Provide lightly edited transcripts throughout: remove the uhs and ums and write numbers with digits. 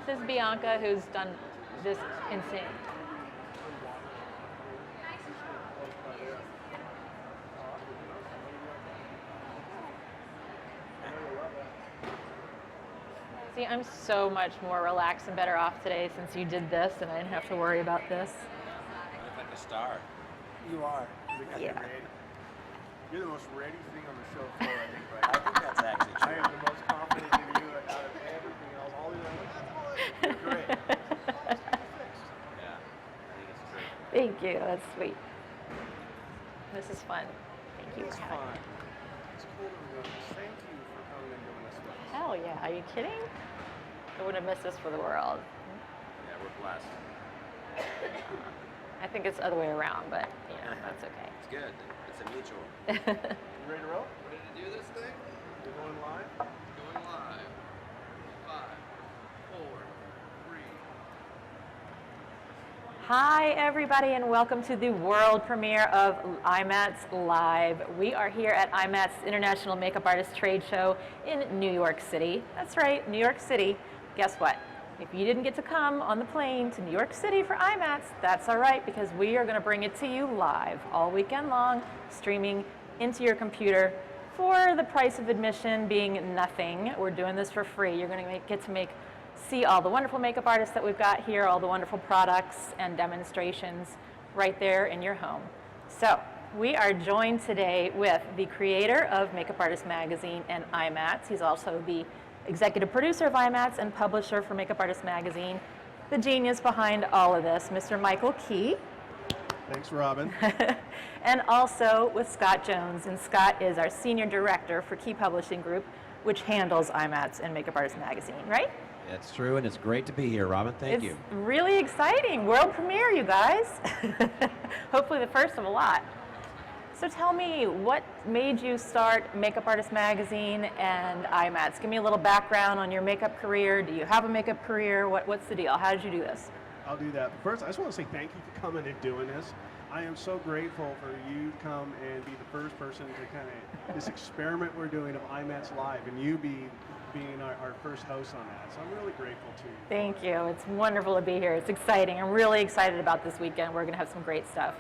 This is Bianca, who's done this insane. See, I'm so much more relaxed and better off today since you did this and I didn't have to worry about this. I'm like a star. You are. Yeah. You're the most ready thing on the show floor, I think, right? I think that's actually I true. am the most confident in you out of everything else. All the other ones, you're great. Yeah, I think it's true. Thank you, that's sweet. This is fun. Thank you It's for having fun. me. It's cool to do this. Thank you for coming and doing this with us. Hell yeah, are you kidding? I wouldn't have missed this for the world. Yeah, we're blessed. I think it's the other way around, but you know, that's okay. It's good. It's a mutual. You ready to roll? Ready to do this thing? You're going live? Going live. 5, 4, 3. Hi everybody and welcome to the world premiere of IMATS Live. We are here at IMATS International Makeup Artists Trade Show in New York City. That's right, New York City. Guess what? If you didn't get to come on the plane to New York City for IMATS, that's all right because we are going to bring it to you live all weekend long, streaming into your computer for the price of admission being nothing. We're doing this for free. You're going to get to see all the wonderful makeup artists that we've got here, all the wonderful products and demonstrations right there in your home. So we are joined today with the creator of Makeup Artist Magazine and IMATS. He's also the executive producer of IMATS and publisher for Makeup Artist Magazine, the genius behind all of this, Mr. Michael Key. Thanks, Robin. And also with Scott Jones, and Scott is our senior director for Key Publishing Group, which handles IMATS and Makeup Artist Magazine, right? It's true, and it's great to be here, Robin. Thank you. It's really exciting. World premiere, you guys. Hopefully the first of a lot. So tell me, what made you start Makeup Artist Magazine and IMATS? Give me a little background on your makeup career. Do you have a makeup career? What's the deal? How did you do this? I'll do that. First, I just want to say thank you for coming and doing this. I am so grateful for you to come and be the first person to kind of, this experiment we're doing of IMATS Live, and you being our first host on that. So I'm really grateful to you. Thank you. It's wonderful to be here. It's exciting. I'm really excited about this weekend. We're going to have some great stuff.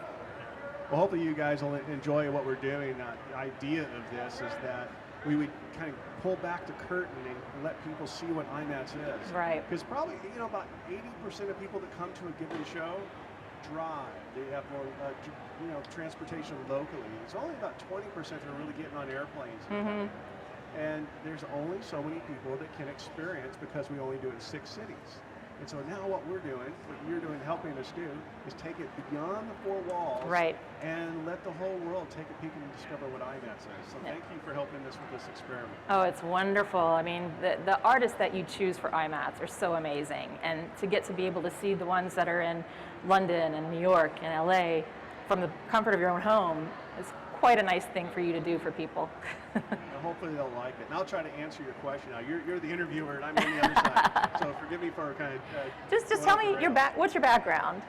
Well, hopefully you guys will enjoy what we're doing. The idea of this is that we would kind of pull back the curtain and let people see what IMATS is. Right. Because probably, about 80% of people that come to a given show drive. They have more, transportation locally. It's only about 20% that are really getting on airplanes. Mm-hmm. And there's only so many people that can experience because we only do it in 6 cities. And so now what we're doing, what you're doing, helping us do, is take it beyond the 4 walls, right, and let the whole world take a peek and discover what IMATS is. So thank you for helping us with this experiment. Oh, it's wonderful. I mean, the artists that you choose for IMATS are so amazing. And to get to be able to see the ones that are in London and New York and LA from the comfort of your own home is quite a nice thing for you to do for people. Hopefully they'll like it. And I'll try to answer your question now. You're the interviewer and I'm on the other side. So forgive me for kind of... Just tell me, what's your background?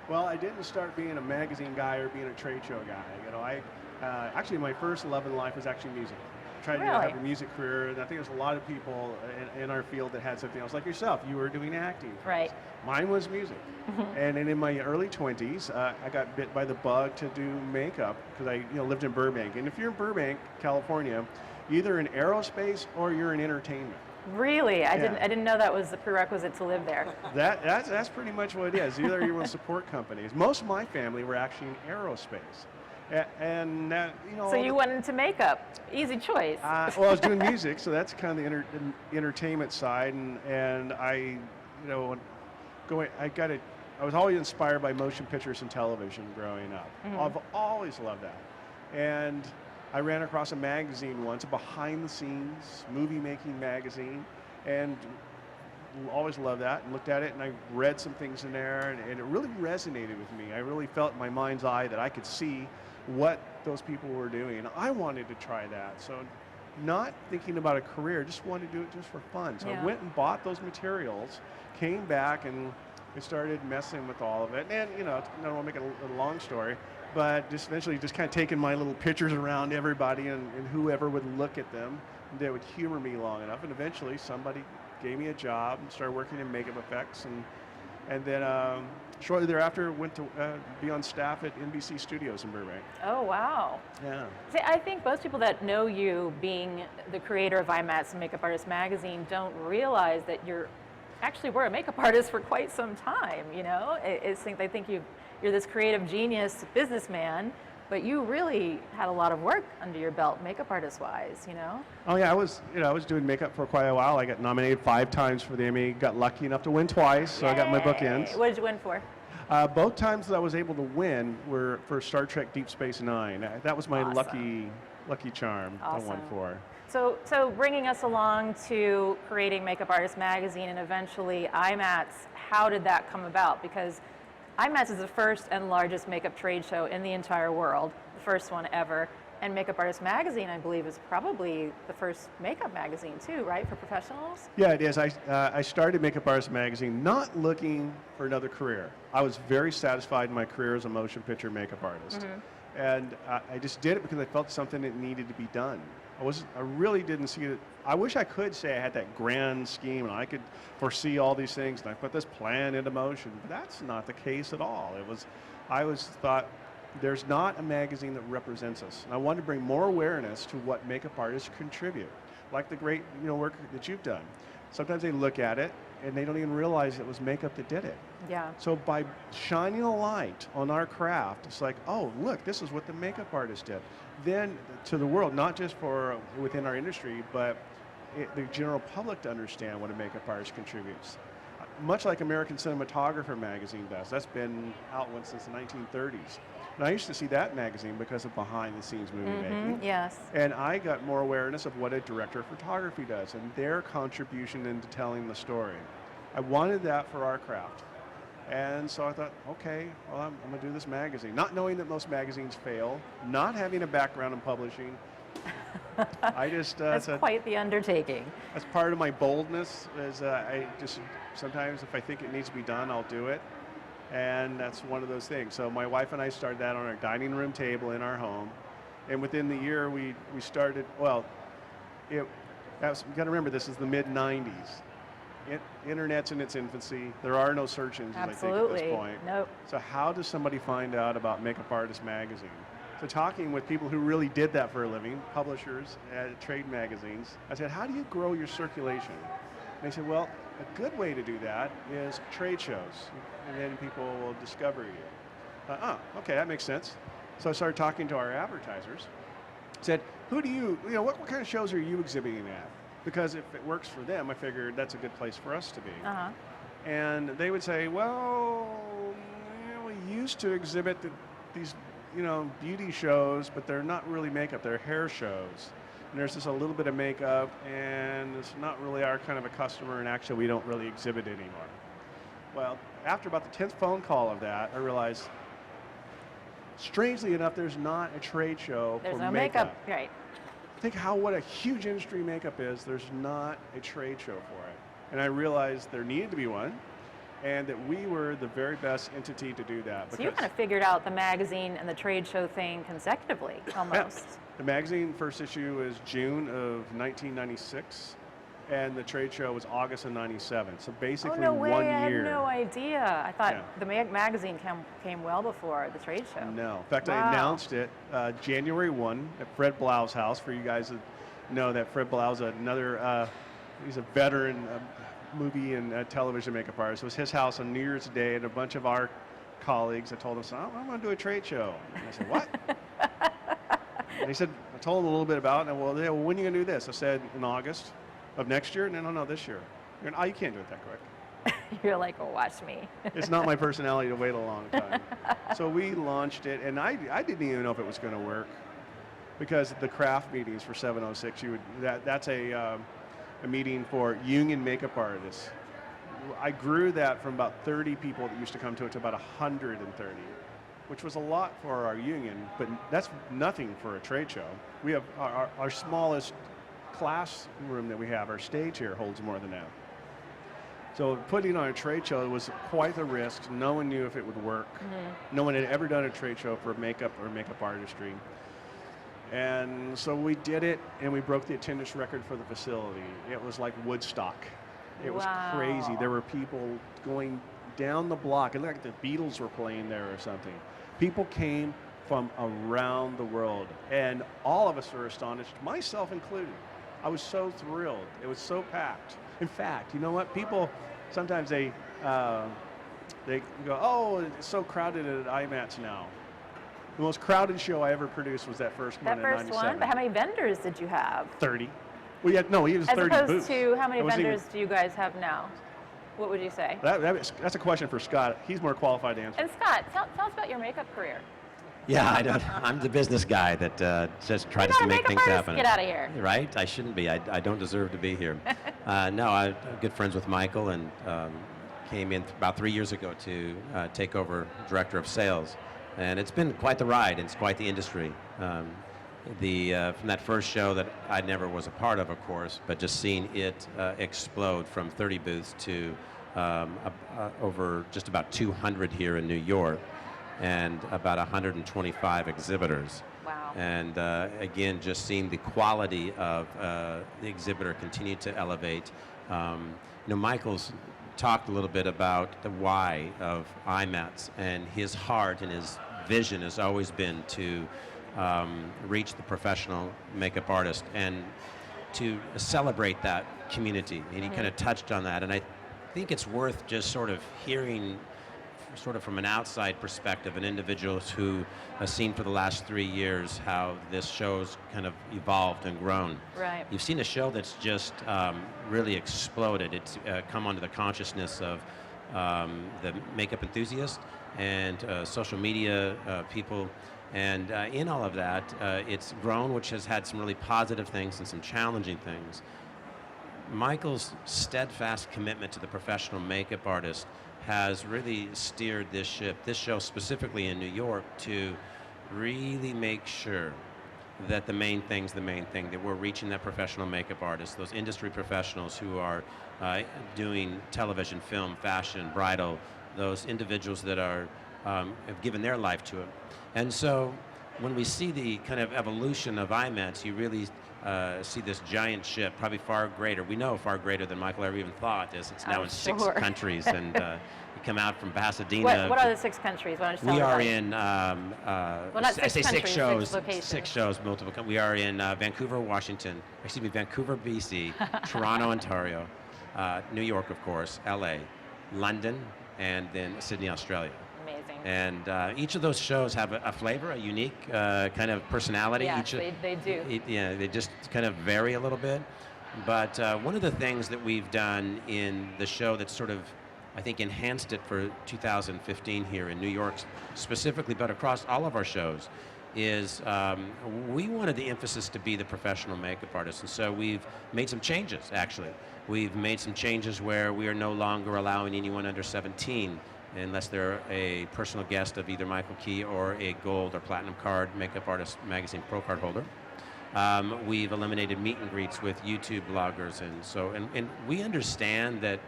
Well, I didn't start being a magazine guy or being a trade show guy. Actually my first love in life was actually music. I tried to have a music career, and I think there's a lot of people in our field that had something else. Like yourself, you were doing acting. Right. Mine was music. And then in my early 20s, I got bit by the bug to do makeup because I lived in Burbank. And if you're in Burbank, California, you're either in aerospace or you're in entertainment. Really? I didn't know that was the prerequisite to live there. That's pretty much what it is. Either you're with support companies. Most of my family were actually in aerospace. And So you went into makeup. Easy choice. Well, I was doing music, so that's kind of the entertainment side, and I was always inspired by motion pictures and television growing up. Mm-hmm. I've always loved that. And I ran across a magazine once, a behind-the-scenes movie-making magazine, and always loved that, and looked at it, and I read some things in there, and it really resonated with me. I really felt in my mind's eye that I could see what those people were doing. I wanted to try that, so not thinking about a career, just wanted to do it just for fun. So I went and bought those materials, came back, and I started messing with all of it. And I don't want to make it a long story, but just eventually just kind of taking my little pictures around everybody and whoever would look at them that would humor me long enough, and eventually somebody gave me a job and started working in makeup effects, and then shortly thereafter went to be on staff at NBC Studios in Burbank. Oh, wow. Yeah. See, I think most people that know you being the creator of IMATS Makeup Artist Magazine don't realize that you're actually were a makeup artist for quite some time, you know? They think you're this creative genius businessman, but you really had a lot of work under your belt, makeup artist-wise, you know? Oh yeah, I was doing makeup for quite a while. I got nominated 5 times for the Emmy, got lucky enough to win twice, so I got my bookends. What did you win for? Both times that I was able to win were for Star Trek Deep Space Nine. That was my Awesome. lucky charm I won for. So bringing us along to creating Makeup Artist Magazine and eventually IMATS, how did that come about? Because IMATS is the first and largest makeup trade show in the entire world, the first one ever. And Makeup Artist Magazine, I believe, is probably the first makeup magazine too, right, for professionals? Yeah, it is. I started Makeup Artist Magazine not looking for another career. I was very satisfied in my career as a motion picture makeup artist. Mm-hmm. And I just did it because I felt something that needed to be done. I really didn't see it. I wish I could say I had that grand scheme and I could foresee all these things and I put this plan into motion. But that's not the case at all. I thought there's not a magazine that represents us. And I wanted to bring more awareness to what makeup artists contribute, like the great work that you've done. Sometimes they look at it and they don't even realize it was makeup that did it. Yeah. So by shining a light on our craft, it's like, oh, look, this is what the makeup artist did. Then to the world, not just for within our industry, but the general public to understand what a makeup artist contributes. Much like American Cinematographer magazine does. That's been out since the 1930s. And I used to see that magazine because of behind-the-scenes movie making. Yes. And I got more awareness of what a director of photography does and their contribution into telling the story. I wanted that for our craft. And so I thought, okay, well, I'm going to do this magazine. Not knowing that most magazines fail, not having a background in publishing. I just That's quite the undertaking. That's part of my boldness. Sometimes if I think it needs to be done, I'll do it. And that's one of those things. So my wife and I started that on our dining room table in our home. And within the year, we started, you got to remember, this is the mid-90s. Internet's in its infancy. There are no search engines, Absolutely. I think, at this point. Nope. So how does somebody find out about Makeup Artist Magazine? So talking with people who really did that for a living, publishers at trade magazines, I said, how do you grow your circulation? And they said, well, a good way to do that is trade shows, and then people will discover you. Okay, that makes sense. So I started talking to our advertisers. Said, what kind of shows are you exhibiting at? Because if it works for them, I figured that's a good place for us to be. Uh-huh. And they would say, well, we used to exhibit these beauty shows, but they're not really makeup, they're hair shows. And there's just a little bit of makeup, and it's not really our kind of a customer, and actually we don't really exhibit anymore. Well, after about the 10th phone call of that, I realized, strangely enough, there's not a trade show There's for no makeup. Right. Think what a huge industry makeup is. There's not a trade show for it. And I realized there needed to be one, and that we were the very best entity to do that. So you kind of figured out the magazine and the trade show thing consecutively, almost. Yeah. The magazine first issue is June of 1996, and the trade show was August of 97. So basically 1 year. I had no idea. I thought the magazine came well before the trade show. No. In fact, Wow. I announced it January 1 at Fred Blau's house. For you guys that know that Fred Blau's he's a veteran movie and television makeup artist. It was his house on New Year's Day, and a bunch of our colleagues, I told him, I'm going to do a trade show. And I said, what? And he said, I told him a little bit about it, and when are you going to do this? I said, in August of next year? No, this year. You can't do it that quick. You're like, oh, watch me. It's not my personality to wait a long time. So we launched it, and I didn't even know if it was going to work, because the craft meetings for 706, that's a meeting for union makeup artists. I grew that from about 30 people that used to come to it to about 130, which was a lot for our union, but that's nothing for a trade show. We have our smallest classroom that we have, our stage here, holds more than that. So putting on a trade show was quite a risk. No one knew if it would work. Mm-hmm. No one had ever done a trade show for makeup or makeup artistry. And so we did it, and we broke the attendance record for the facility. It was like Woodstock. It was crazy. Wow. There were people going down the block. It looked like the Beatles were playing there or something. People came from around the world, and all of us were astonished, myself included. I was so thrilled. It was so packed. In fact, you know what? People sometimes they go, "Oh, it's so crowded at IMATS now." The most crowded show I ever produced was that first one That in first 97. one, but how many vendors did you have? 30. Well, yeah, no, he was As 30 opposed booths. to how many It wasn't vendors do you guys have now? What would you say? That's a question for Scott. He's more qualified to answer. And Scott, tell us about your makeup career. Yeah, I don't. I'm the business guy that just tries You're to not a make makeup things artist? happen. Get out of here. Right? I shouldn't be. I don't deserve to be here. No, I'm good friends with Michael, and came in about 3 years ago to take over director of sales, and it's been quite the ride. It's quite the industry. From that first show that I never was a part of course, but just seeing it explode from 30 booths to over just about 200 here in New York, and about 125 exhibitors. Wow. And again, just seeing the quality of the exhibitor continue to elevate. Michael's talked a little bit about the why of IMATS, and his heart and his vision has always been to reach the professional makeup artist and to celebrate that community. And he kind of touched on that, and I think it's worth just sort of hearing sort of from an outside perspective, an individual who has seen for the last 3 years how this show's kind of evolved and grown. Right. You've seen a show that's just really exploded. It's come onto the consciousness of the makeup enthusiast and social media people. And in all of that, it's grown, which has had some really positive things and some challenging things. Michael's steadfast commitment to the professional makeup artist has really steered this ship, this show specifically in New York, to really make sure that the main thing, that we're reaching that professional makeup artist, those industry professionals who are doing television, film, fashion, bridal, those individuals that are have given their life to it. And so when we see the kind of evolution of IMATS, you really see this giant ship, probably far greater. We know far greater than Michael ever even thought. It's now in 6 sure. countries, and you come out from Pasadena. What are the 6 countries? Why don't you tell We are everybody? in, Well, not I 6 say 6 countries, shows, 6 locations. 6 shows, multiple. We are in Vancouver, Washington, Vancouver, BC, Toronto, Ontario, New York, of course, LA, London, and then Sydney, Australia. Amazing. And each of those shows have a flavor, a unique kind of personality. Yes, they do. They just kind of vary a little bit. But one of the things that we've done in the show that's sort of, I think, enhanced it for 2015 here in New York specifically, but across all of our shows, is we wanted the emphasis to be the professional makeup artist. And so we've made some changes, actually. We've made some changes where we are no longer allowing anyone under 17 unless they're a personal guest of either Michael Key or a gold or platinum card Makeup Artist Magazine Pro Card holder. We've eliminated meet and greets with YouTube bloggers, and we understand that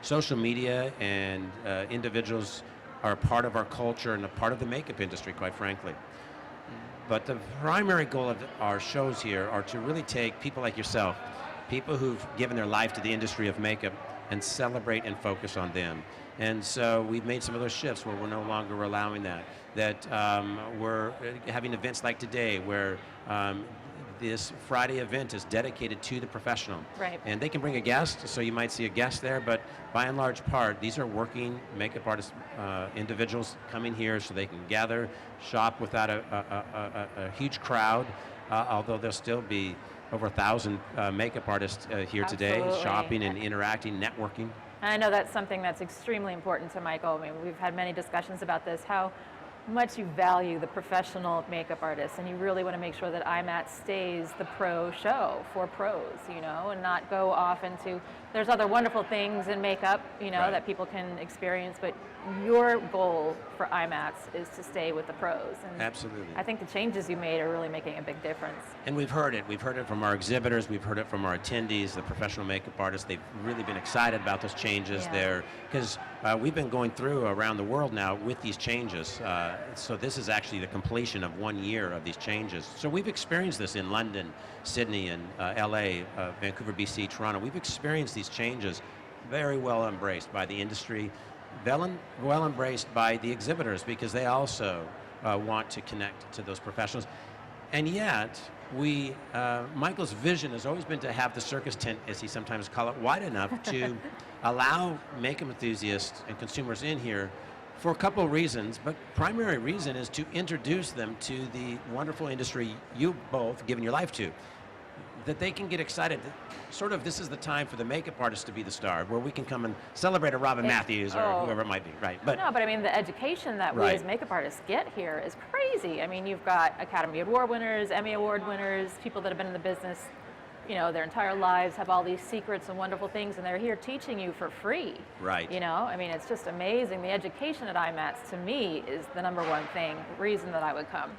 social media and individuals are a part of our culture and a part of the makeup industry, quite frankly. But the primary goal of our shows here are to really take people like yourself, people who've given their life to the industry of makeup, and celebrate and focus on them. And so we've made some of those shifts where we're no longer allowing that. We're having events like today where this Friday event is dedicated to the professional. Right. And they can bring a guest, so you might see a guest there, but by and large part, these are working makeup artist individuals coming here so they can gather, shop without a huge crowd, although there'll still be over 1,000 makeup artists here today, Absolutely. shopping and interacting, networking. And I know that's something that's extremely important to Michael. I mean, we've had many discussions about this, how much you value the professional makeup artist, and you really want to make sure that IMATS stays the pro show for pros, and not go off into, there's other wonderful things in makeup, Right. that people can experience, but your goal for IMATS is to stay with the pros. And Absolutely. I think the changes you made are really making a big difference. And we've heard it. We've heard it from our exhibitors. We've heard it from our attendees, the professional makeup artists. They've really been excited about those changes Yeah. there, because we've been going through around the world now with these changes. so this is actually the completion of 1 year of these changes. So we've experienced this in London, Sydney, and LA, Vancouver, BC, Toronto. We've experienced these changes very well embraced by the industry, well embraced by the exhibitors, because they also want to connect to those professionals. And yet, Michael's vision has always been to have the circus tent, as he sometimes call it, wide enough to allow makeup enthusiasts and consumers in here for a couple of reasons, but primary reason is to introduce them to the wonderful industry you both given your life to, that they can get excited. Sort of, this is the time for the makeup artist to be the star, where we can come and celebrate a Robin Mathews or whoever it might be, right? But no, but I mean, the education that we as makeup artists get here is crazy. I mean, you've got Academy Award winners, Emmy Award winners, people that have been in the business, you know, their entire lives, have all these secrets and wonderful things, and they're here teaching you for free. Right. You know, I mean, it's just amazing. The education at IMATS, to me, is the number one reason that I would come.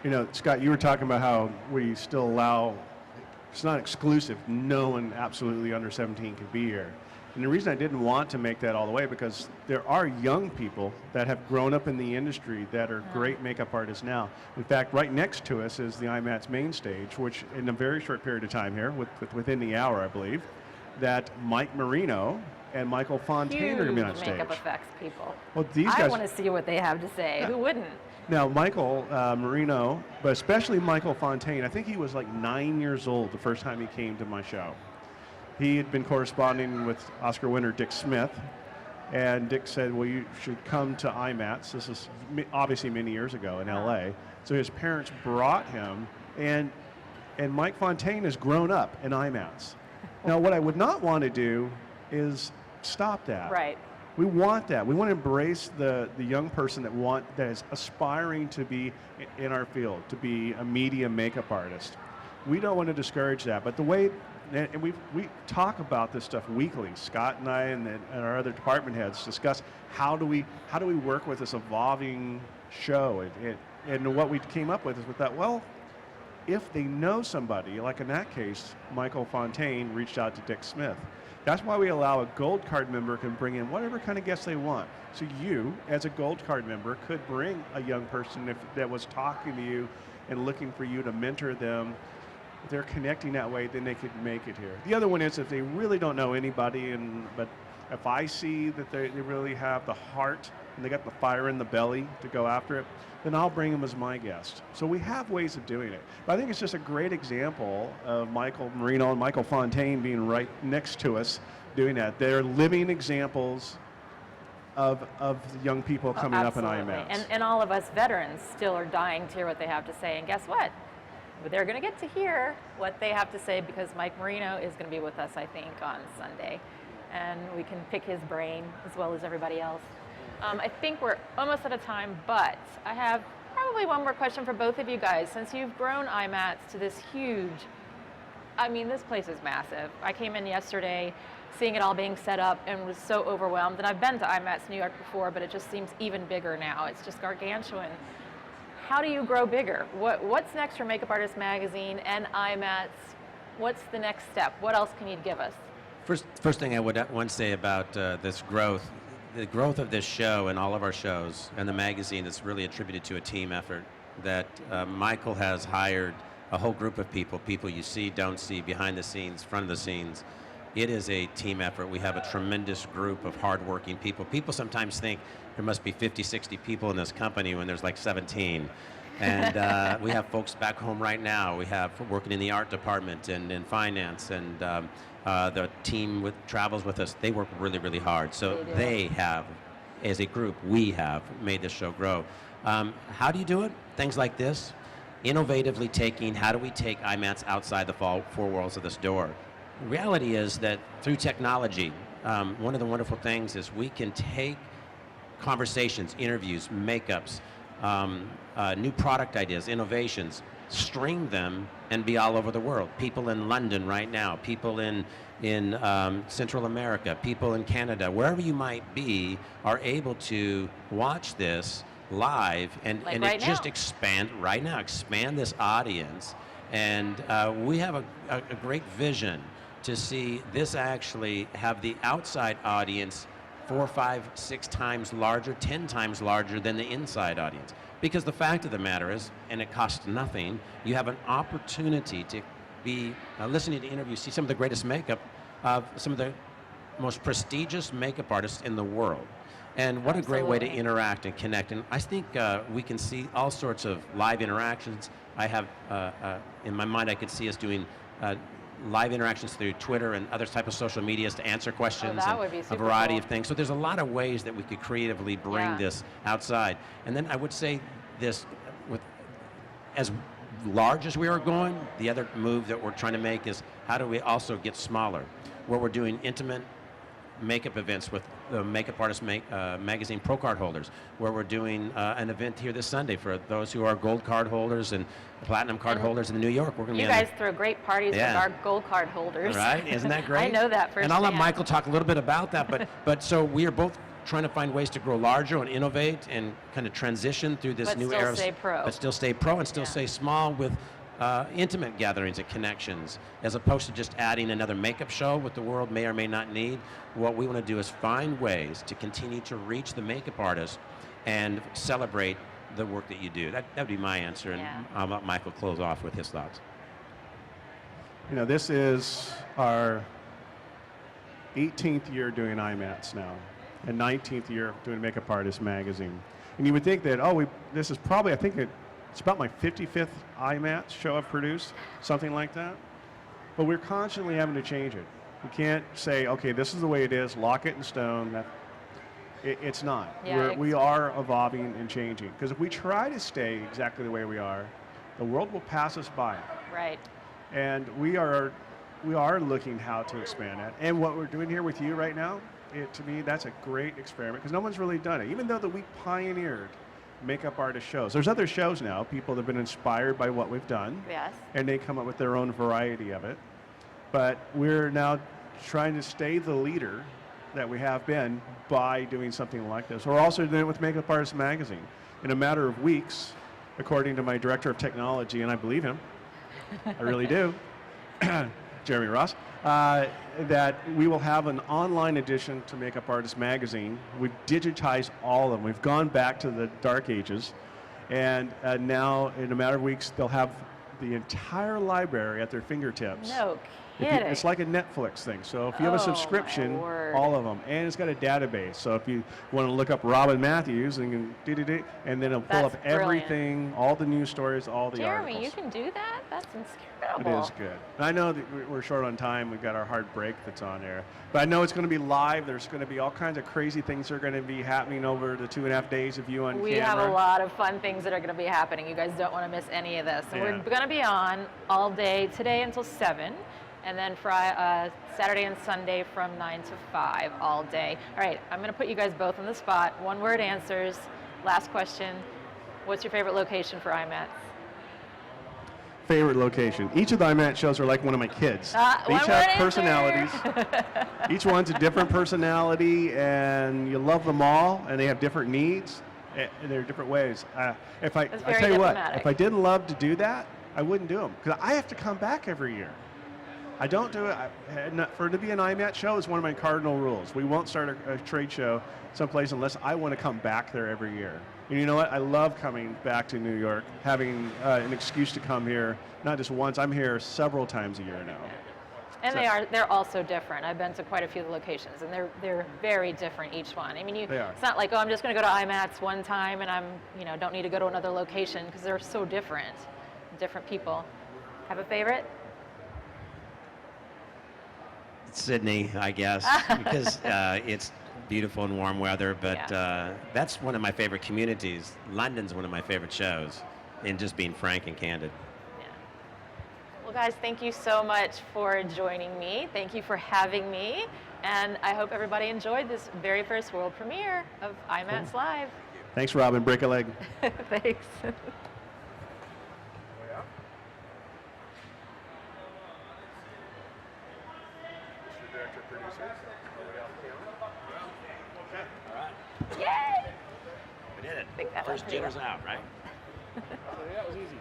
You know, Scott, you were talking about how we still allow, it's not exclusive, no one absolutely under 17 can be here. And the reason I didn't want to make that all the way, because there are young people that have grown up in the industry that are great makeup artists now. In fact, right next to us is the IMATS main stage, which in a very short period of time here, within the hour, I believe, that Mike Marino and Michael Fontaine are going to be on stage. Makeup effects people. Well, these guys, I want to see what they have to say. Yeah. Who wouldn't? Now, Michael Marino, but especially Michael Fontaine, I think he was like 9 years old the first time he came to my show. He had been corresponding with Oscar winner Dick Smith, and Dick said, well, you should come to IMATS. This is obviously many years ago in LA. So his parents brought him, and Mike Fontaine has grown up in IMATS. Now, what I would not want to do is stop that. Right. We want that. We want to embrace the young person that is aspiring to be in our field, to be a media makeup artist. We don't want to discourage that. But the way, and we talk about this stuff weekly. Scott and I and our other department heads discuss how do we work with this evolving show. And what we came up with is with that, well, if they know somebody, like in that case, Michael Fontaine reached out to Dick Smith. That's why we allow a gold card member can bring in whatever kind of guests they want. So you, as a gold card member, could bring a young person that was talking to you and looking for you to mentor them. If they're connecting that way, then they could make it here. The other one is if they really don't know anybody, but if I see that they really have the heart and they got the fire in the belly to go after it, then I'll bring them as my guest. So we have ways of doing it. But I think it's just a great example of Michael Marino and Michael Fontaine being right next to us doing that. They're living examples of young people coming up in IMATS. And all of us veterans still are dying to hear what they have to say. And guess what? They're going to get to hear what they have to say, because Mike Marino is going to be with us, I think, on Sunday. And we can pick his brain as well as everybody else. I think we're almost out of time, but I have probably one more question for both of you guys. Since you've grown IMATS to this huge, I mean, this place is massive. I came in yesterday seeing it all being set up and was so overwhelmed. And I've been to IMATS New York before, but it just seems even bigger now. It's just gargantuan. How do you grow bigger? What's next for Makeup Artist Magazine and IMATS? What's the next step? What else can you give us? First thing I would want to say about this growth, the growth of this show and all of our shows and the magazine is really attributed to a team effort that Michael has hired a whole group of people you see, don't see, behind the scenes, front of the scenes. It is a team effort. We have a tremendous group of hardworking people. People sometimes think there must be 50, 60 people in this company when there's like 17. And we have folks back home right now. We have working in the art department and in finance, and the team travels with us. They work really, really hard. So they have, as a group, we have made this show grow. How do you do it? Things like this. Innovatively taking, how do we take IMATS outside the four walls of this door? The reality is that through technology, one of the wonderful things is we can take conversations, interviews, makeups, new product ideas, innovations, stream them and be all over the world. People in London right now, people in Central America, people in Canada, wherever you might be, are able to watch this live and right just expand this audience. And we have a great vision to see this actually have the outside audience 4, 5, 6 times larger, 10 times larger than the inside audience. Because the fact of the matter is, and it costs nothing, you have an opportunity to be listening to interviews, see some of the greatest makeup of some of the most prestigious makeup artists in the world. And what a great way to interact and connect. And I think we can see all sorts of live interactions. I have, in my mind, I could see us doing live interactions through Twitter and other type of social medias to answer questions, that would be a super variety cool. of things. So there's a lot of ways that we could creatively bring this outside. And then I would say this, with as large as we are going, the other move that we're trying to make is how do we also get smaller, where we're doing intimate makeup events with the Makeup Artist Magazine Pro Card holders, where we're doing an event here this Sunday for those who are gold card holders and platinum card holders in New York. We're going to You be guys throw great parties with our gold card holders. Right? Isn't that great? I know that firsthand. And I'll let Michael talk a little bit about that, but so we are both trying to find ways to grow larger and innovate and kind of transition through this new era. But still stay pro. But still stay pro and still stay small with intimate gatherings and connections, as opposed to just adding another makeup show what the world may or may not need. What we want to do is find ways to continue to reach the makeup artist and celebrate the work that you do. That would be my answer, and I'll let Michael close off with his thoughts. You know, this is our 18th year doing IMATS now, and 19th year doing Makeup Artist Magazine. And you would think that, this is probably, I think it's about my 55th IMATS show I've produced, something like that. But we're constantly having to change it. We can't say, okay, this is the way it is, lock it in stone. It's not. We are evolving and changing. Because if we try to stay exactly the way we are, the world will pass us by. Right. And we are looking how to expand that. And what we're doing here with you right now, to me, that's a great experiment, because no one's really done it. Even though that we pioneered makeup artist shows. There's other shows now. People have been inspired by what we've done. Yes. And they come up with their own variety of it. But we're now trying to stay the leader that we have been by doing something like this. We're also doing it with Makeup Artist Magazine. In a matter of weeks, according to my director of technology, and I believe him, I really do, Jeremy Ross, that we will have an online edition to Makeup Artist Magazine. We've digitized all of them. We've gone back to the dark ages, and now in a matter of weeks they'll have the entire library at their fingertips. No kidding. It's like a Netflix thing. So if you have a subscription, all of them, and it's got a database. So if you want to look up Robin Mathews, and you can and then it'll pull up everything, all the news stories, all the articles. Jeremy, you can do that? That's It incredible. is good. And I know that we're short on time. We've got our hard break that's on there. But I know it's going to be live. There's going to be all kinds of crazy things that are going to be happening over the 2.5 days of you on camera. We have a lot of fun things that are going to be happening. You guys don't want to miss any of this. So we're going to be on all day today until 7. And then Saturday and Sunday from 9 to 5 all day. All right, I'm going to put you guys both on the spot. One-word answers. Last question. What's your favorite location for IMATS? Favorite location. Each of the IMATS shows are like one of my kids. They each have personalities. Each one's a different personality, and you love them all, and they have different needs, and they're different ways. I tell you what, if I didn't love to do that, I wouldn't do them, because I have to come back every year. I don't do it. For it to be an IMATS show is one of my cardinal rules. We won't start a trade show someplace unless I want to come back there every year. And you know what? I love coming back to New York, having an excuse to come here, not just once. I'm here several times a year now. And they're also different. I've been to quite a few locations, and they're very different, each one. I mean, it's not like, I'm just going to go to IMATS one time and don't need to go to another location, because they're so different. Different people. Have a favorite? Sydney, I guess, because it's beautiful and warm weather, but that's one of my favorite communities. London's one of my favorite shows, and just being frank and candid. Yeah. Well, guys, thank you so much for joining me. Thank you for having me, and I hope everybody enjoyed this very first world premiere of IMATS Live. Thanks, Robin. Break a leg. Thanks. Yay! We did it. First jitter's out, right? That was easy.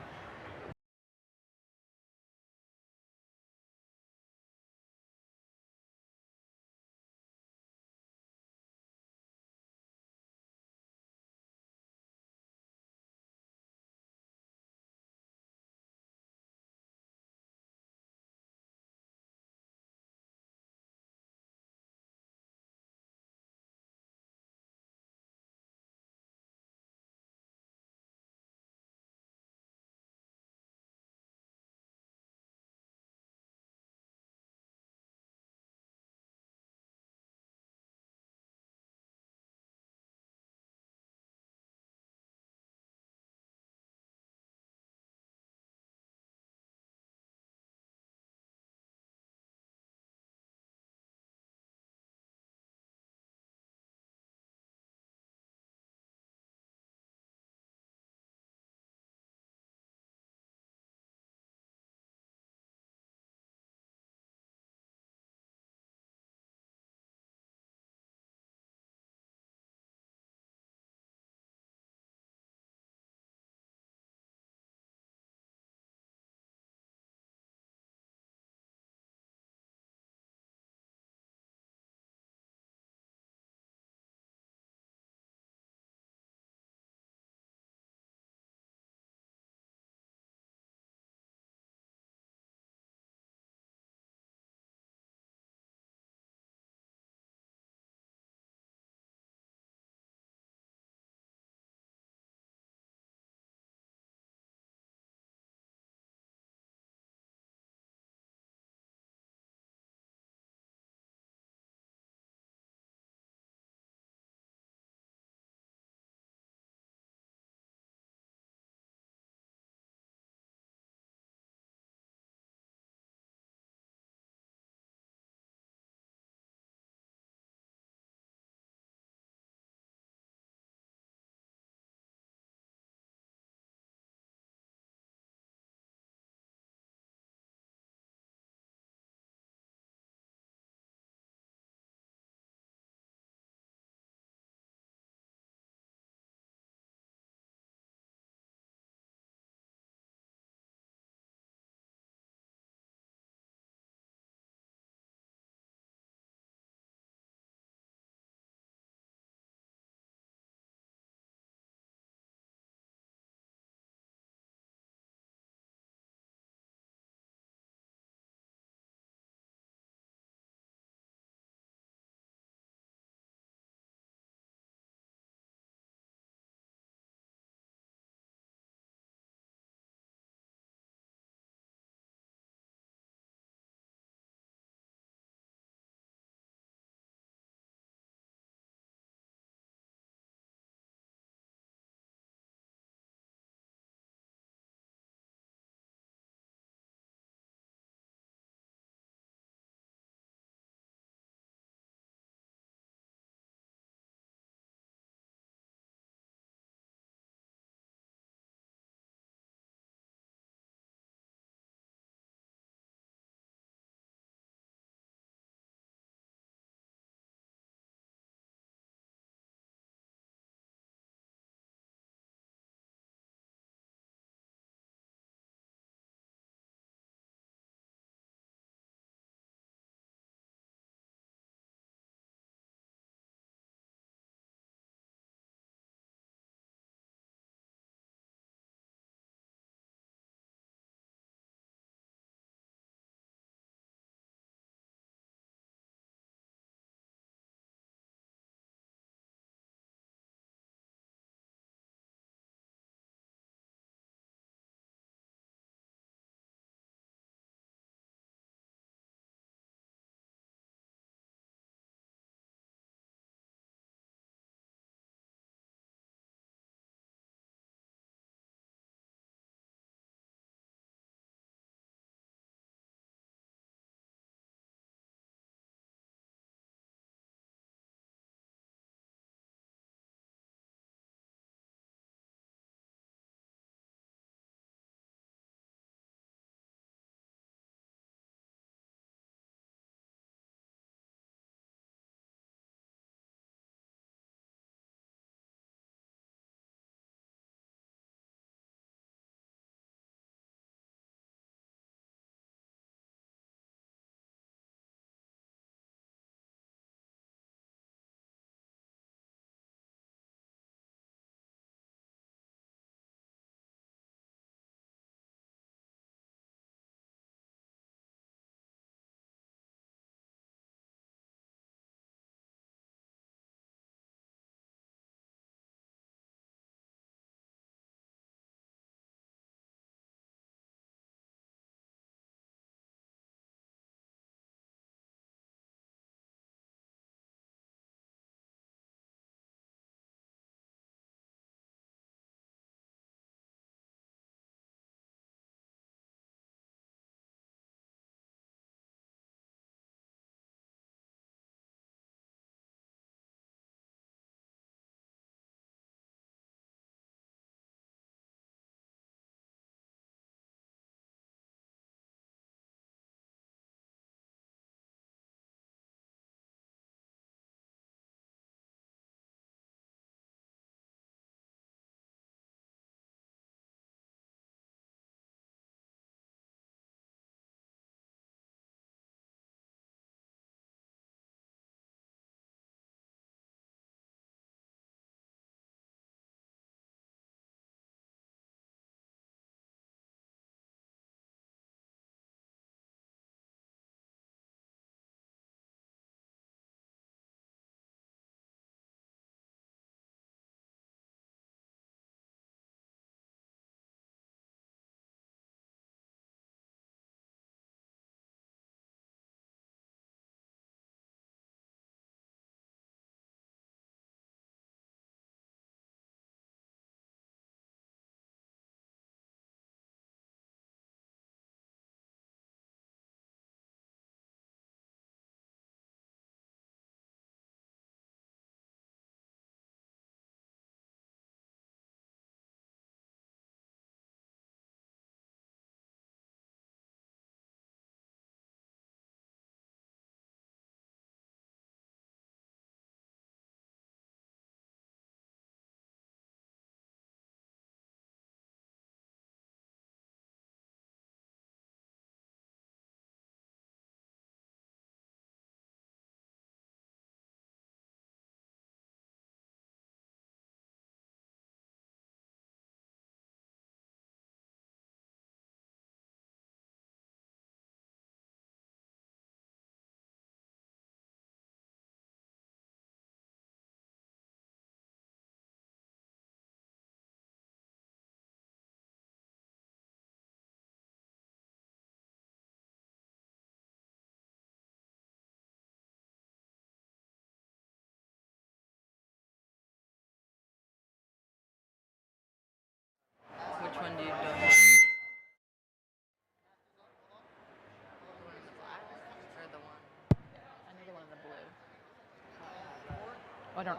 I don't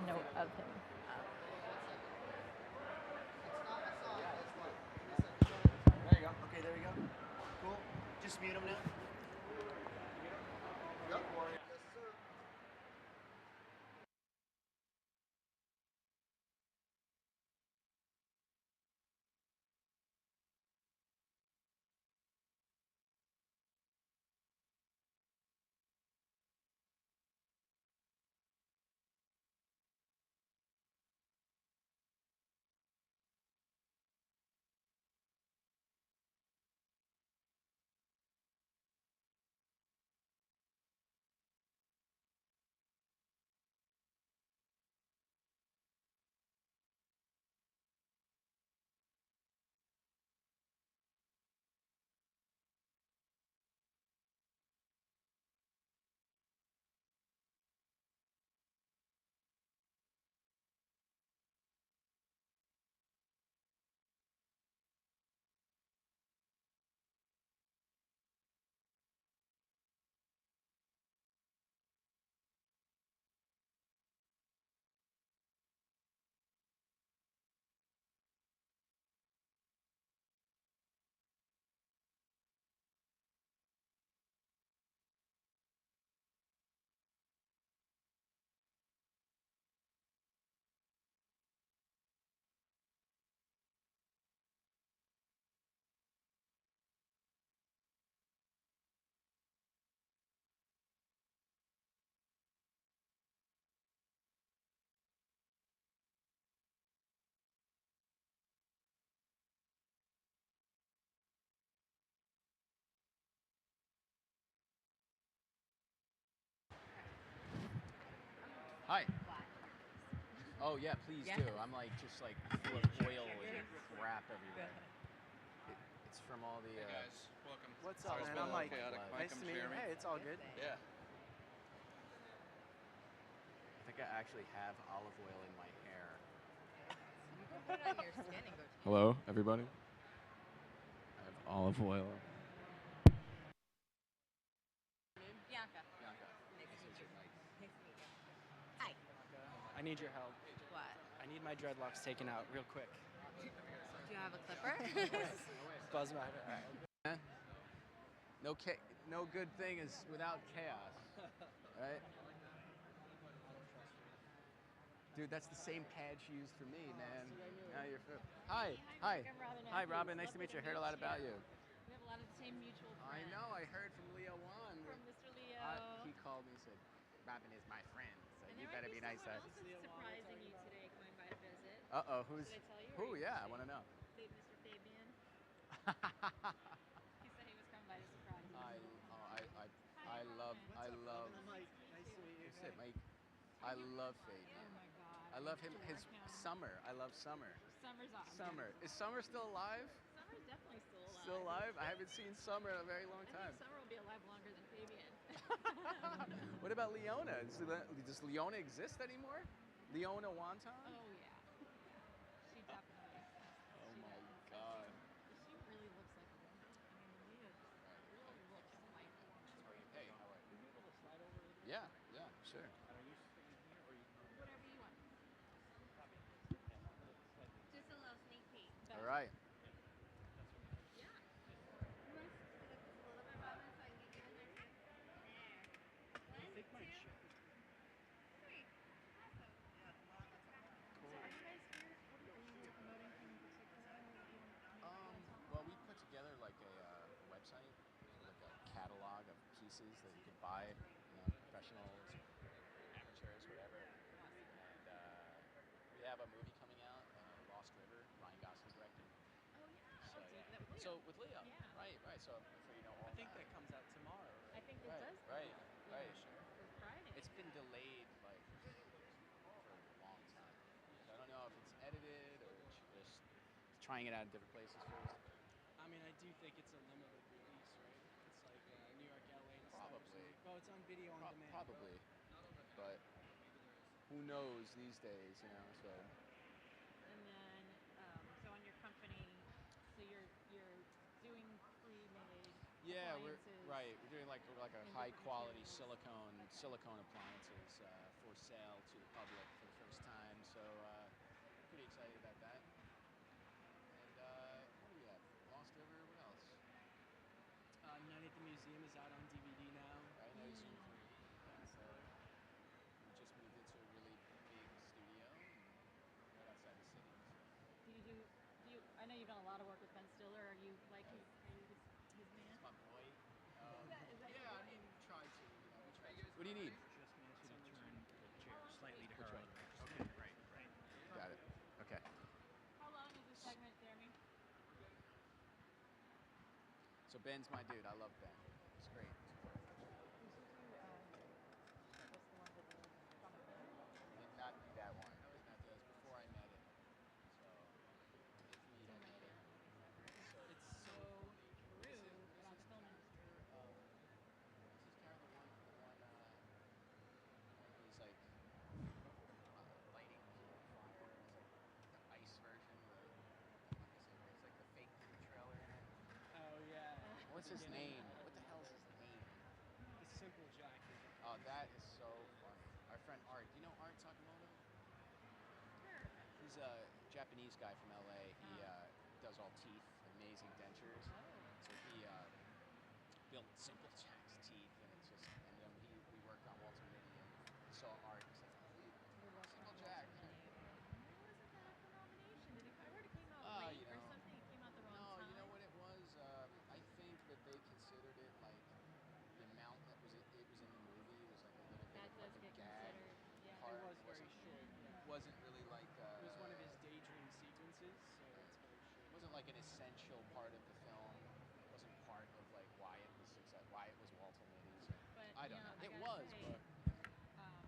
know of him. There you go. Okay, there you go. Cool. Just mute him now. Yep. Yes, sir. Hi. Oh yeah, please do. I'm like just like full of oil and crap everywhere. It's from all the. Hey guys, welcome. What's Sorry, up, it's man? been a I'm little Mike. chaotic. Nice to meet you. Hey, it's all good. Yeah. I think I actually have olive oil in my hair. You can put it on your skin and go. Hello, everybody. I have olive oil. Bianca. Bianca. Nice to meet you. Mike. Nice to meet you. Hi. I need your help. What? I need my dreadlocks taken out real quick. Do you have a clipper? Buzz my hair. No good thing is without chaos, right? Dude, that's the same pad she used for me, man. Now you're. Hi. Hi, Mike. I'm Robin Hi, Mathews. Robin. Nice to Lovely meet you. I to heard a meet lot about you. We have a lot of the same mutual I friends. know. I heard from Leo Wan. From Mr. Leo. He called me and said, Robin is my friend, so And you there better might be nice to her. someone else that's surprising you today coming by to visit. Uh-oh, who's... Should I tell you? Who? Yeah, I want to know. Mr. Fabian. He said he was coming by to surprise you. I love... Mike, nice to meet you. Sit, Mike. I love Fabian. Oh my God. I love him. To His work him. Summer. I love Summer. Summer's on. Summer. Is Summer still alive? Summer's definitely still alive. Still alive? I haven't seen Summer in a very long I time. think Summer will be alive longer than Fabian. What about Leona? Does Leona exist anymore? Leona Wonton? Oh yeah. She definitely exists. Oh She my does. God. She really looks like a woman. I mean, Leah really looks like a woman. Hey, how are you? Are you able to slide over a little bit? Yeah, sure. Are you staying here or you can Whatever you want. Just a little sneak peek. All right. Yeah. You want to look just a little bit, Robin, so I can get you in there too? There. I think my One, two, chip is three. Awesome. So are you guys here? Are you promoting anything in particular that you want to Well, we put together like a website, like a catalog of pieces that you could buy, professionals, amateurs, whatever. And we have a movie coming out, Lost River, Ryan Gosling directed. Oh yeah. So, Oh, yeah. that Leo. So with Leo, Yeah. right. So I'm sure you know all I think that comes out tomorrow, I right? think it does. Right. For Friday. It's been delayed like for a long time. So I don't know if it's edited or just trying it out in different places first. I mean, I do think it's a limited release, right? It's like New York, LA, and stuff. Probably. Well, it's on video on demand. Probably, but who knows these days, So And then, so on your company, so you're doing pre-made. Yeah, appliances. we're doing like a and high different quality materials. silicone appliances for sale to the public for the first time. So pretty excited about that. And what do we have? Lost River. What else? Night at the Museum is out on DVD now. Right now, Zoom 3. Yeah, so we just moved into a really big studio right outside the city. So. Do you? I know you've done a lot of work with Ben Stiller. Are you like his? Are you his man? It's my boy. Is that your Yeah, I boy? mean, we try to. We try to. What do you need? Just ask you to turn the chair slightly to Which her. way? Okay, right, right. Got it. Okay. How long is this segment, Jeremy? So Ben's my dude. I love Ben. It's great. Did not do that one. That was before I met him. So if we had met him. It's so true about the film industry. This is kind of the one who's like lighting people on fire. It's like the ice version. It's like the fake movie trailer in it. Oh yeah. What's his name? What the hell's his name? The Simple Jack. Oh, that is so funny. Our friend Art. Do you know Art Sakamoto? He's a Japanese guy from LA. He does all teeth, amazing dentures. So he built Simple Jack's teeth, and it's just. And then we worked on Walter Mitty and saw Art. He's like, Simple Jack. Wasn't that for nomination? I heard it came out late or something. It came out the wrong No, time. you know what it was? I think that they considered it like the amount that was it was in the movie was like a little bit That of does like a get gag considered. Yeah. part. It was It very short. Yeah. wasn't really like It was one of his daydream sequences, so it's very short. It wasn't like an essential part of the film. It wasn't part of like why it was why it was Walter Mitty. So But I don't you know, know. I It gotta was, say, but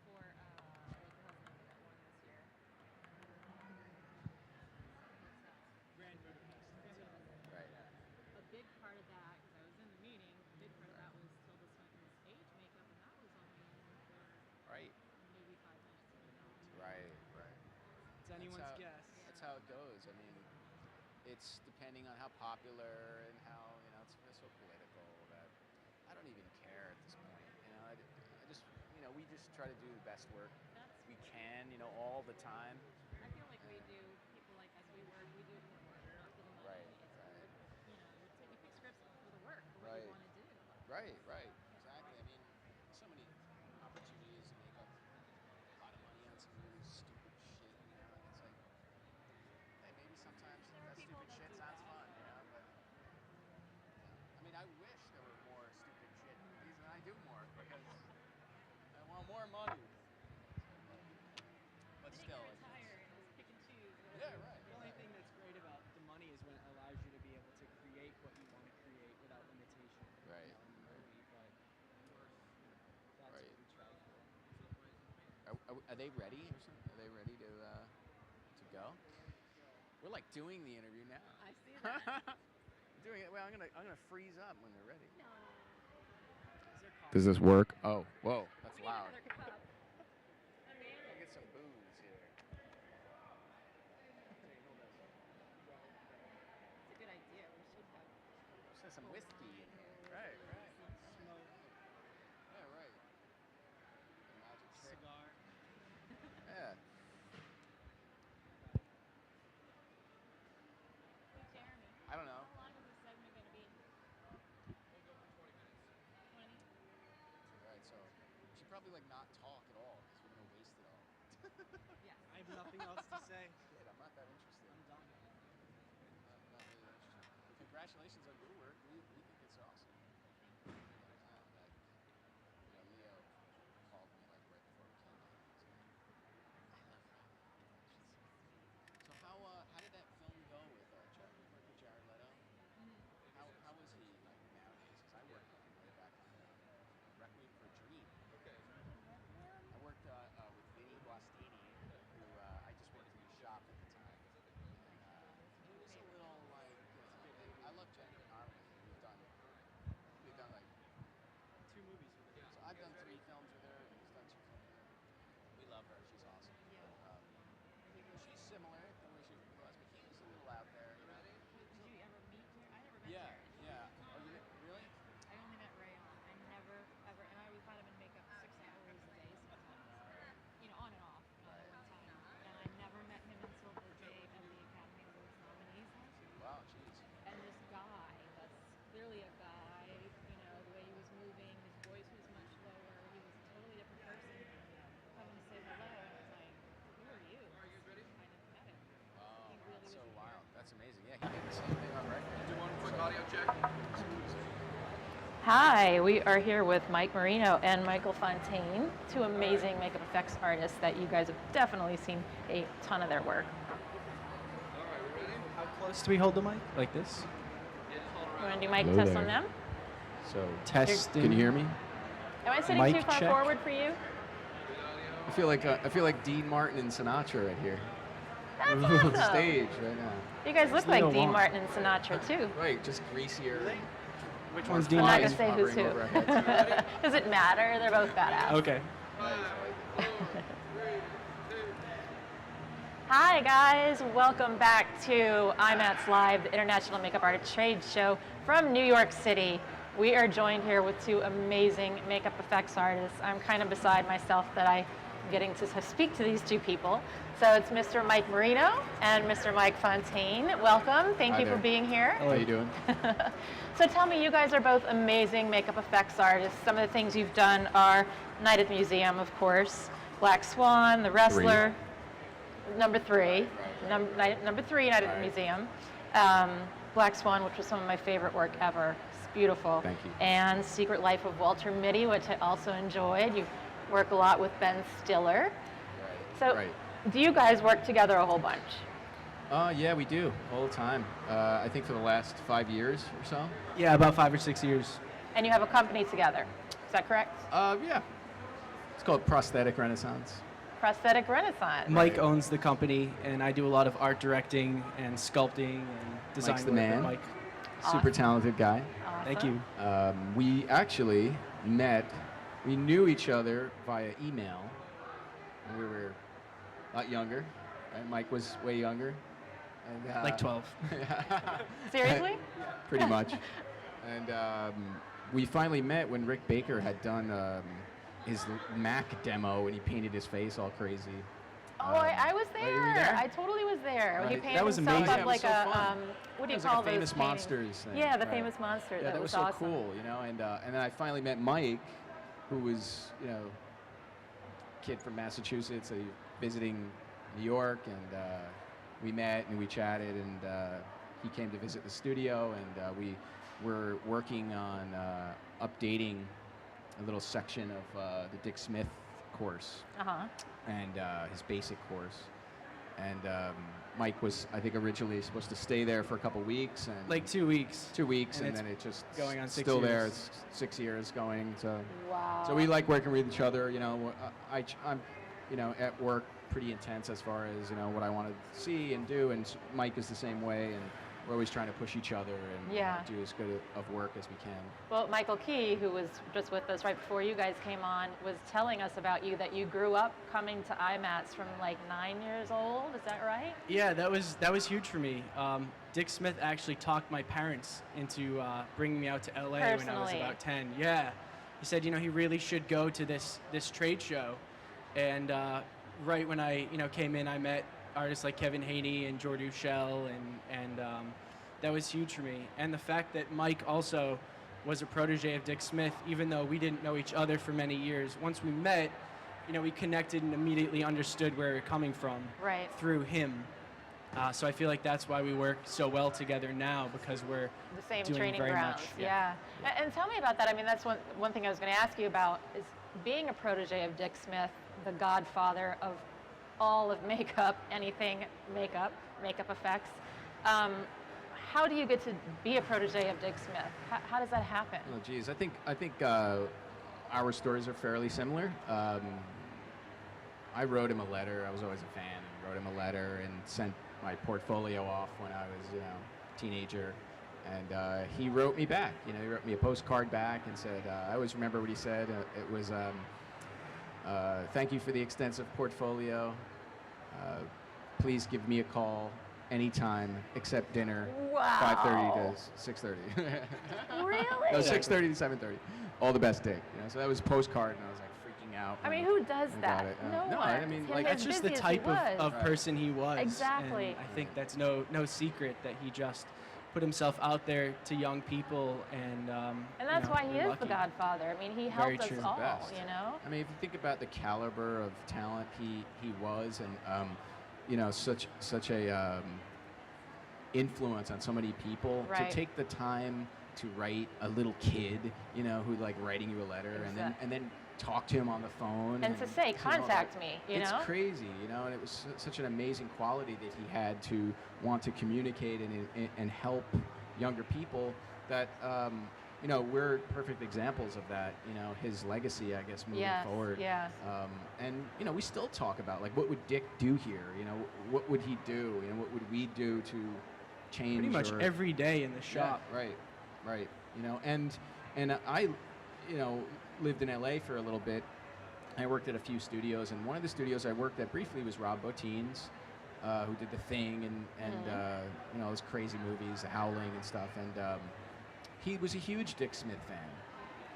for what the hell's the name of that one this year? Grand Budapest. right. A big part of that, because I was in the meeting, a big part of that was Tilda Swinton's stage makeup, and that was only Right. maybe 5 minutes of the film. Right. It's anyone's how, guess. That's how it goes. I mean, it's depending on how popular and how it's so political that I don't even care at this point. I just we just try to do the best work we can. All the time. I feel like we do, people like us, we do it for the work, not for the money. Right, It's right. you pick scripts for the work, for what Right. you want to do. Right, exactly. I mean, so many opportunities to make up a lot of money on some really stupid shit. It's like, hey, maybe sometimes There are that people stupid that shit do sounds that. fun, but I mean, I wish there were more stupid shit movies, and I do more because I want more money. But Then still, you can retire and just pick and choose. yeah, right. The only thing that's great about the money is when it allows you to be able to create what you want to create without limitation. Right. In the movie, but that's Right. what we try for. Are they ready or something? Are they ready to go? We're like doing the interview now. I see that. Doing it. Well, I'm gonna freeze up when they're ready. No. Is there coffee? Does this work? Oh, whoa, that's We loud. need another cup. Let me get some booze here. That's a good idea. We should have Just some whiskey in here. Right. Smoke, Yeah, right. The magic trick. cigar. Yeah. Hey, Jeremy. I don't know. How long is this segment going to be? We'll go for 20 minutes. 20? Right. So we should probably not talk at all because we're gonna waste it all. Yes. I have nothing else to say. Shit, I'm not that interested. I'm done. I'm not really interested. Well, congratulations on your work. We think it's awesome. Leo called me right before it came out. He's like, I love Robin. So how did that film go with Jared? You worked with Jared Leto. How was he nowadays? Because I worked with him way back on Requiem for a Dream. Okay. I worked with Vinny Guastini, who I just worked in the shop at the time. And he was a little like, I love Jennifer Garner. Hi, we are here with Mike Marino and Michael Fontaine, two amazing makeup effects artists that you guys have definitely seen a ton of their work. How close do we hold the mic? Like this? You want to do mic Hello test there. on them? So, Testing. can you hear me? Am I sitting Mic too far check. forward for you? I feel like Dean Martin and Sinatra right here. That's On awesome. stage right now. You guys look like Leo Dean Wong. Martin and Sinatra too. Right, just greasier. Which one's Dean I'm not Martin? gonna say who's who. Hovering over our heads. Does it matter? They're both badass. Okay. Hi guys, welcome back to IMATS Live, the International Makeup Artist Trade Show from New York City. We are joined here with two amazing makeup effects artists. I'm kind of beside myself that I'm getting to speak to these two people. So it's Mr. Mike Marino and Mr. Mike Fontaine. Welcome, thank Hi you there. for being here. How you doing? So tell me, you guys are both amazing makeup effects artists. Some of the things you've done are Night at the Museum, of course, Black Swan, The Wrestler, number three, number three, Night at the Museum, Black Swan, which was some of my favorite work ever. It's beautiful. Thank you. And Secret Life of Walter Mitty, which I also enjoyed. You work a lot with Ben Stiller. So Right. do you guys work together a whole bunch? Yeah, we do all the time. I think for the last 5 years or so. Yeah, about 5 or 6 years. And you have a company together, is that correct? Yeah. It's called Prosthetic Renaissance. Prosthetic Renaissance. Mike owns the company, and I do a lot of art directing and sculpting and design Mike's the work with man. Mike. Super talented guy. Thank you. We actually met. We knew each other via email. When we were a lot younger. Right? Mike was way younger. And, Like 12. Seriously? Pretty much. And we finally met when Rick Baker had done his Mac demo, and he painted his face all crazy. Oh, I was you were there. there? I totally was there. He Right. painted That was himself amazing. up Yeah, it like was so a, fun. what do It you was call like a those Famous paintings? Monsters thing. Yeah, the Right. famous monster. Yeah, that was was so awesome. cool, you know. And then I finally met Mike, who was, kid from Massachusetts, visiting New York, and we met and we chatted, and he came to visit the studio, and we were working on updating a little section of the Dick Smith course Uh-huh. and his basic course. And Mike was, I think, originally supposed to stay there for a couple weeks, and Like 2 weeks. 2 weeks, and and it's then it just going on 6 still there. years. It's 6 years going. Wow. So we like working with each other. I'm at work pretty intense as far as what I want to see and do, and Mike is the same way, and we're always trying to push each other and Yeah. do as good of work as we can. Well, Michael Key, who was just with us right before you guys came on, was telling us about you, that you grew up coming to IMATS from like 9 years old. Is that right? Yeah, that was huge for me. Dick Smith actually talked my parents into bringing me out to LA when I was Personally. about 10. Yeah, he said he really should go to this trade show, and right when I came in, I met artists like Kevin Haney and Jordu Shell, and that was huge for me. And the fact that Mike also was a protege of Dick Smith, even though we didn't know each other for many years. Once we met, we connected and immediately understood where we were coming from Right. through him. So I feel like that's why we work so well together now, because we're The same doing training very grounds. much. Yeah. And tell me about that. I mean, that's one thing I was going to ask you about, is being a protege of Dick Smith, the godfather of all of makeup, anything makeup effects. How do you get to be a protege of Dick Smith? How does that happen? Oh, geez, I think our stories are fairly similar. I wrote him a letter. I was always a fan, and wrote him a letter and sent my portfolio off when I was, a teenager. And he wrote me back. He wrote me a postcard back and said, I always remember what he said. It was, thank you for the extensive portfolio. Please give me a call anytime except dinner, Wow. 5:30 to 6:30. Really? No, 6:30 to 7:30. All the best, Dick. So that was a postcard, and I was like freaking out. I mean, when who does I that? got it. No no, one. I mean, Him like, as That's just the busy as he type was. of person he was. Exactly. And I think that's no secret that he just put himself out there to young people, and And that's why he we're is lucky. the godfather. I mean, he Very helped us true. all, Best. you know? I mean, if you think about the caliber of talent he was, and such a influence on so many people, Right. to take the time to write a little kid, you know, who like writing you a letter and then talk to him on the phone And to say, you know, contact me, you it's know? crazy, you know, and it was such an amazing quality that he had to want to communicate and help younger people that, you know, we're perfect examples of that, you know, his legacy, I guess, moving Yes, forward. yes. And, you know, we still talk about, like, what would Dick do here? You know, what would he do? You know, what would we do to change? Pretty much or, every day in the shop. Yeah, right. You know, and I, you know, lived in LA for a little bit. I worked at a few studios, and one of the studios I worked at briefly was Rob Bottin's, who did The Thing and you know, those crazy movies, The Howling and stuff. And he was a huge Dick Smith fan.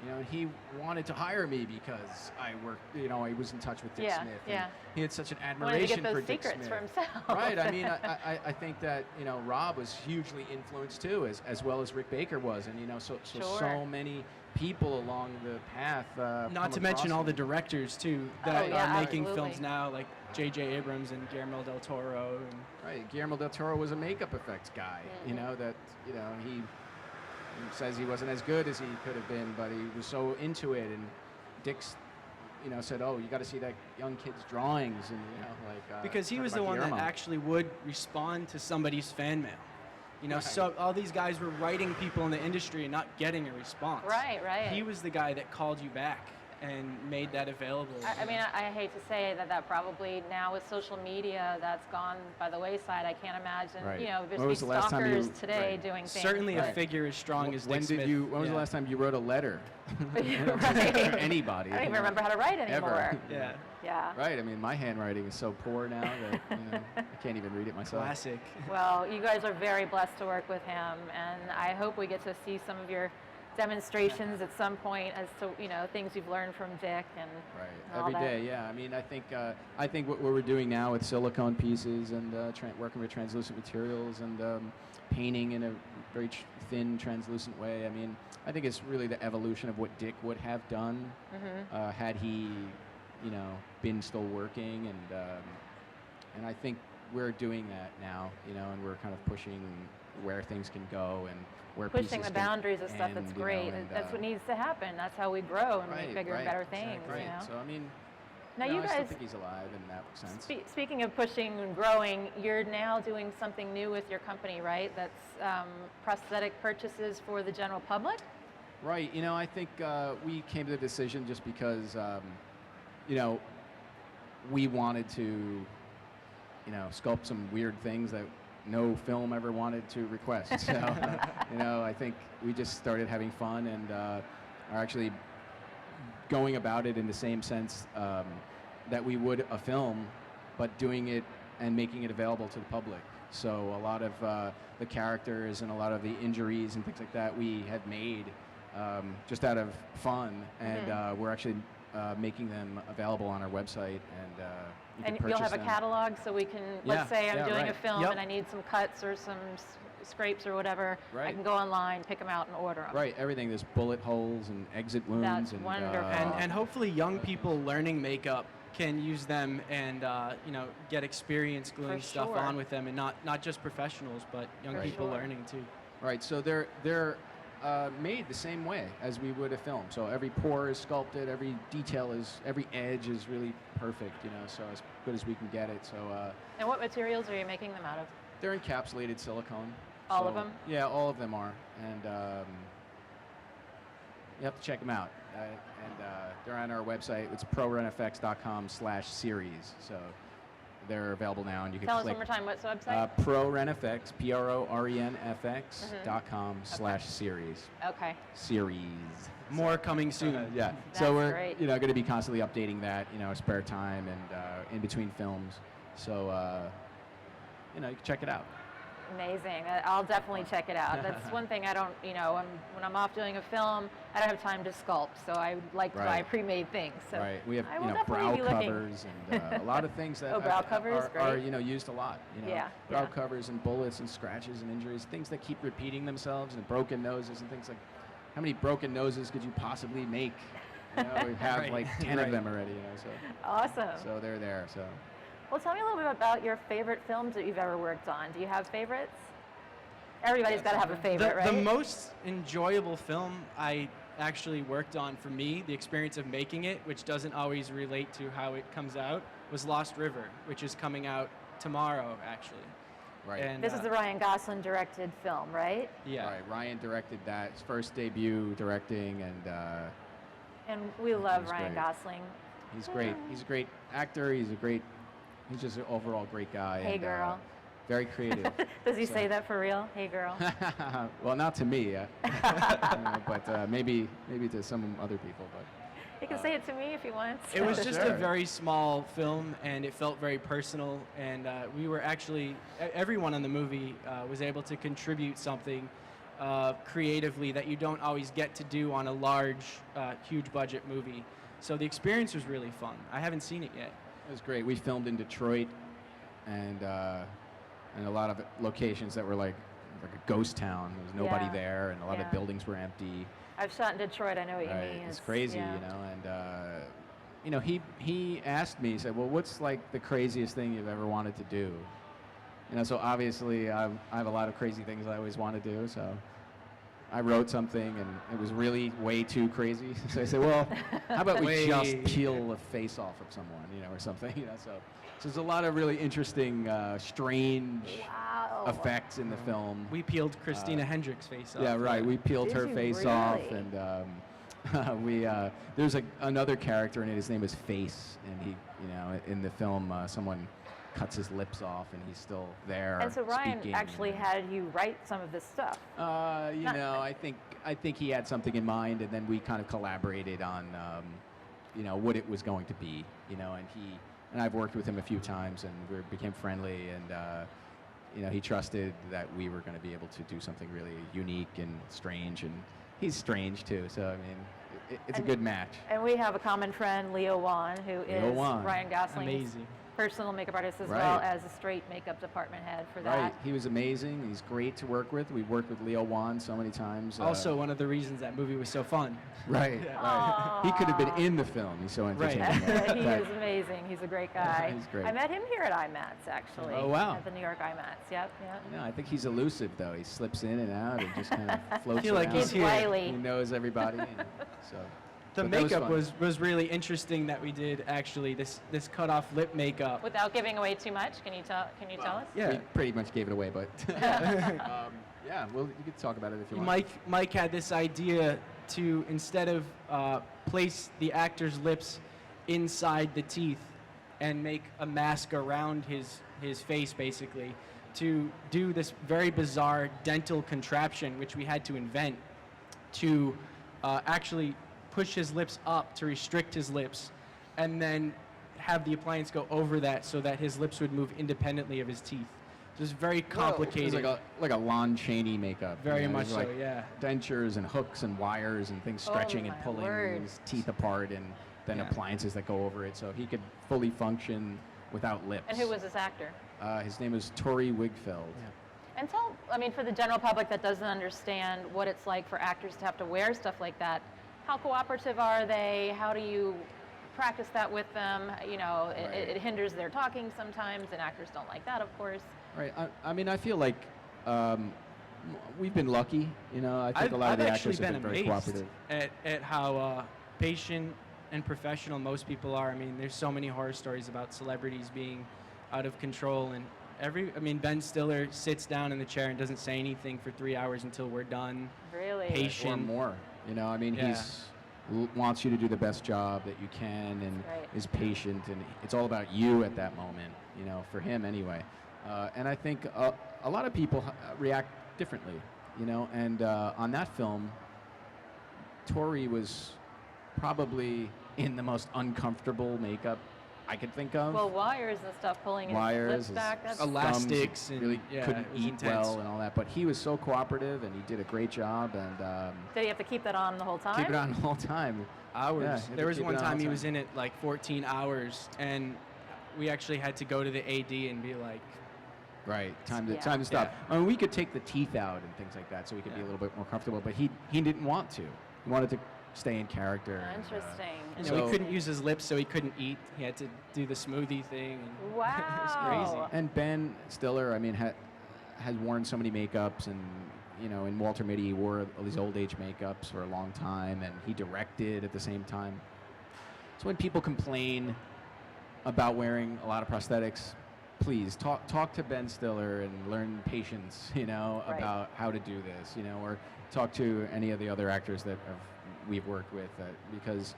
You know, and he wanted to hire me because I worked, you know, I was in touch with Dick Smith. And he had such an Wanted to admiration get for those Dick secrets Smith. for himself. Right. I mean, I think that, you know, Rob was hugely influenced too, as well as Rick Baker was, and you know, so many people along the path. Not to mention all the directors too that are making films now, like J.J. Abrams and Guillermo del Toro. And right. Guillermo del Toro was a makeup effects guy. You know that, you know, he says he wasn't as good as he could have been, but he was so into it. And Dick's, you know, said, "Oh, you got to see that young kid's drawings," and you know, like because he talk was the about one that Guillermo. actually would respond to somebody's fan mail. You know, so all these guys were writing people in the industry and not getting a response. Right. He was the guy that called you back and made that available. I mean, I hate to say that probably now with social media, that's gone by the wayside. I can't imagine, you know, When was there's the last time stalkers you- today doing things. Certainly but- a figure as strong as When Dick did Smith. you? When was the last time you wrote a letter? Right. To anybody. I don't you even know? remember how to write anymore. Ever. Yeah. Right. I mean, my handwriting is so poor now that you know, I can't even read it myself. Classic. Well, you guys are very blessed to work with him, and I hope we get to see some of your demonstrations at some point as to, you know, things you've learned from Dick and all Every that. day, yeah. I mean, I think what we're doing now with silicone pieces and working with translucent materials and painting in a very thin, translucent way. I mean, I think it's really the evolution of what Dick would have done had he, you know, been still working. And I think we're doing that now, you know, and we're kind of pushing where things can go and where Pushing pieces the boundaries of stuff end, that's you know, great. and, That's what needs to happen. That's how we grow and make bigger and better things, Right. you know? So, I mean, Now no, you I still guys, think he's alive in that sense. speaking of pushing and growing, you're now doing something new with your company, right? That's prosthetic purchases for the general public? Right. You know, I think we came to the decision just because, you know, we wanted to, you know, sculpt some weird things that no film ever wanted to request. So, you know, I think we just started having fun and are actually going about it in the same sense that we would a film, but doing it and making it available to the public. So a lot of the characters and a lot of the injuries and things like that we have made just out of fun, and we're actually making them available on our website, and you can purchase you'll have a them. catalog so we can, let's say I'm doing a film Yep. and I need some cuts or some scrapes or whatever, I Right. can go online, pick them out and order them. Right, everything. There's bullet holes and exit wounds. That's and, wonderful. And hopefully young people learning makeup can use them and you know, get experience gluing For stuff sure. on with them, and not just professionals, but young For people sure. learning too. Right, so they're made the same way as we would a film. So every pore is sculpted, every detail is, every edge is really perfect, you know, so as good as we can get it. So And what materials are you making them out of? they're encapsulated silicone. All of So- them? Yeah, all of them are. And you have to check them out. They're on our website. It's prorenfx.com/series. So they're available now, and you can Tell us click one more time, what's the website? ProRenFX, PRORENFX.com/series. Okay. Series. More coming soon. Yeah. That's So we're great. going to be constantly updating that, our spare time and in between films. So you can check it out. Amazing. I'll definitely check it out. That's one thing I don't, when I'm off doing a film, I don't have time to sculpt, so I like to buy Right. pre-made things. So Right. We have I will brow definitely be looking. covers and a lot of things that Oh, brow covers, are great. used a lot. Yeah, Brow yeah. covers and bullets and scratches and injuries, things that keep repeating themselves, and broken noses and things like. How many broken noses could you possibly make? We have Right. like 10 Right. of them already. Awesome. So they're there. So. Well, tell me a little bit about your favorite films that you've ever worked on. Do you have favorites? Everybody's got to have a favorite, right? The most enjoyable film I actually worked on for me, the experience of making it, which doesn't always relate to how it comes out, was Lost River, which is coming out tomorrow, actually. Right. And, This is the Ryan Gosling directed film, right? Yeah. Right. Ryan directed that. His first debut directing, and And we love He's Ryan great. Gosling. he's great. He's a great actor. He's just an overall great guy. Hey, and, girl. very creative. Does he So- say that for real? Hey, girl. Well, not to me, but maybe to some other people. But He can say it to me if he wants. It was just a Sure. very small film, and it felt very personal. And we were actually, everyone in the movie was able to contribute something creatively that you don't always get to do on a large, huge budget movie. So the experience was really fun. I haven't seen it yet. it was great. We filmed in Detroit, and a lot of locations that were like a ghost town. There was nobody Yeah. there, and a lot Yeah. of buildings were empty. I've shot in Detroit. I know what you Right, mean. it's crazy, yeah. and he asked me, he said, well, what's like the craziest thing you've ever wanted to do? So obviously I have a lot of crazy things I always want to do, so I wrote something and it was really way too crazy. So I said, well, how about we just peel the face off of someone, or something, so there's a lot of really interesting, strange Wow. effects in the film. We peeled Christina Hendricks' face off. Yeah, right. We peeled Did her you face really? off, and there's another character in it. His name is Face, and he, in the film, someone cuts his lips off, and he's still there. And so Ryan speaking, actually had you write some of this stuff. I think he had something in mind, and then we kind of collaborated on, what it was going to be, and I've worked with him a few times, and we became friendly, and he trusted that we were going to be able to do something really unique and strange, and he's strange too. So I mean, it's a good match. And we have a common friend, Leo Wan, who Leo is Wan. Ryan Gosling's Amazing. personal makeup artist as Right. well as a straight makeup department head for that. Right, he was amazing. He's great to work with. We've worked with Leo Wan so many times. Also, one of the reasons that movie was so fun. Right, right. He could have been in the film. He's so Right. entertaining. He But- is amazing. He's a great guy. He's great. I met him here at IMATS, actually. Oh, wow. At the New York IMATS. Yep. No, I think he's elusive though. He slips in and out and just kind of floats feel like around. he's He's here. wily. He knows everybody. And so The but that makeup fun. was really interesting that we did actually this cut off lip makeup. Without giving away too much, can you tell us? Yeah. We pretty much gave it away, but yeah, well, you could talk about it if you want. Mike had this idea to, instead of place the actor's lips inside the teeth and make a mask around his face, basically, to do this very bizarre dental contraption, which we had to invent, to actually push his lips up to restrict his lips, and then have the appliance go over that so that his lips would move independently of his teeth. So it's very complicated. It was like a Lon Chaney makeup. Very much There's so, yeah. Dentures and hooks and wires and things stretching and my pulling word. his teeth apart, and then Yeah. appliances that go over it, so he could fully function without lips. And who was this actor? His name is Tori Wigfeld. And for the general public that doesn't understand what it's like for actors to have to wear stuff like that, how cooperative are they? How do you practice that with them? It hinders their talking sometimes, and actors don't like that, of course. Right. I mean, I feel like we've been lucky. I think a lot of the actors have been very cooperative. At how patient and professional most people are. I mean, there's so many horror stories about celebrities being out of control, and Ben Stiller sits down in the chair and doesn't say anything for 3 hours until we're done. Really? Or Patient. more. Yeah. He's wants you to do the best job that you can, and Right. is patient, and it's all about you at that moment. For him anyway. And I think a lot of people react differently. And on that film, Tori was probably in the most uncomfortable makeup I could think of. Well, wires and stuff pulling his Wires, lips his back. That's Elastics thumbs and really yeah, couldn't it was eat intense. well and all that, but he was so cooperative, and he did a great job, and Did he have to keep that on the whole time? keep it on the whole time. Hours. Yeah, you had to There was keep one it on time all he the was time. in it like 14 hours, and we actually had to go to the AD and be like, Right, time Yeah. to stop. Yeah. I mean, we could take the teeth out and things like that, so we could be a little bit more comfortable. But he didn't want to. He wanted to stay in character. and, Interesting. you So- know, he couldn't use his lips, so he couldn't eat. He had to do the smoothie thing. And Wow. it was crazy. And Ben Stiller, I mean, has worn so many makeups, and in Walter Mitty, he wore all these old age makeups for a long time, and he directed at the same time. So when people complain about wearing a lot of prosthetics, please talk to Ben Stiller and learn patience, about how to do this, or talk to any of the other actors that we've worked with, because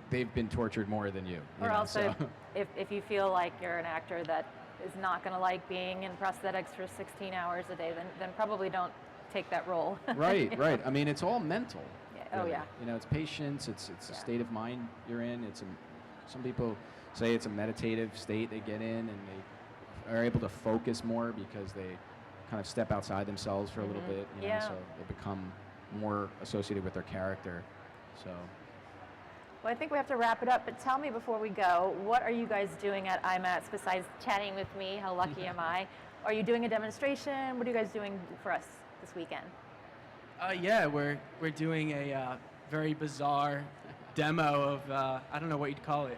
they've been tortured more than you. Or also, if you feel like you're an actor that is not going to like being in prosthetics for 16 hours a day, then probably don't take that role. Right. I mean, it's all mental. Yeah. Oh, really. yeah. It's patience. It's a state of mind you're in. Some people say it's a meditative state they get in, and they are able to focus more because they kind of step outside themselves for a little bit. So they become more associated with their character. So. Well, I think we have to wrap it up, but tell me before we go, what are you guys doing at IMATS besides chatting with me? How lucky am I? Are you doing a demonstration? What are you guys doing for us this weekend? Yeah, we're doing a very bizarre demo of I don't know what you'd call it.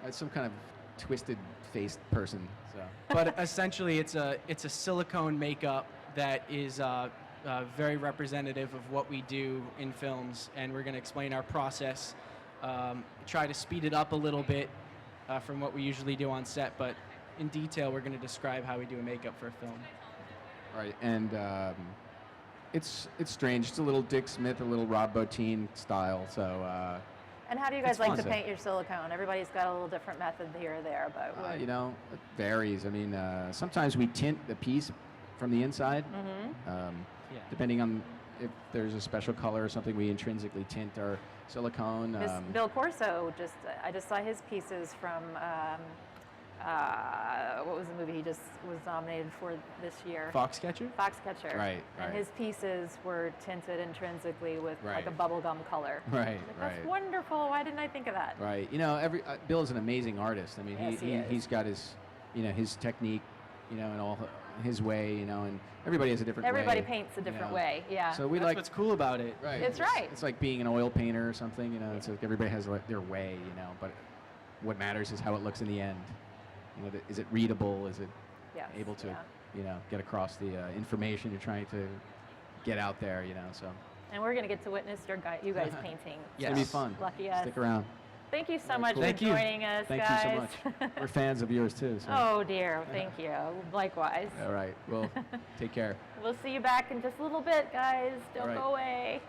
It's some kind of twisted faced person. So. But essentially, it's a silicone makeup that is very representative of what we do in films, and we're going to explain our process. Try to speed it up a little bit from what we usually do on set, but in detail we're going to describe how we do a makeup for a film. Right, and it's strange. It's a little Dick Smith, a little Rob Bottin style. So. And how do you guys like to paint your silicone? Everybody's got a little different method here or there, but it varies. I mean, sometimes we tint the piece from the inside, depending on if there's a special color or something. We intrinsically tint our silicone. Bill Corso I just saw his pieces from what was the movie he just was nominated for this year? Foxcatcher? Foxcatcher. Right. And his pieces were tinted intrinsically with like a Right. bubblegum color. Right. That's wonderful. Why didn't I think of that? Right. Bill is an amazing artist. I mean, Yes, he's got his, his technique, and all his way, and everybody has a different way. Everybody paints a different way. Yeah. So we That's what's cool about it. Right. It's right. It's like being an oil painter or something, It's like everybody has their way, but what matters is how it looks in the end. Is it readable? Is it able to, get across the information you're trying to get out there, So. And we're going to get to witness you guys painting. It's gonna be fun. Lucky us. Stick around. Thank you so much cool. for Thank you. joining us, Thank guys. you so much. We're fans of yours too. So. Oh dear, thank you. Likewise. All right. Well, take care. We'll see you back in just a little bit, guys. Don't right. go away.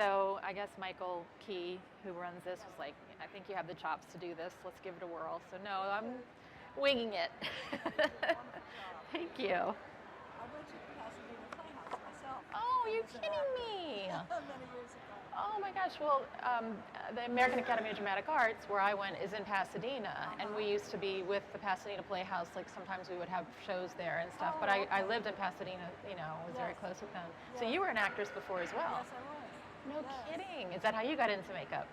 So I guess Michael Key, who runs this, was like, I think you have the chops to do this. Let's give it a whirl. So no, I'm winging it. Thank you. I went to the Pasadena Playhouse myself. Oh, I you're was an kidding actor me. many years ago. Oh my gosh. Well, the American Academy of Dramatic Arts, where I went, is in Pasadena. And we used to be with the Pasadena Playhouse. Like sometimes we would have shows there and stuff. But I lived in Pasadena, you know, was very Yes. close with them. So Yes. you were an actress before as well. Yes, I was. No Yes. kidding. Is that how you got into makeup?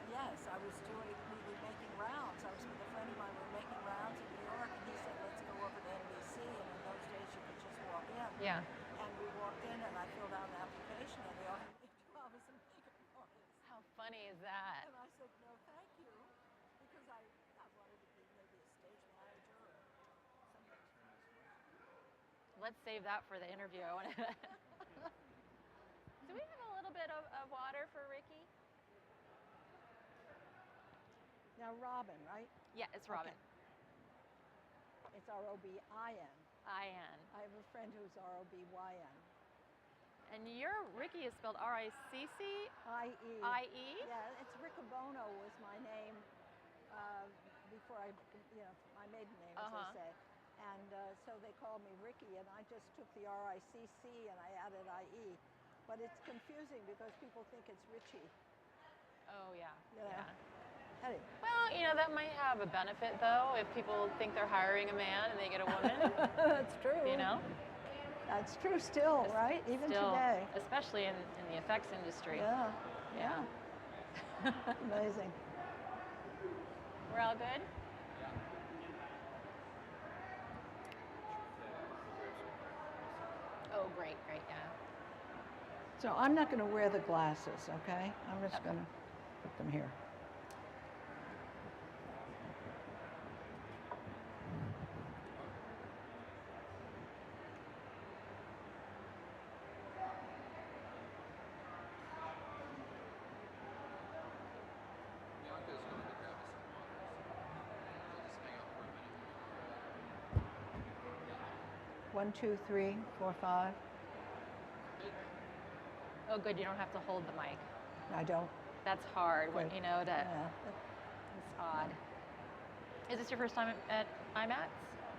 Yes, I was doing, we were making rounds. I was with a friend of mine, we were making rounds in New York, and he said, let's go over to NBC, and in those days you could just walk in. Yeah. And we walked in, and I filled out an application, and they offered me a job as a makeup artist. How funny is that? And I said, no, thank you, because I wanted to be maybe a stage manager or something. Let's save that for the interview. I want to. Do we have a little bit of water for Riccie? Now, Robin, right? Yeah, it's Robin. It's R-O-B-I-N. I-N. I have a friend who's R-O-B-Y-N. And your Riccie is spelled R-I-C-C? I-E. I-E? Yeah, it's Riccobono was my name before my maiden name, as they say. And so they called me Riccie, and I just took the R-I-C-C and I added I-E. But it's confusing because people think it's Riccie. Oh, yeah. Yeah. Anyway. Well, you know, that might have a benefit, though, if people think they're hiring a man and they get a woman. That's true. You know? That's true still, right? Even Still, today. especially in the effects industry. Yeah. Yeah. Amazing. We're all good? Oh, great, yeah. So I'm not going to wear the glasses, okay? I'm just going to put them here. Bianca's going to grab us some water, so just hang out for a minute. 1, 2, 3, 4, 5. Oh, good, you don't have to hold the mic. I don't. That's hard, Good. you know, that Yeah. it's odd. Is this your first time at IMATS?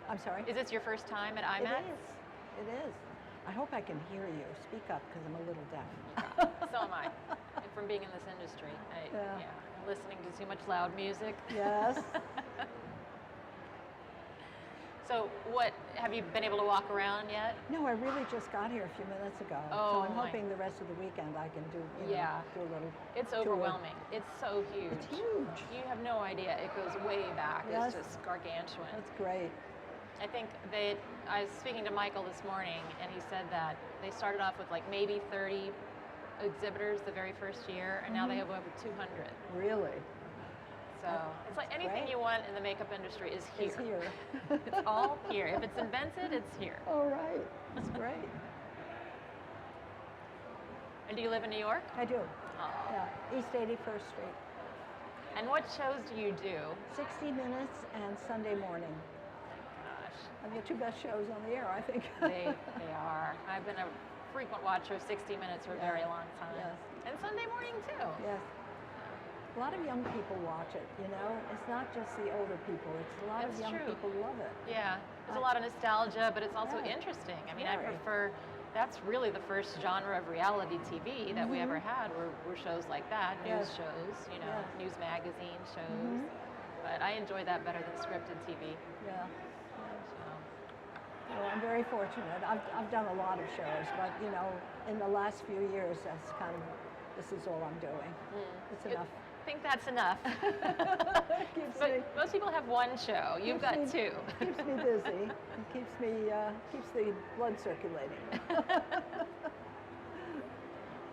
I'm sorry? Is this your first time at IMATS? It is. It is. I hope I can hear you. Speak up, because I'm a little deaf. So am I. And from being in this industry, Yeah. I'm listening to too much loud music. Yes. So what, have you been able to walk around yet? No, I really just got here a few minutes ago. Oh, so I'm my. hoping the rest of the weekend I can do, Yeah. do a little It's tour. overwhelming. It's so huge. It's huge. You have no idea. It goes way back. Yes. It's just gargantuan. That's great. I think I was speaking to Michael this morning, and he said that they started off with like maybe 30 exhibitors the very first year, and now they have over 200. Really. So it's like anything great. you want in the makeup industry is here. It's here. It's all here. If it's invented, it's here. All right. That's great. And do you live in New York? I do. Oh. Yeah. East 81st Street. And what shows do you do? 60 Minutes and Sunday morning. Gosh, And the two best shows on the air, I think. they are. I've been a frequent watcher of 60 Minutes for a very long time. Yes. And Sunday morning too. Yes. A lot of young people watch it, you know? It's not just the older people. It's a lot That's of young true. people love it. Yeah, there's a lot of nostalgia, but it's also Yeah. interesting. I mean, I Very. prefer, that's really the first genre of reality TV that we ever had were shows like that, news Yes. shows, you know, Yes. news magazine shows. But I enjoy that better than scripted TV. Yeah. So. Well, I'm very fortunate. I've done a lot of shows, but, you know, in the last few years, that's kind of, this is all I'm doing. It's enough. I think that's enough. Keeps But me- most people have one show. You've got keeps me- two. Keeps me busy. It keeps the blood circulating.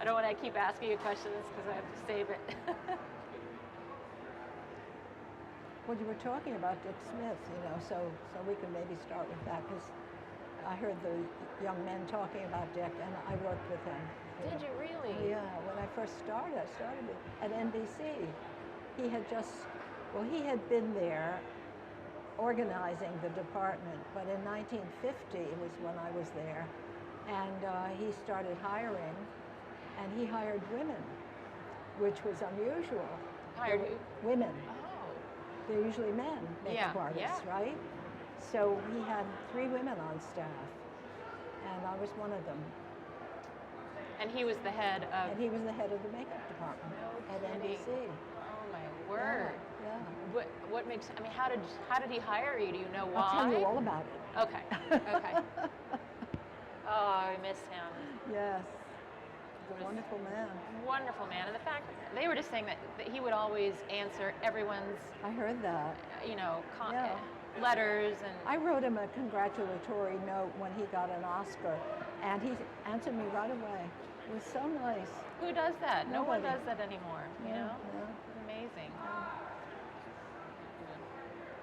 I don't want to keep asking you questions because I have to save it. Well, you were talking about Dick Smith, you know, so we can maybe start with that, because I heard the young men talking about Dick, and I worked with him. Did you really? Yeah, when I first started, I started at NBC. He had been there organizing the department, but in 1950 was when I was there, and he started hiring, and he hired women, which was unusual. Hired They who? were women. Oh. They're usually men, makeup Yeah, artists, yeah. right? So he had 3 women on staff, and I was one of them. And he was the head of. And he was the head of the makeup department No at kidding. NBC. Oh my word. Yeah. What makes? I mean, how did he hire you? Do you know why? I'll tell you all about it. Okay. Okay. Oh, I miss him. Yes. Was- He's a wonderful man. Wonderful man, and the fact they were just saying that he would always answer everyone's, I heard that. Yeah. Letters and. I wrote him a congratulatory note when he got an Oscar, and he answered me right away. It was so nice. Who does that? No one Nobody. does that anymore. You know. Yeah. Amazing.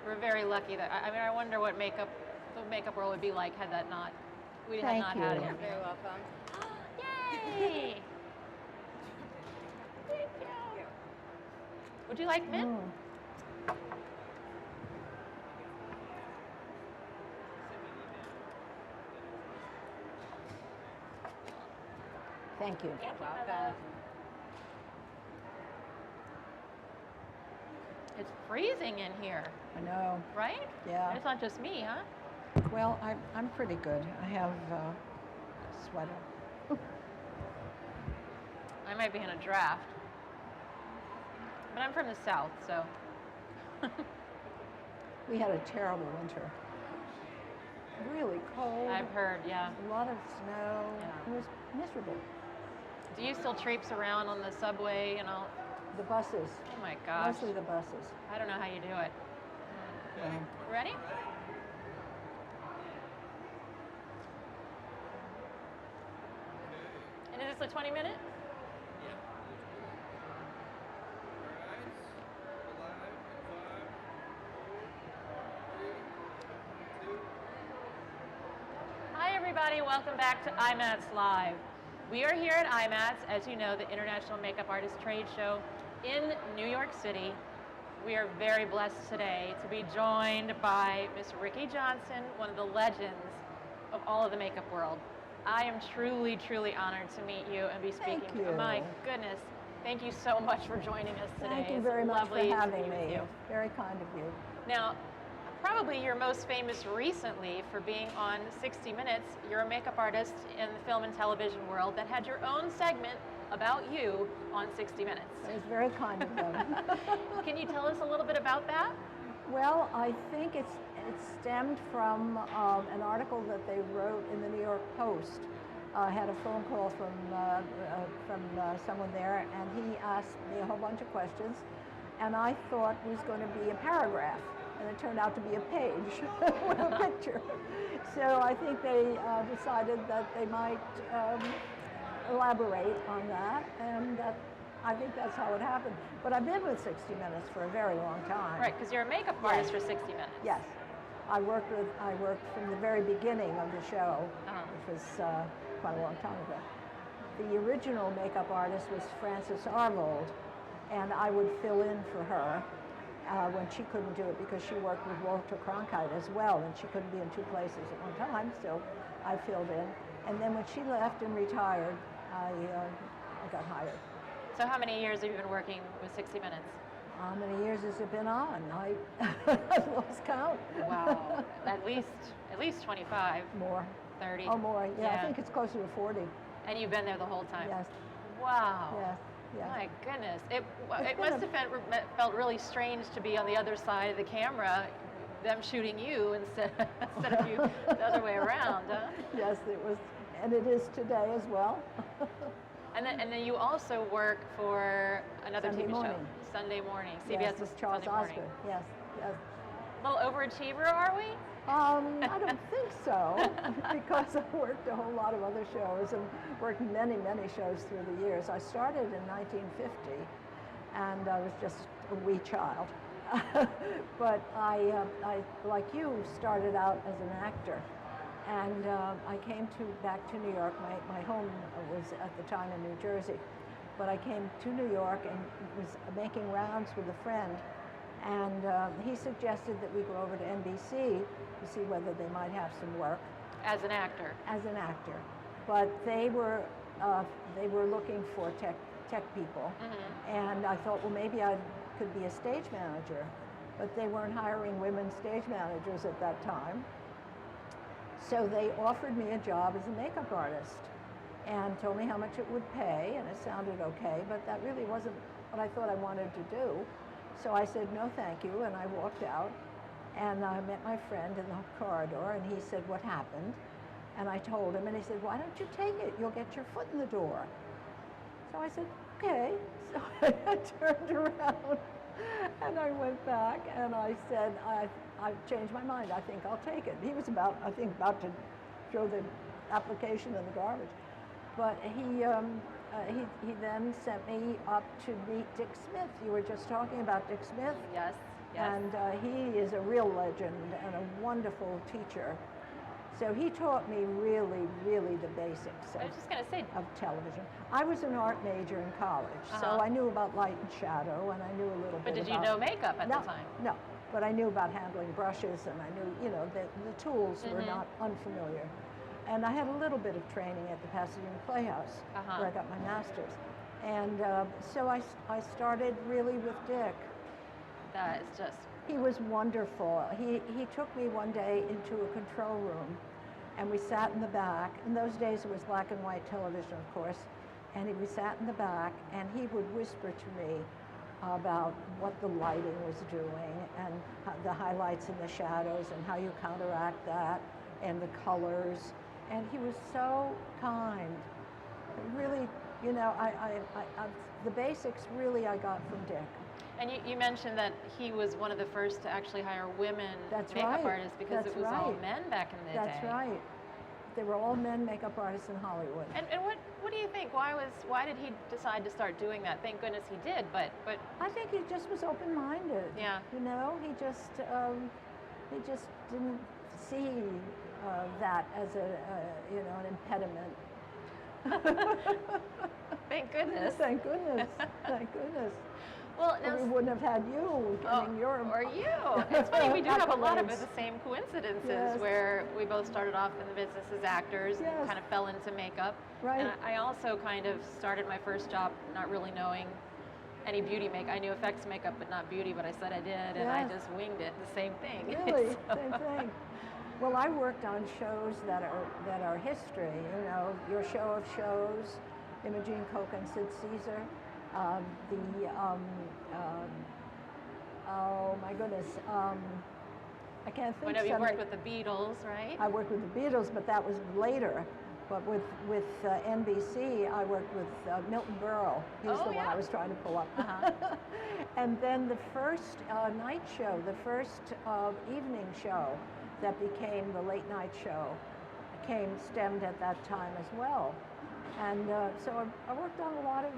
We're very lucky that. I mean, I wonder what the makeup world would be like had that not. We had Thank not you. had it. You're Very welcome. Yay! Thank you. Would you like mint? Mm. Thank you. Thank you, Welcome. Heather. It's freezing in here, I know. right? Yeah. And it's not just me, huh? Well, I'm pretty good. I have a sweater. I might be in a draft. But I'm from the South, so. We had a terrible winter. Really cold. I've heard, yeah. A lot of snow. Yeah. It was miserable. Do you still traipse around on the subway and all? The buses. Oh my gosh. Mostly the buses. I don't know how you do it. Yeah. Ready? And is this a 20-minute? Hi everybody, welcome back to IMATS Live. We are here at IMATS, as you know, the International Makeup Artist Trade Show in New York City. We are very blessed today to be joined by Miss Riccie Johnson, one of the legends of all of the makeup world. I am truly, truly honored to meet you and be speaking. Thank you. My goodness, thank you so much for joining us today. Thank you It's very much for lovely to having be with me. you. Very kind of you. Now, probably you're most famous recently for being on 60 Minutes. You're a makeup artist in the film and television world that had your own segment about you on 60 Minutes. It was very kind of them. Can you tell us a little bit about that? Well, I think it stemmed from an article that they wrote in the New York Post. I had a phone call from someone there, and he asked me a whole bunch of questions, and I thought it was going to be a paragraph, and it turned out to be a page with a picture. So I think they decided that they might elaborate on that, and I think that's how it happened. But I've been with 60 Minutes for a very long time. Right, because you're a makeup artist for 60 Minutes. Yes. I worked from the very beginning of the show, which was quite a long time ago. The original makeup artist was Frances Arvold, and I would fill in for her when she couldn't do it because she worked with Walter Cronkite as well, and she couldn't be in 2 places at one time, so I filled in. And then when she left and retired, I got hired. So how many years have you been working with 60 Minutes? How many years has it been on? I've lost count. Wow, at least 25, More. 30. Oh, more. Yeah, I think it's closer to 40. And you've been there the whole time? Yes. Wow. Yes. Yes. My goodness. It must have felt really strange to be on the other side of the camera, them shooting you instead of you the other way around, huh? Yes, it was, and it is today as well. And then you also work for another Sunday TV morning. show, Sunday morning, Yes, CBS's with Charles Sunday morning. Osgood. Yes, yes. Little overachiever, are we? I don't think so, because I worked a whole lot of other shows and worked many, many shows through the years. I started in 1950, and I was just a wee child. But I, like you, started out as an actor. And I came back to New York. My home was at the time in New Jersey. But I came to New York and was making rounds with a friend. And he suggested that we go over to NBC to see whether they might have some work. As an actor? As an actor. But they were they were looking for tech people, and I thought, well, maybe I could be a stage manager, but they weren't hiring women stage managers at that time. So they offered me a job as a makeup artist and told me how much it would pay, and it sounded okay, but that really wasn't what I thought I wanted to do. So I said, no, thank you, and I walked out, and I met my friend in the corridor, and he said, what happened? And I told him, and he said, why don't you take it? You'll get your foot in the door. So I said, okay. So I turned around, and I went back, and I said, I've changed my mind. I think I'll take it. He was about to throw the application in the garbage. But he then sent me up to meet Dick Smith. You were just talking about Dick Smith. Yes, yes. And he is a real legend and a wonderful teacher. So he taught me really, really the basics I was just going to say, of television. I was an art major in college, so I knew about light and shadow, and I knew a little bit but did you about... know makeup at the time? No, but I knew about handling brushes, and I knew, the tools were not unfamiliar. And I had a little bit of training at the Pasadena Playhouse, where I got my master's. And so I started really with Dick. That is just... He was wonderful. He took me one day into a control room, and we sat in the back. In those days, it was black and white television, of course. And we sat in the back, and he would whisper to me about what the lighting was doing, and the highlights and the shadows, and how you counteract that, and the colors. And he was so kind. Really, the basics really I got from Dick. And you mentioned that he was one of the first to actually hire women makeup artists because it was all men back in the day. That's right. They were all men makeup artists in Hollywood. And what do you think? Why did he decide to start doing that? Thank goodness he did, but I think he just was open-minded. Yeah. He just didn't see that as an impediment. Thank goodness. Thank goodness. Thank goodness. Well, now, we wouldn't have had you getting your... Or you. It's funny, we do have a lot of the same coincidences where we both started off in the business as actors and kind of fell into makeup. Right. And I also kind of started my first job not really knowing any beauty makeup. I knew effects makeup, but not beauty, but I said I did, and I just winged it. The same thing. Really? Same thing. Well, I worked on shows that are history, your show of shows, Imogene Coca and Sid Caesar. Oh my goodness, I can't think. Whenever you worked with the Beatles, right? I worked with the Beatles, but that was later. But with NBC, I worked with Milton Berle. He's the one I was trying to pull up. And then the first night show, the first evening show that became the late night show, stemmed at that time as well. And so I worked on a lot of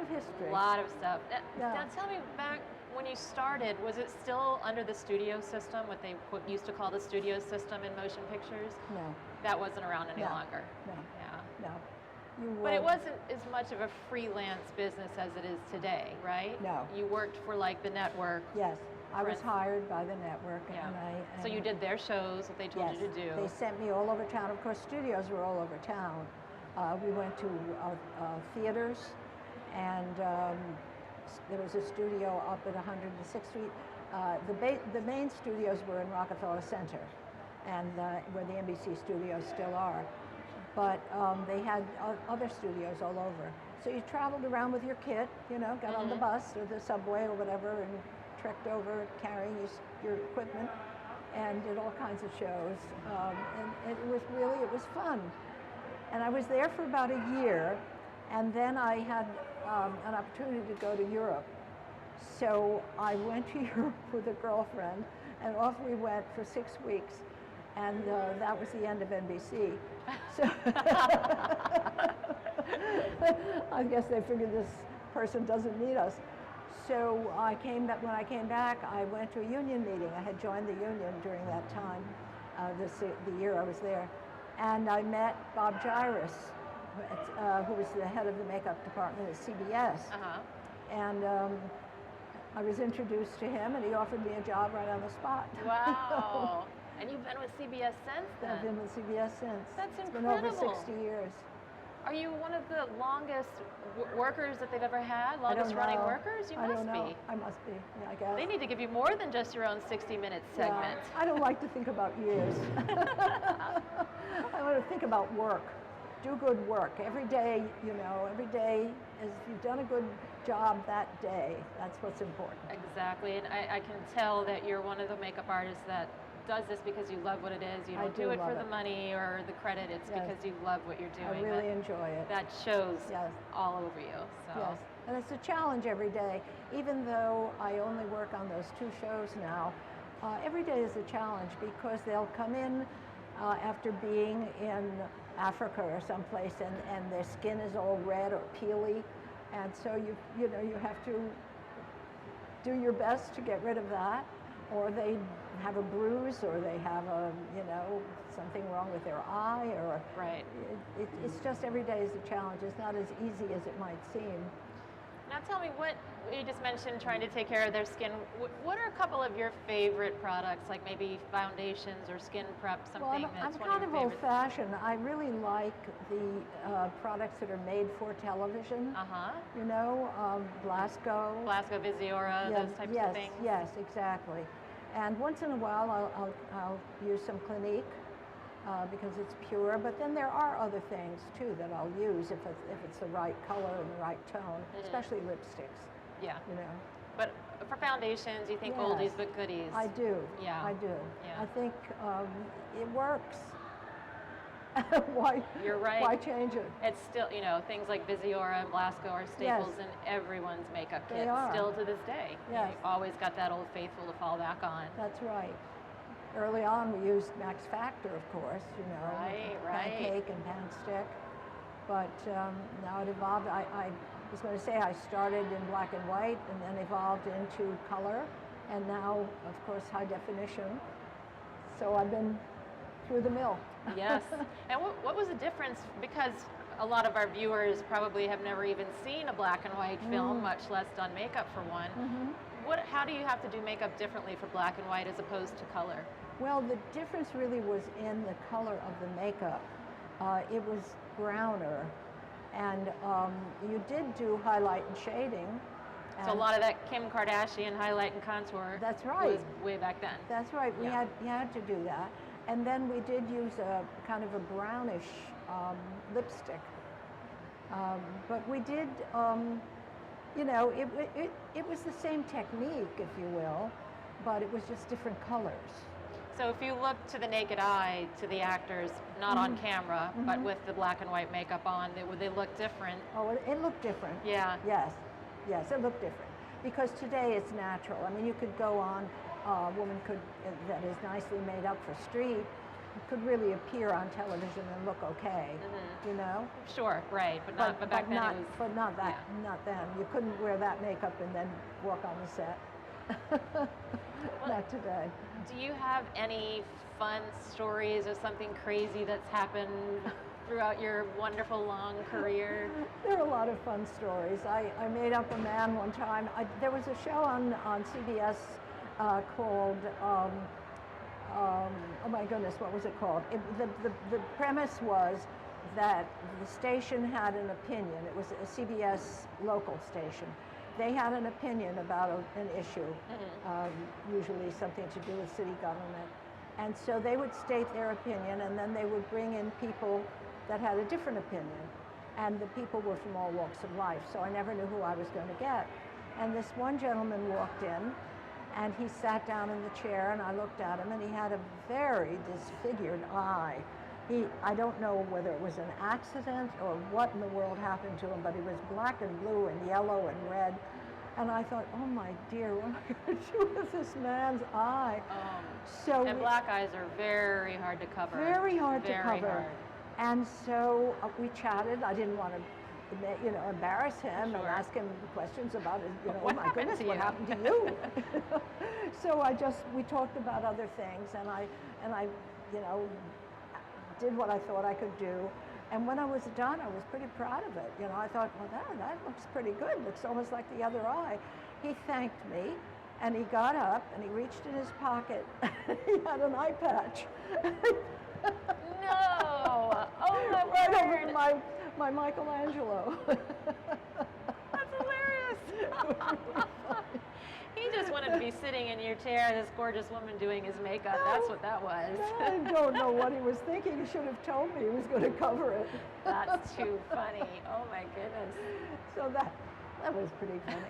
history. A lot of stuff. Yeah. Now tell me, back when you started, was it still under the studio system, what they used to call the studio system in motion pictures? No. That wasn't around any longer? No. Yeah. No. But it wasn't as much of a freelance business as it is today, right? No. You worked for like the network. Yes. I was hired by the network. Yeah. And so you did their shows, what they told you to do. They sent me all over town. Of course, studios were all over town. We went to theaters, and there was a studio up at 106th Street. The main studios were in Rockefeller Center, and where the NBC studios still are. But they had other studios all over. So you traveled around with your kit, got on the bus or the subway or whatever, and trekked over carrying your equipment, and did all kinds of shows. And it was fun. And I was there for about a year, and then I had an opportunity to go to Europe. So I went to Europe with a girlfriend, and off we went for 6 weeks, and that was the end of NBC. So I guess they figured this person doesn't need us. So when I came back, I went to a union meeting. I had joined the union during that time, the year I was there. And I met Bob Gyrus, who was the head of the makeup department at CBS. And I was introduced to him, and he offered me a job right on the spot. Wow. And you've been with CBS since then. I've been with CBS since. That's It's been over incredible. 60 years. Are you one of the longest workers that they've ever had? I don't Longest running know. workers? You I must don't know. be. I must be. Yeah, I guess. They need to give you more than just your own 60-minute segment. Yeah, I don't like to think about years. I want to think about work. Do good work. Every day, every day, if you've done a good job that day, that's what's important. Exactly, and I can tell that you're one of the makeup artists that does this because you love what it is. You I don't do do it love for the it. money or the credit. It's Yes. because you love what you're I doing. really enjoy it. That shows Yes. all over you. So. Yes, and it's a challenge every day. Even though I only work on those 2 shows now, every day is a challenge because they'll come in after being in Africa or someplace, and their skin is all red or peely, and so you have to do your best to get rid of that, or they have a bruise, or they have something wrong with their eye, or Right. it's just every day is a challenge. It's not as easy as it might seem. Now tell me, what you just mentioned, trying to take care of their skin. What are a couple of your favorite products, like maybe foundations or skin prep, something Well, I'm that's one kind of of your favorites? old-fashioned. I really like the products that are made for television. Uh-huh. Blasco. Blasco, Visiora, those types yes, of things? Yes, exactly. And once in a while, I'll use some Clinique because it's pure. But then there are other things too that I'll use if it's the right color and the right tone, especially lipsticks. Yeah. But for foundations, you think Yes. oldies but goodies? I do. Yeah. I do. Yeah. I think it works. Why? You're right. Why change it? It's still, things like Visiora and Blasco are staples in everyone's makeup They kit, are. still to this day. Yes. You've always got that old faithful to fall back on. That's right. Early on, we used Max Factor, of course, Right. Pancake and Pan Stick. But now it evolved. I was going to say I started in black and white and then evolved into color, and now, of course, high definition. So I've been through the mill. Yes. And what was the difference? Because a lot of our viewers probably have never even seen a black and white film, much less done makeup for one. How do you have to do makeup differently for black and white as opposed to color? Well, the difference really was in the color of the makeup. It was browner, and you did do highlight and shading. So a lot of that Kim Kardashian highlight and contour That's right. was way back then. That's right. We Yeah. had to do that, and then we did use a kind of a brownish lipstick. But we did, it was the same technique, if you will, but it was just different colors. So if you look to the naked eye, to the actors, not on camera, but with the black and white makeup on, would they look different? Oh, it looked different. Yeah. Yes, it looked different. Because today it's natural. I mean, you could go on, a woman that is nicely made up for street, could really appear on television and look okay, Sure, right, but back then it was... But not then. You couldn't wear that makeup and then walk on the set. Not today. Do you have any fun stories or something crazy that's happened throughout your wonderful long career? There are a lot of fun stories. I made up a man one time. There was a show on CBS called, oh my goodness, what was it called? The premise was that the station had an opinion. It was a CBS local station. They had an opinion about an issue, usually something to do with city government. And so they would state their opinion, and then they would bring in people that had a different opinion. And the people were from all walks of life, so I never knew who I was going to get. And this one gentleman walked in, and he sat down in the chair, and I looked at him, and he had a very disfigured eye. I don't know whether it was an accident or what in the world happened to him, but he was black and blue and yellow and red. And I thought, oh my dear, what am I going to do with this man's eye? And black eyes are very hard to cover. Very hard to Very cover. hard. And so we chatted. I didn't want to, embarrass him and ask him questions about his, What oh my happened goodness, to what you? happened to you? So we talked about other things, and I did what I thought I could do. And when I was done, I was pretty proud of it. I thought, well, that looks pretty good. Looks almost like the other eye. He thanked me, And he got up and he reached in his pocket. He had an eye patch. No! Oh my Right over word! my Michelangelo. That's hilarious! He just wanted to be sitting in your chair, this gorgeous woman doing his makeup. That's what that was. I don't know what he was thinking. He should have told me he was going to cover it. That's too funny. Oh my goodness. So that was pretty funny.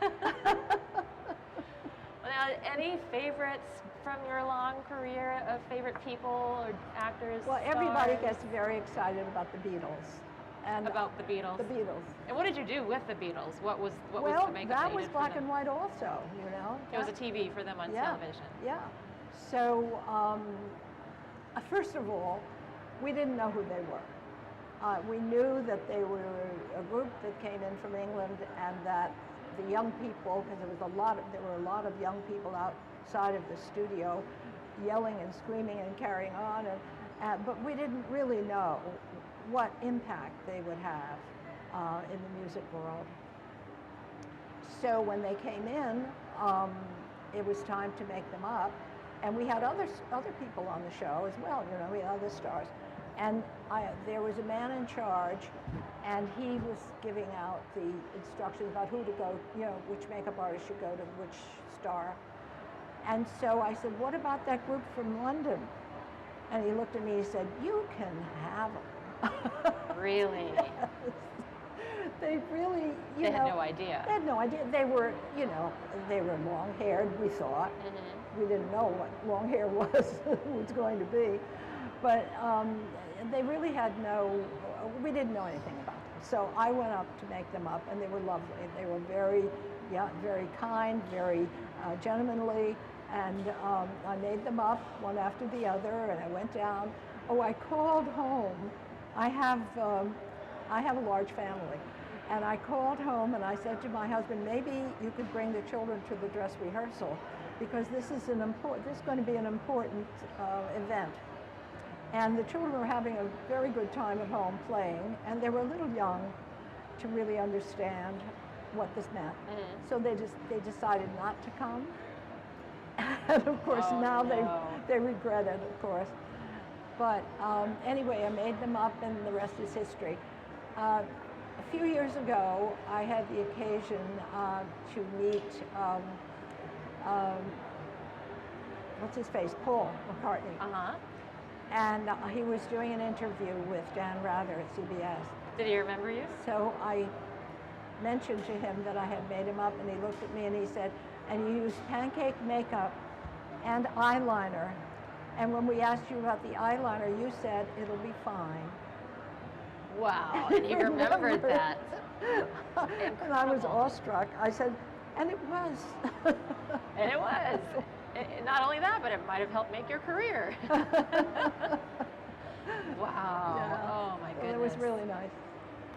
Well, now, any favorites from your long career of favorite people or actors? Well, everybody stars? gets very excited about the Beatles. And About the Beatles. The Beatles. And what did you do with the Beatles? What was the makeup that you was did for black them? and white also, you know. It was a TV for them on television. Yeah. So, first of all, we didn't know who they were. We knew that they were a group that came in from England, and that the young people, because there were a lot of young people outside of the studio, yelling and screaming and carrying on, but we didn't really know what impact they would have in the music world. So when they came in, it was time to make them up, and we had other people on the show as well. You know, we had other stars, and there was a man in charge, and he was giving out the instructions about who to go, you know, which makeup artist should go to which star. And so I said, "What about that group from London?" And he looked at me and he said, "You can have them." Really? Yes. They really, They had no idea. They had no idea. They were, you know, they were long-haired, we thought. Mm-hmm. We didn't know what long hair was going to be. But they really had we didn't know anything about them. So I went up to make them up, and they were lovely. They were very kind, very gentlemanly, and I made them up one after the other, and I went down. Oh, I called home. I have a large family, and I called home and I said to my husband, maybe you could bring the children to the dress rehearsal, because this is going to be an important event. And the children were having a very good time at home playing, and they were a little young to really understand what this meant. Mm-hmm. So they decided not to come. And of course now they regret it, of course. But anyway, I made them up, and the rest is history. A few years ago, I had the occasion to meet, what's his face, Paul McCartney. Uh-huh. And he was doing an interview with Dan Rather at CBS. Did he remember you? So I mentioned to him that I had made him up, and he looked at me and he said, "And you used pancake makeup and eyeliner. And when we asked you about the eyeliner, you said, it'll be fine." Wow, and he remembered that. And I was awestruck. I said, and it was. And it was. Not only that, but it might have helped make your career. Wow. Yeah. Oh my goodness. Well, it was really nice.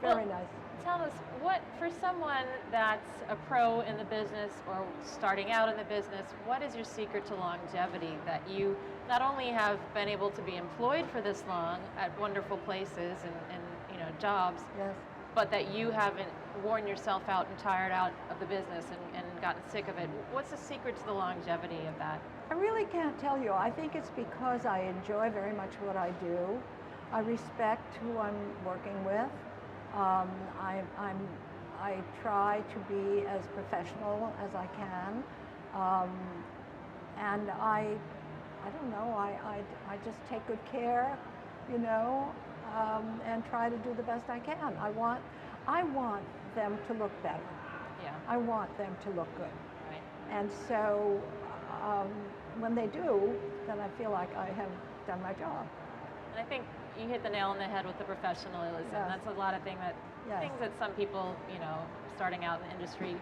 Very nice. Tell us, what, for someone that's a pro in the business or starting out in the business, what is your secret to longevity, that you not only have been able to be employed for this long at wonderful places and you know, jobs, Yes. but that you haven't worn yourself out and tired out of the business and gotten sick of it? What's the secret to the longevity of that? I really can't tell you. I think it's because I enjoy very much what I do. I respect who I'm working with. I try to be as professional as I can, and I don't know. I just take good care, you know, and try to do the best I can. I want them to look better. Yeah. I want them to look good. Right. And so when they do, then I feel like I have done my job. And I think you hit the nail on the head with the professionalism. Yes. That's a lot of things that some people, you know, starting out in the industry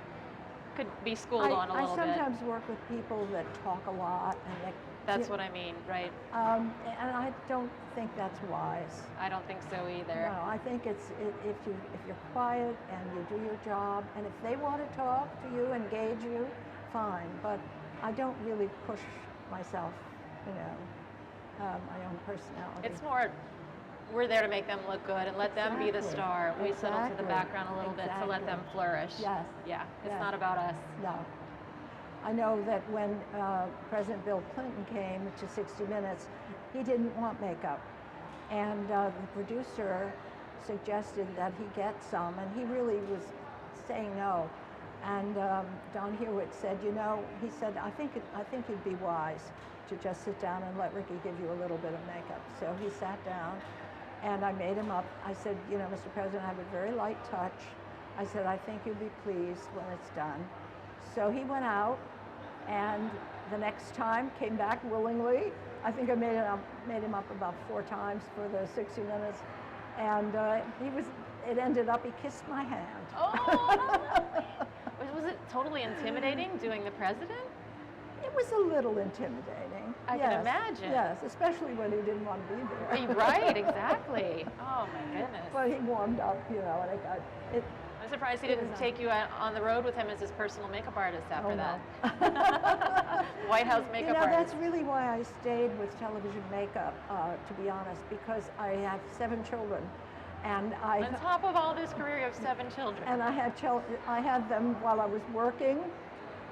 could be schooled on a little bit. I sometimes work with people that talk a lot, and that's what I mean, right? And I don't think that's wise. I don't think so either. No, I think if you're quiet and you do your job, and if they want to talk to you, engage you, fine. But I don't really push myself, you know, my own personality. It's more, we're there to make them look good and let them be the star. We settle to the background a little bit to let them flourish. Yes. Yeah, it's Yes. not about us. No. I know that when President Bill Clinton came to 60 Minutes, he didn't want makeup. And the producer suggested that he get some, and he really was saying no. And Don Hewitt said, you know, he said, I think it'd be wise to just sit down and let Riccie give you a little bit of makeup. So he sat down, and I made him up. I said, you know, Mr. President, I have a very light touch. I said, I think you'll be pleased when it's done. So he went out, and the next time came back willingly. I think I made him up about 4 times for the 60 Minutes. And it ended up, he kissed my hand. Oh, was it totally intimidating doing the president? It was a little intimidating. I can imagine. Yes, especially when he didn't want to be there. Right, exactly. Oh my goodness. But he warmed up, you know, and I'm surprised he didn't take you out on the road with him as his personal makeup artist after that. No. White House makeup you know, artist. That's really why I stayed with television makeup, to be honest, because I have 7 children. And on top of all this career, you have 7 children. And I had them while I was working,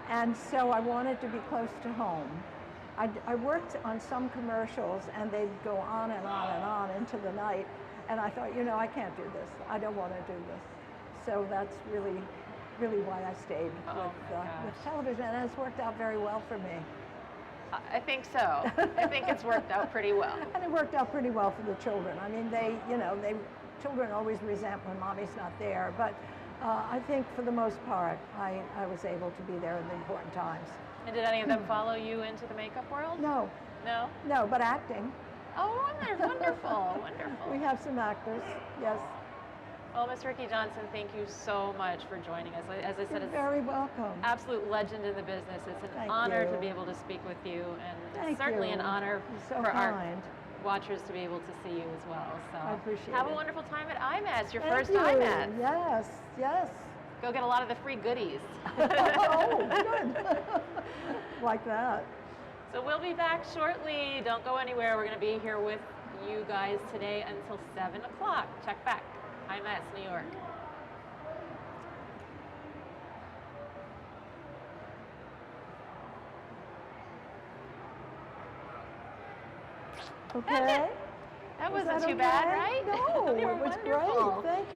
and so I wanted to be close to home. I worked on some commercials, and they'd go on and on and on into the night, and I thought, you know, I can't do this. I don't want to do this. So that's really, really why I stayed with television, and it's worked out very well for me. I think so. I think it's worked out pretty well. And it worked out pretty well for the children. I mean, children always resent when mommy's not there, but I think for the most part, I was able to be there in the important times. And did any of them follow you into the makeup world? No. No? No, but acting. Oh, wonderful, wonderful. We have some actors, yes. Well, Miss Riccie Johnson, thank you so much for joining us. As I said, You're very welcome. Absolute legend in the business. It's an honor to be able to speak with you, and it's certainly an honor for our watchers to be able to see you as well. So I appreciate have it. a wonderful time at IMATS, your Thank first you. IMATS. Yes, yes. Go get a lot of the free goodies. Oh, good. Like that. So we'll be back shortly. Don't go anywhere. We're going to be here with you guys today until 7 o'clock. Check back. IMATS New York. Okay. That wasn't too bad, right? No, They were it was wonderful. great. Thank you.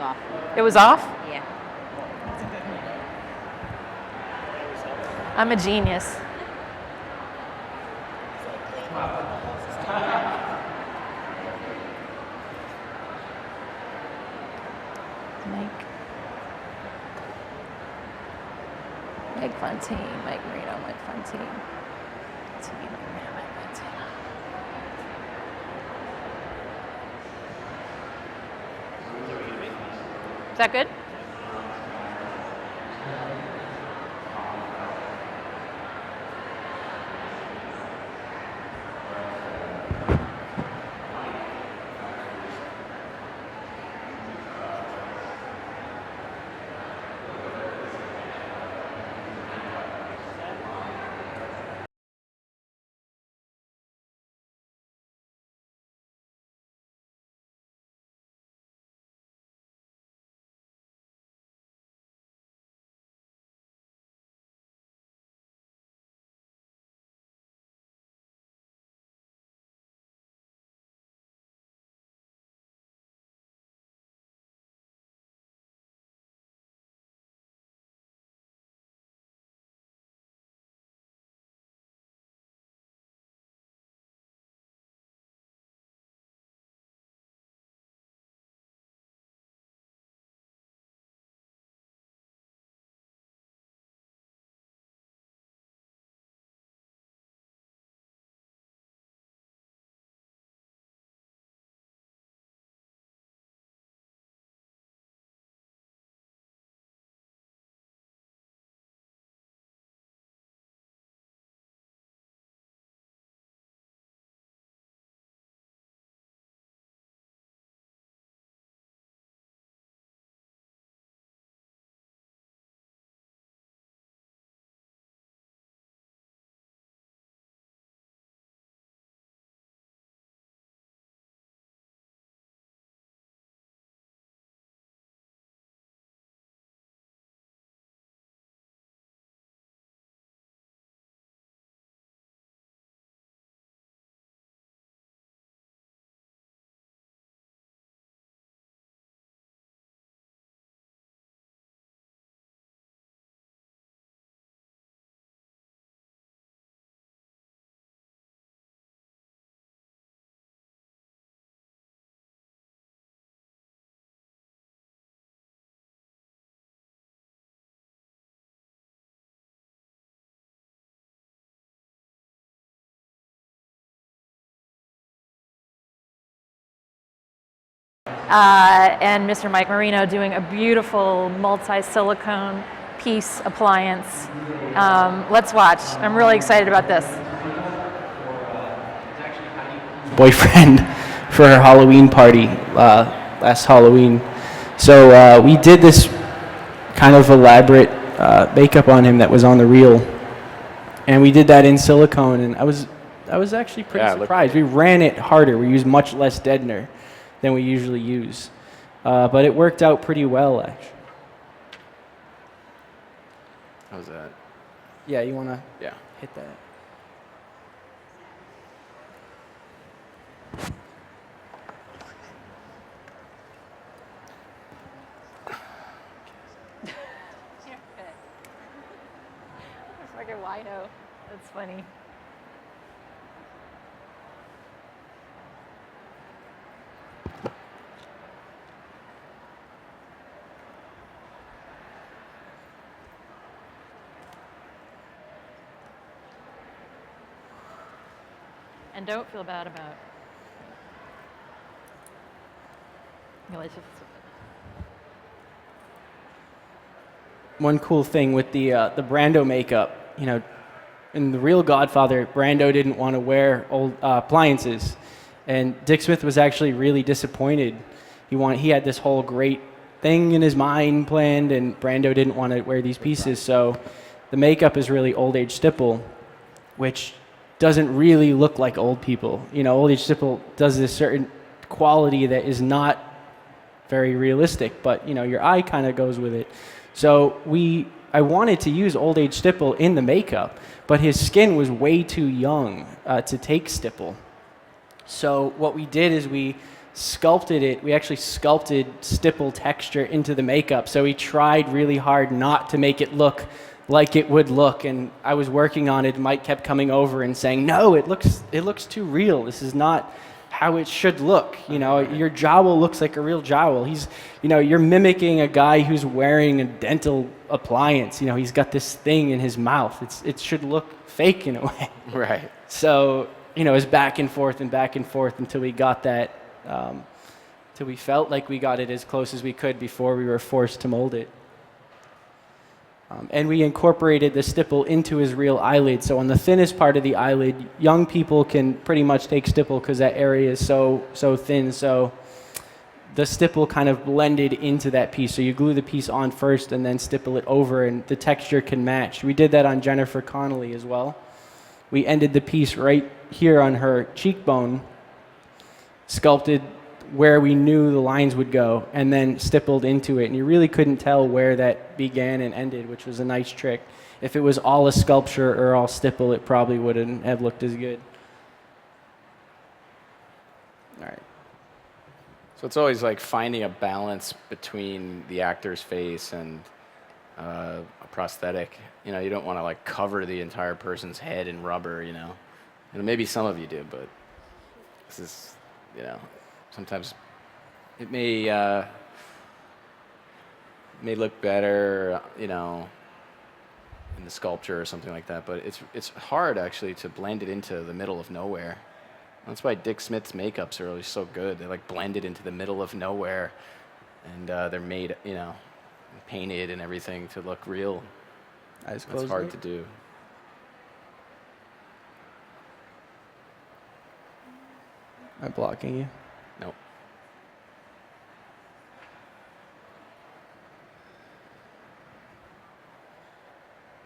off. It was off? Yeah. I'm a genius. Mike Fontaine, Mike Marino, Mike Fontaine. Mike Marino, Mike Fontaine. Is that good? And Mr. Mike Marino doing a beautiful multi-silicone piece appliance. Let's watch. I'm really excited about this. Boyfriend for her Halloween party last Halloween. So we did this kind of elaborate makeup on him that was on the reel, and we did that in silicone, and I was actually pretty surprised. We ran it harder. We used much less deadener than we usually use, but it worked out pretty well, actually. How's that? Yeah, you want to Yeah. hit that? It's like a wino. That's funny. And don't feel bad about it. Let's just One cool thing with the Brando makeup, you know, in The Real Godfather, Brando didn't want to wear old appliances, and Dick Smith was actually really disappointed. He had this whole great thing in his mind planned, and Brando didn't want to wear these pieces. So the makeup is really old age stipple, which doesn't really look like old people. You know, old age stipple does this certain quality that is not very realistic, but you know, your eye kind of goes with it. So I wanted to use old age stipple in the makeup, but his skin was way too young to take stipple. So what we did is we sculpted it. We actually sculpted stipple texture into the makeup. So we tried really hard not to make it look like it would look. And I was working on it. Mike kept coming over and saying, "No, it looks too real. This is not how it should look. You know, your jowl looks like a real jowl. You're mimicking a guy who's wearing a dental appliance. You know, he's got this thing in his mouth. It should look fake in a way." Right. So, it was back and forth until we got that, till we felt like we got it as close as we could before we were forced to mold it. And we incorporated the stipple into his real eyelid. So on the thinnest part of the eyelid, young people can pretty much take stipple because that area is so thin. So the stipple kind of blended into that piece. So you glue the piece on first and then stipple it over, and the texture can match. We did that on Jennifer Connelly as well. We ended the piece right here on her cheekbone, sculpted where we knew the lines would go, and then stippled into it. And you really couldn't tell where that began and ended, which was a nice trick. If it was all a sculpture or all stipple, it probably wouldn't have looked as good. All right. So it's always like finding a balance between the actor's face and a prosthetic. You don't want to like cover the entire person's head in rubber, And maybe some of you do, but this is, sometimes it may look better, in the sculpture or something like that, but it's hard actually to blend it into the middle of nowhere. That's why Dick Smith's makeups are always so good. They like blend it into the middle of nowhere, and they're made, painted and everything to look real. Eyes closed. It's hard to do. Am I blocking you? Nope.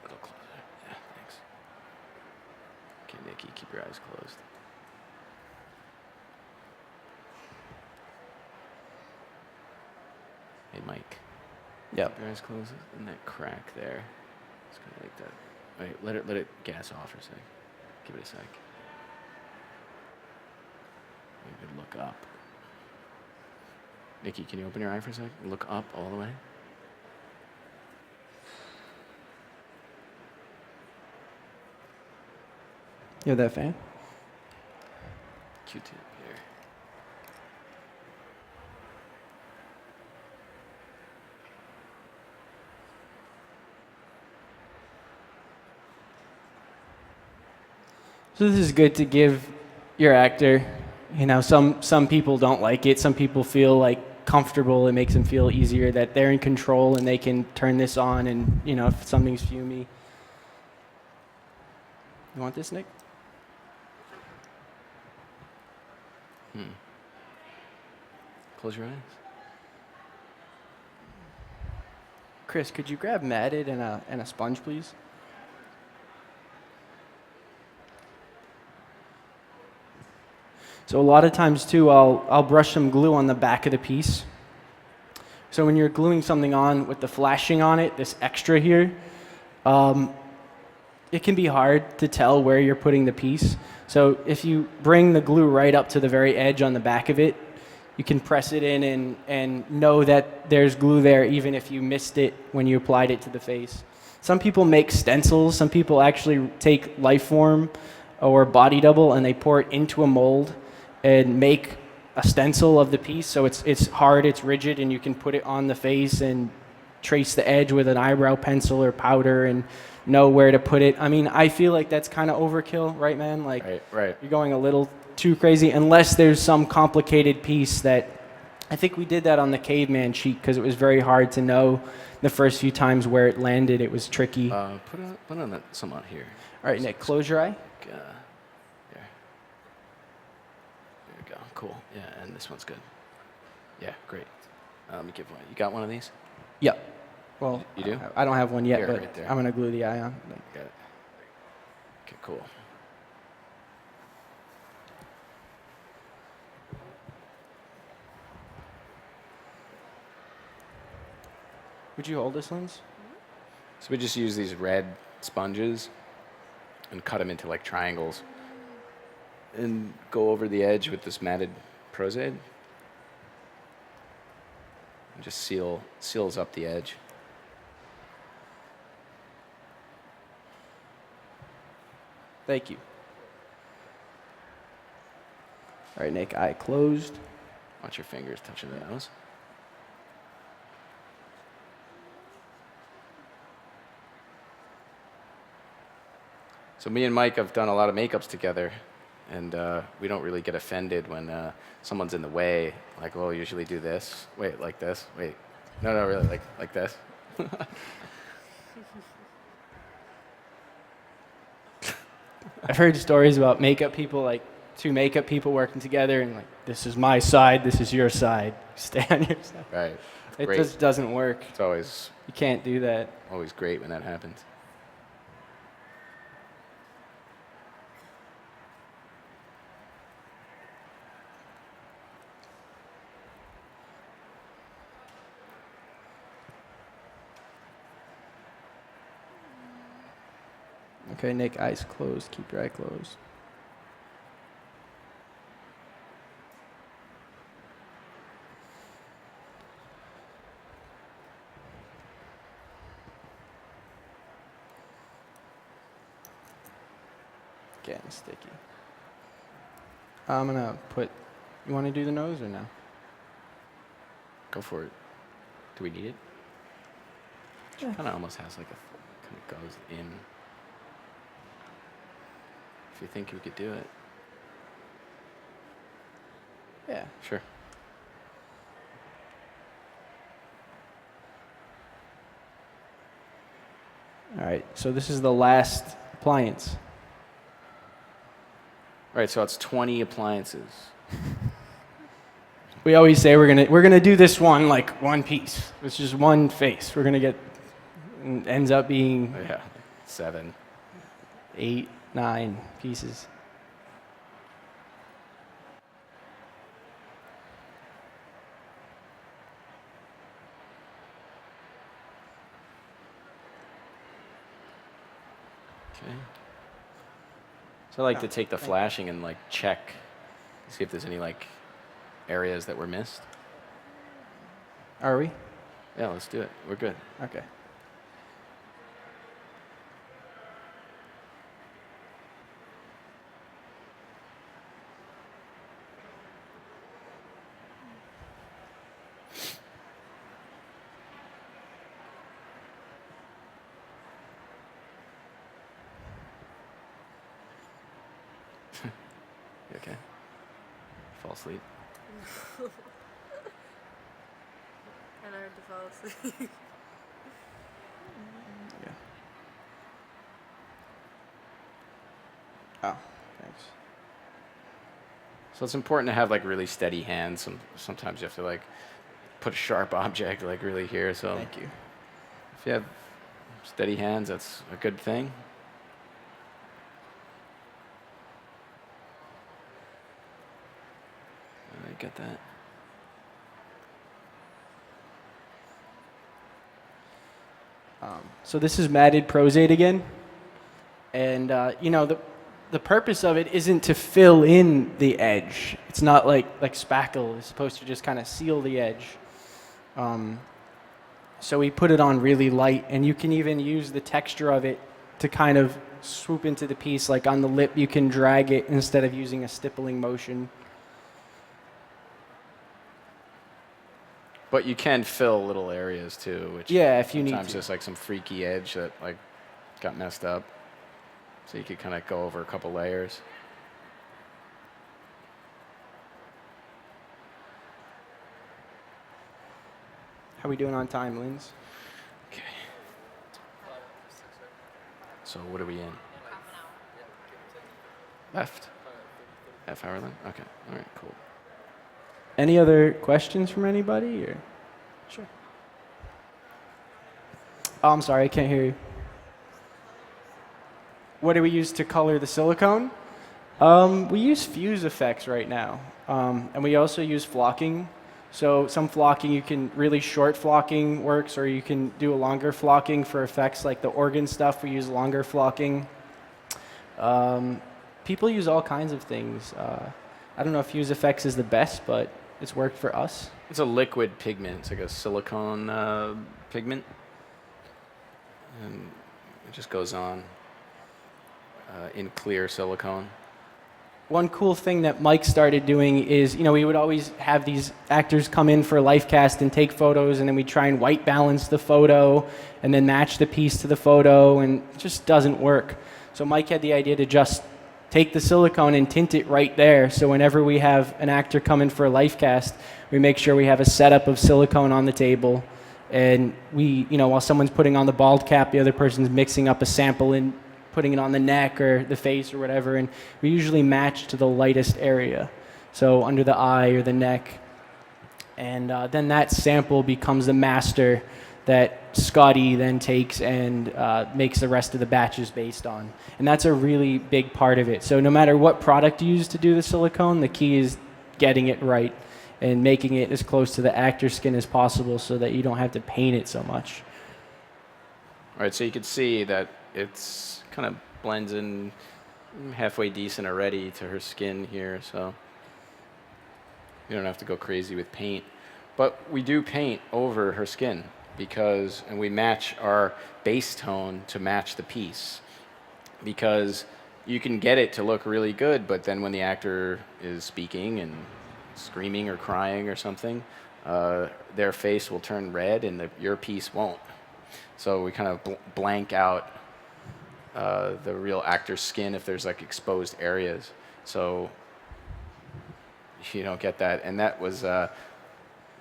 A little closer. Yeah, thanks. Okay, Nikki, keep your eyes closed. Hey, Mike. Yep. Keep your eyes closed. And that crack there. It's kind of like that. All right, let it gas off for a sec. Give it a sec. You could look up. Nikki, can you open your eye for a sec? Look up all the way. You have that fan? Q-tip here. So this is good to give your actor. Some people don't like it. Some people feel like comfortable. It makes them feel easier that they're in control and they can turn this on and, if something's fumey. You want this, Nick? Close your eyes. Chris, could you grab matted and a sponge, please? So a lot of times too, I'll brush some glue on the back of the piece. So when you're gluing something on with the flashing on it, this extra here, it can be hard to tell where you're putting the piece. So if you bring the glue right up to the very edge on the back of it, you can press it in and know that there's glue there even if you missed it when you applied it to the face. Some people make stencils. Some people actually take Lifeform or Body Double and they pour it into a mold and make a stencil of the piece. So it's hard, it's rigid, and you can put it on the face and trace the edge with an eyebrow pencil or powder and know where to put it. I mean, I feel like that's kind of overkill, right, man? Like, right. You're going a little too crazy unless there's some complicated piece that, I think we did that on the caveman sheet because it was very hard to know the first few times where it landed. It was tricky. Put on some out here. All right, Nick, close your eye. There we go. Cool. Yeah, and this one's good. Yeah, great. Let me give one. You got one of these? Yep. Well, you do? I don't have one yet, Here, but right there. I'm going to glue the eye on. Got it. Okay, cool. Would you hold this lens? So we just use these red sponges and cut them into like triangles and go over the edge with this matted Prozade and just seals up the edge. Thank you. All right, Nick, eye closed. Watch your fingers touching the nose. So me and Mike have done a lot of makeups together, and we don't really get offended when someone's in the way. Like, well, we usually do this. Wait, like this. Wait, no, really, like this. I've heard stories about makeup people, like two makeup people working together, and like, this is my side, this is your side. Stay on your side. Right. It Great. just doesn't work. It's always You can't do that. great when that happens. Okay, Nick, eyes closed. Keep your eye closed. Getting sticky. I'm gonna put. You want to do the nose or no? Go for it. Do we need it? Yeah. Kind of almost has like a kind of goes in. If you think you could do it. Yeah. Sure. All right. So this is the last appliance. All right, so it's 20 appliances. We always say we're gonna do this one like one piece. It's just one face. We're gonna get. And ends up being Oh, yeah, 7. 8, 9 pieces. Okay. So I like to take the flashing and like check, see if there's any like areas that were missed. Are we? Yeah, let's do it. We're good. Okay. You okay? Fall asleep. Kind of hard to fall asleep. Yeah. Oh, thanks. So it's important to have like really steady hands. Sometimes you have to like put a sharp object like really here. So Thank you. if you have steady hands, that's a good thing. I get that. So this is matted prosate again, and you know the purpose of it isn't to fill in the edge. It's not like spackle is supposed to just kind of seal the edge. So we put it on really light, and you can even use the texture of it to kind of swoop into the piece. Like on the lip, you can drag it instead of using a stippling motion. But you can fill little areas too, which Yeah, if you need sometimes to. there's like some freaky edge that like got messed up. So you could kind of go over a couple layers. How we doing on time, Linz? Okay. So what are we in? Left? Half hour then? Okay. All right, cool. Any other questions from anybody? Or sure. Oh, I'm sorry, I can't hear you. What do we use to color the silicone? We use fuse effects right now, and we also use flocking. So some flocking, you can really short flocking works, or you can do a longer flocking for effects like the organ stuff. We use longer flocking. People use all kinds of things. I don't know if fuse effects is the best, but it's worked for us. It's a liquid pigment. It's like a silicone pigment. And it just goes on in clear silicone. One cool thing that Mike started doing is, we would always have these actors come in for a life cast and take photos, and then we try and white balance the photo and then match the piece to the photo, and it just doesn't work. So Mike had the idea to just take the silicone and tint it right there. So whenever we have an actor come in for a life cast, we make sure we have a setup of silicone on the table. And we, while someone's putting on the bald cap, the other person's mixing up a sample and putting it on the neck or the face or whatever. And we usually match to the lightest area. So under the eye or the neck. And then that sample becomes the master that Scotty then takes and makes the rest of the batches based on. And that's a really big part of it. So no matter what product you use to do the silicone, the key is getting it right and making it as close to the actor's skin as possible so that you don't have to paint it so much. All right, so you can see that it's kind of blends in halfway decent already to her skin here, so you don't have to go crazy with paint. But we do paint over her skin and we match our base tone to match the piece, because you can get it to look really good, but then when the actor is speaking and screaming or crying or something, their face will turn red and your piece won't. So we kind of blank out the real actor's skin if there's like exposed areas. So you don't get that. And that was, it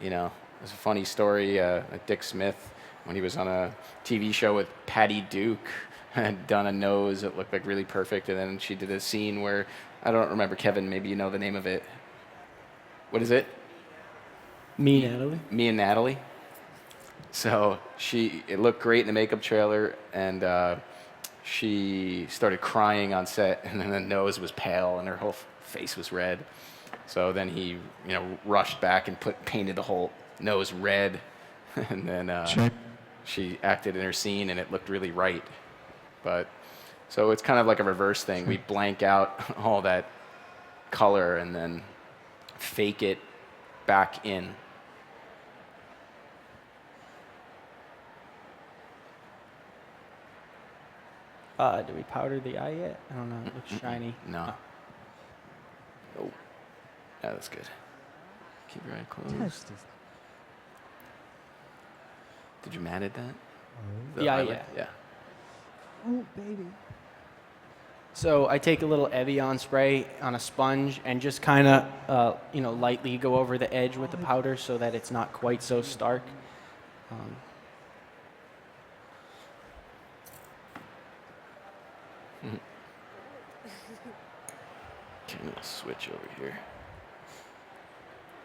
was a funny story. Dick Smith, when he was on a TV show with Patty Duke, had done a nose that looked like really perfect, and then she did a scene where, I don't remember, Kevin, maybe you know the name of it. What is it? Me and Natalie? Me and Natalie. So it looked great in the makeup trailer, and she started crying on set, and then the nose was pale and her whole face was red. So then he, rushed back and painted the whole nose red, and then she acted in her scene, and it looked really right. But so it's kind of like a reverse thing. We blank out all that color and then fake it back in. Do we powder the eye yet? I don't know. It looks shiny. No. Oh. Yeah, that's good. Keep your eye closed. Did you matted that? The eye, eyelid? yeah. Oh, baby. So I take a little Evian spray on a sponge and just kind of, lightly go over the edge with the powder so that it's not quite so stark. Okay, I'm gonna switch over here.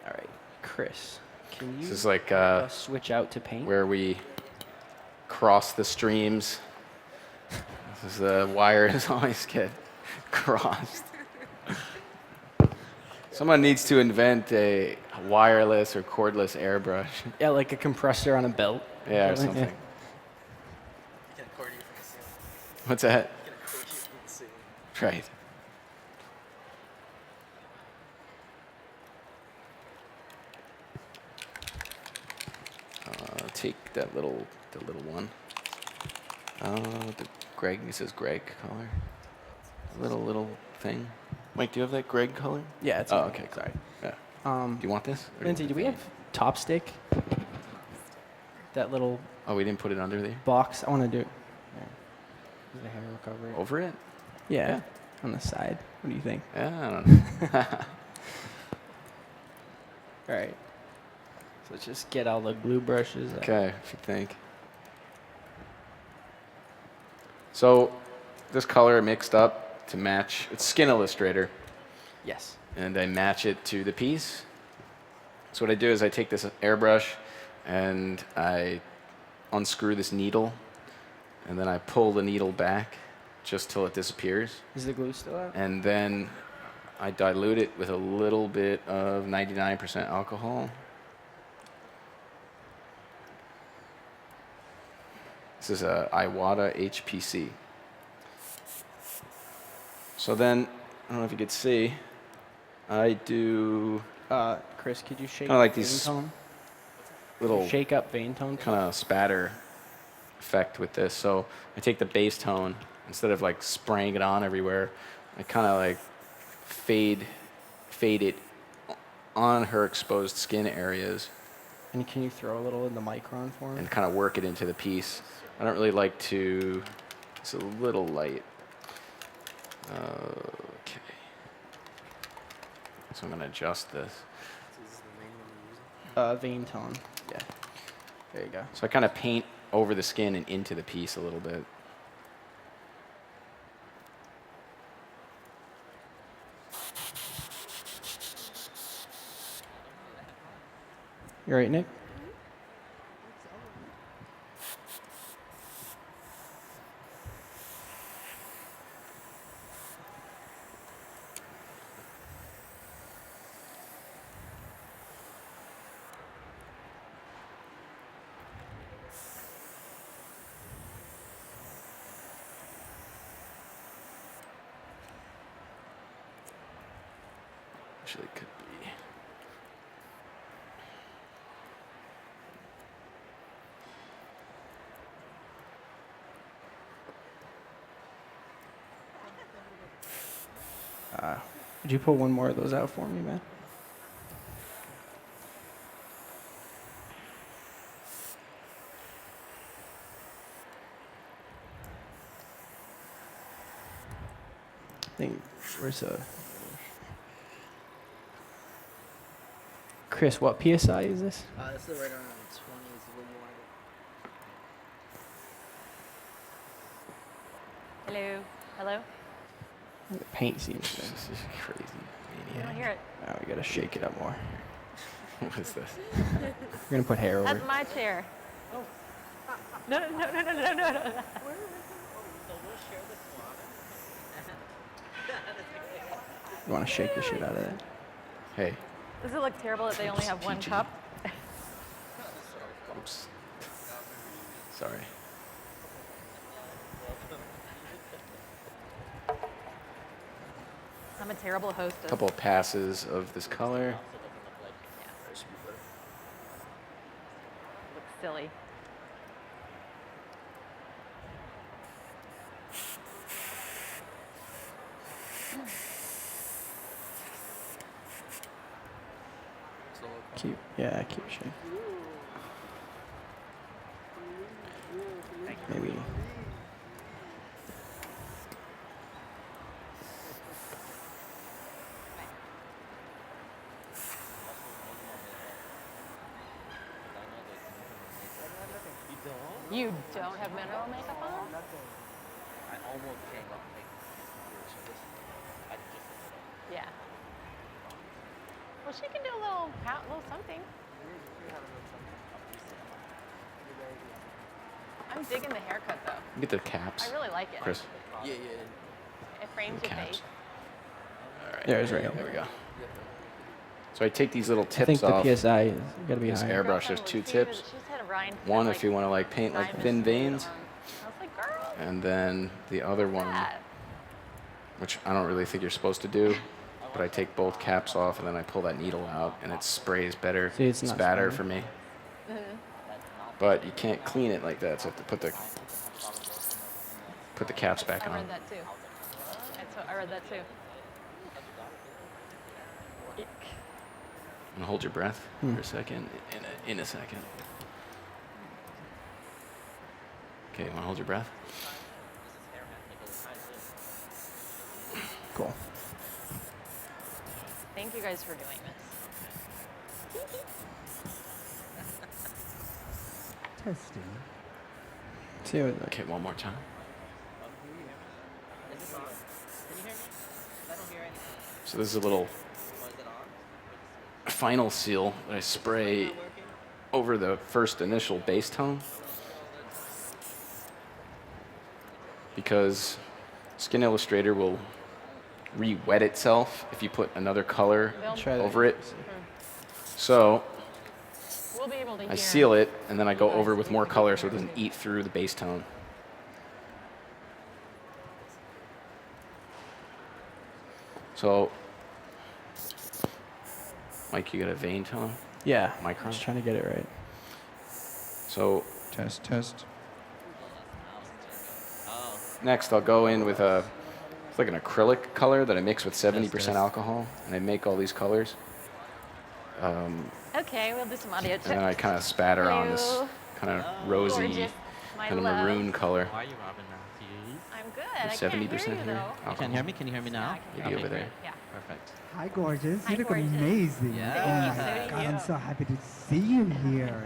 All right, Chris, can you This is like switch out to paint? where we cross the streams. This is the wires always get crossed. Someone needs to invent a wireless or cordless airbrush. Yeah, like a compressor on a belt. Yeah, or Something, something. What's that? Right. Take the little one. It says Greg color. Little thing. Mike, do you have that Greg color? Yeah, it's Oh, okay. okay, sorry. Yeah. Um, Do you want this? Or Lindsay, do we have top stick? That little Oh, we didn't put it under there? box. I want to do it. There. Does the hair will cover it? Over it? Yeah, Yeah. on the side. What do you think? Yeah, I don't know. All right. So let's just get all the glue brushes. Okay, if you think. So this color mixed up to match. It's Skin Illustrator. Yes. And I match it to the piece. So what I do is I take this airbrush and I unscrew this needle, and then I pull the needle back just till it disappears. Is the glue still out? And then I dilute it with a little bit of 99% alcohol. This is a Iwata HPC. So then, I don't know if you could see, I do Chris, could you shake Kinda like vein these tone? little Shake up vein tone. kind of spatter effect with this. So I take the base tone, instead of like spraying it on everywhere, I kind of like fade it on her exposed skin areas And can you throw a little in the micron for me? and kind of work it into the piece. I don't really like to, it's a little light. Okay. So I'm going to adjust this. Vein tone. Yeah. There you go. So I kind of paint over the skin and into the piece a little bit. You right, Nick? Actually, it could be. Would you pull one more of those out for me, man? I think, where's Chris, what PSI is this? This is right around 20 is what you want to Hello. Hello. The paint seems This is crazy. I don't hear it. Oh, we gotta shake it up more. What is this? We're gonna put hair over. That's my chair. No, no, no, no, no, no, no. You wanna shake the shit out of that? Hey. Does it look terrible that they only have one PG. cup? Oops. Sorry. I'm a terrible hostess. Couple of passes of this color. Looks silly. Keep shaking. Maybe. You don't have mineral makeup on? I almost came up like Yeah. Well, she can do a little something. I'm digging the haircut though. Get the caps. I really like it. Chris. yeah. It frames your Caps. face. All right. There's right. There we go. So I take these little I tips think off. the PSI is gotta be This higher. airbrush, there's two tips. She's had a rind One cut, if you want to like paint like diamond thin smooth veins, on. I was like, girl, and then the other one, that. which I don't really think you're supposed to do, but I take both caps off and then I pull that needle out and it sprays better. See, it's not better spraying. for me. But you can't clean it like that, so I have to put the caps back I on. read that too. I read that too. Ick. And hold your breath for a second. In a second. Okay, you want to hold your breath? Cool. Thank you guys for doing this. Testing. See what Okay, one more time. So this is a little final seal that I spray over the first initial base tone, because Skin Illustrator will re-wet itself if you put another color Try that. over it. So We'll be able to hear. I seal it and then I go over with more color so it doesn't eat through the base tone. So Mike, you got a vein film? Yeah. Micron? Just trying to get it right. So Test. next, I'll go in with it's like an acrylic color that I mix with 70% alcohol, and I make all these colors. Okay, we'll do some audio checks. And then I kind of spatter on this Hello. kind of rosy, Gorgeous. My kind of love. maroon color. How are you, Robin Mathews? I'm good. I can't 70% hear you here. though. You can hear me? Can you hear me now? Maybe over there. Yeah. Perfect. Hi, gorgeous. Hi, You look gorgeous. amazing. Yeah. Oh Thank you, my so do God, you. I'm so happy to see you here.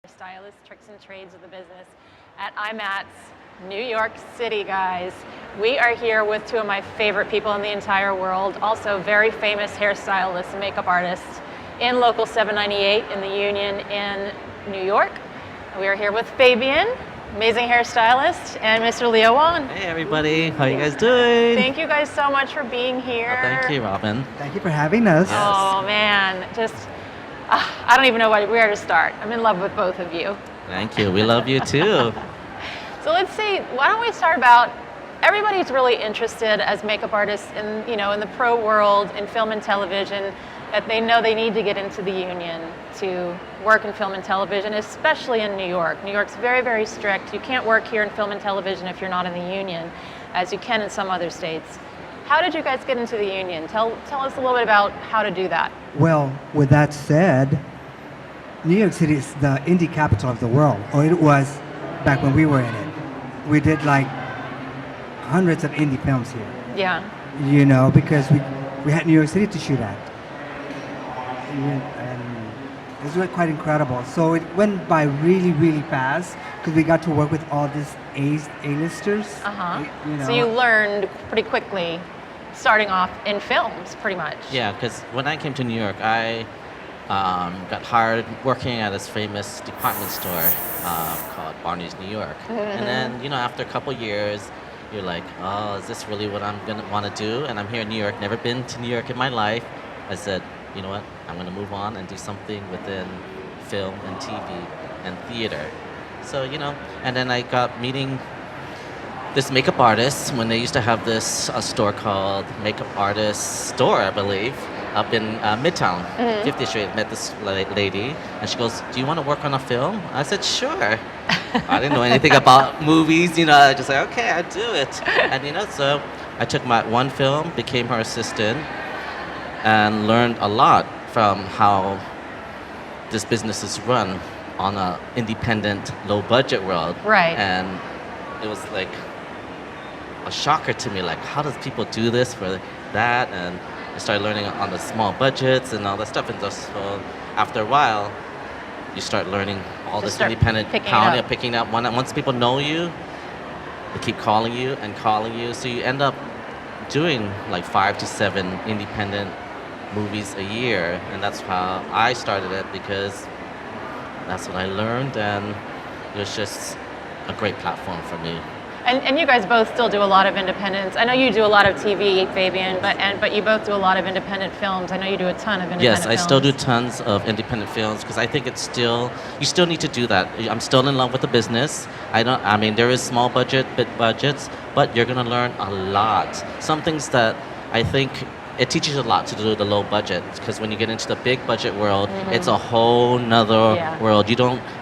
Stylist tricks and trades of the business at IMATS New York City, guys. We are here with two of my favorite people in the entire world, also very famous hairstylists and makeup artists in Local 798 in the Union in New York. We are here with Fabian, amazing hairstylist, and Mr. Leo Wan. Hey everybody, how you guys doing? Thank you guys so much for being here. Thank you, Robin. Thank you for having us. Oh man, just I don't even know where to start. I'm in love with both of you. Thank you. We love you too. So let's see. Why don't we start about everybody's really interested as makeup artists in in the pro world in film and television that they know they need to get into the union to work in film and television, especially in New York. New York's very, very strict. You can't work here in film and television if you're not in the union, as you can in some other states. How did you guys get into the union? Tell us a little bit about how to do that. Well, with that said, New York City is the indie capital of the world, or it was back when we were in it. We did like hundreds of indie films here. Yeah. Because we had New York City to shoot at. And it was really quite incredible. So it went by really, really fast because we got to work with all these A-listers. So you learned pretty quickly, starting off in films, pretty much. Yeah, because when I came to New York, I got hired working at this famous department store called Barney's New York. And then, after a couple years, you're like, oh, is this really what I'm going to want to do? And I'm here in New York, never been to New York in my life. I said, you know what, I'm going to move on and do something within film and TV and theater. So, and then I got meeting this makeup artist when they used to have this store called Makeup Artist Store, I believe, up in Midtown, 50th Street. Met this lady, and she goes, do you want to work on a film? I said, sure. I didn't know anything about movies, I just said, okay, I'd do it. And, so I took my one film, became her assistant, and learned a lot from how this business is run on a independent, low-budget world. Right. And it was like a shocker to me, like, how does people do this for that? And I started learning on the small budgets and all that stuff. And so after a while, you start learning all Just this start independent picking it talent, up. picking up. Once people know you, they keep calling you and calling you. So you end up doing like 5 to 7 independent movies a year, and that's how I started it because that's what I learned, and it was just a great platform for me. And you guys both still do a lot of independents. I know you do a lot of TV, Fabian, but you both do a lot of independent films. I know you do a ton of independent Yes, films. I still do tons of independent films because I think you still need to do that. I'm still in love with the business. I mean, there is small bit budgets, but you're gonna learn a lot. Some things that I think it teaches you a lot to do the low budget because when you get into the big budget world, it's a whole nother world.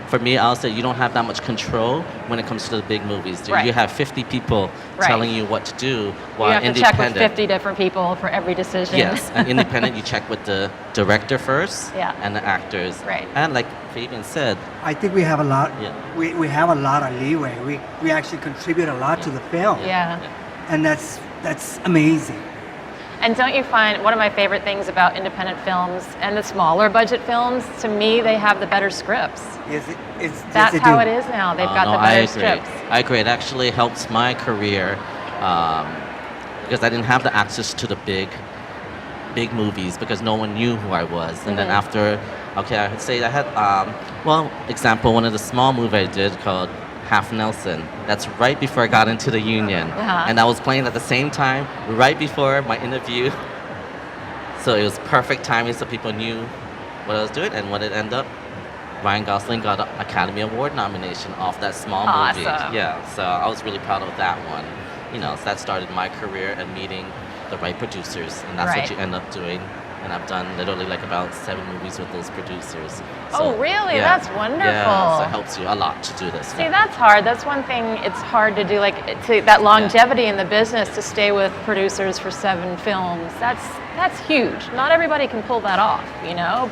For me, I'll say you don't have that much control when it comes to the big movies. Right. You have 50 people telling you what to do, while you have to check with independent. 50 different people for every decision. Yes, and independent, you check with the director first and the actors. Right. And like Fabian said, I think we have a lot. Yeah. We have a lot of leeway. We actually contribute a lot to the film. Yeah. And that's amazing. And don't you find one of my favorite things about independent films and the smaller budget films, to me, they have the better scripts. That's how it is now. They've got the better scripts. I agree. It actually helps my career because I didn't have the access to the big movies because no one knew who I was. And then after, I would say I had, example, one of the small movies I did called Half Nelson. That's right before I got into the union. And I was playing at the same time, right before my interview. So it was perfect timing so people knew what I was doing and what it ended up. Ryan Gosling got an Academy Award nomination off that small movie. Yeah, so I was really proud of that one. So that started my career and meeting the right producers, and that's what you end up doing. And I've done literally like about 7 movies with those producers. Oh, really? Yeah. That's wonderful. Yeah, so it helps you a lot to do this. See, that's hard. That's one thing it's hard to do, that longevity in the business, to stay with producers for 7 films. That's huge. Not everybody can pull that off,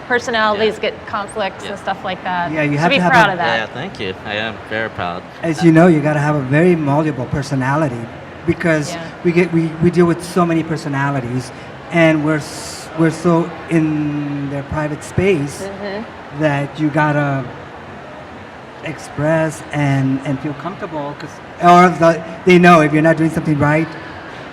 Personalities get conflicts and stuff like that. Yeah, you have to be to have proud of that. Yeah, thank you. I am very proud. As you know, you got to have a very malleable personality because we deal with so many personalities, and we're so in their private space that you gotta express and feel comfortable they know if you're not doing something right,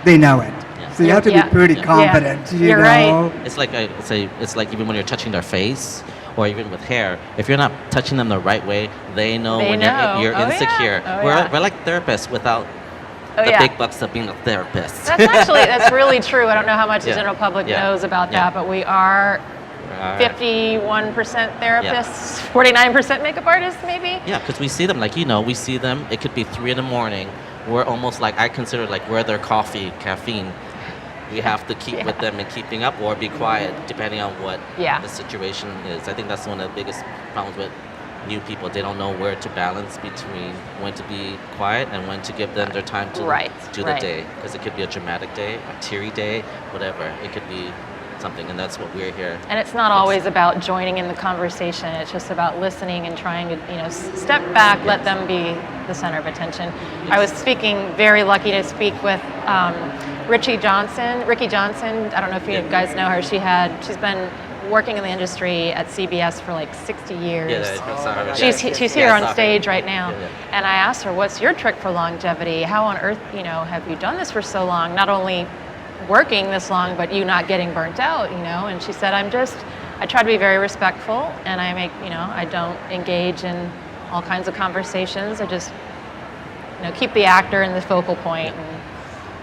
they know it. So you have to be pretty confident. You're right. It's like it's like even when you're touching their face or even with hair, if you're not touching them the right way, they know when you're insecure. We're like therapists without the big bucks of being a therapist. That's really true. I don't know how much the general public knows about that, but we are 51% therapists, 49% makeup artists, maybe? Yeah, because we see them, we see them, it could be 3 a.m. We're almost I consider we're their caffeine. We have to keep with them and keeping up or be quiet, depending on what the situation is. I think that's one of the biggest problems with new people. They don't know where to balance between when to be quiet and when to give them their time to do the day, because it could be a dramatic day, a teary day, whatever. It could be something, and that's what we're here. And it's not always about joining in the conversation. It's just about listening and trying to step back, let them be the center of attention. I was very lucky to speak with Riccie Johnson. I don't know if you guys know her. She's been working in the industry at CBS for 60 years. She's here on stage right now. And I asked her, what's your trick for longevity? How on earth, have you done this for so long? Not only working this long, but you not getting burnt out, And she said, I try to be very respectful, and I don't engage in all kinds of conversations. I just, keep the actor in the focal point. And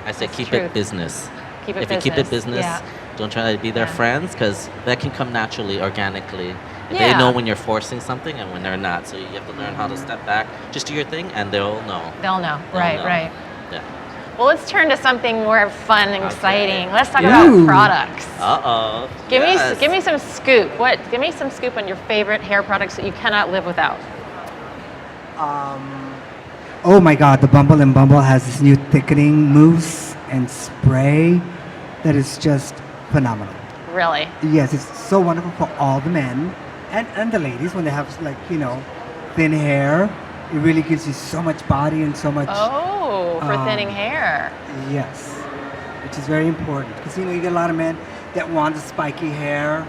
I say keep it business. Keep it if you keep it business, don't try to be their friends, because that can come naturally, organically. They know when you're forcing something and when they're not. So you have to learn how to step back, just do your thing, and they'll know. Right. Yeah. Well, let's turn to something more fun and exciting. Let's talk about products. Give me some scoop. Give me some scoop on your favorite hair products that you cannot live without. Oh my God, the Bumble and Bumble has this new thickening mousse and spray that is just phenomenal. Really? Yes, it's so wonderful for all the men and the ladies when they have thin hair. It really gives you so much body and so much. Oh, for thinning hair. Yes, which is very important because you get a lot of men that want the spiky hair,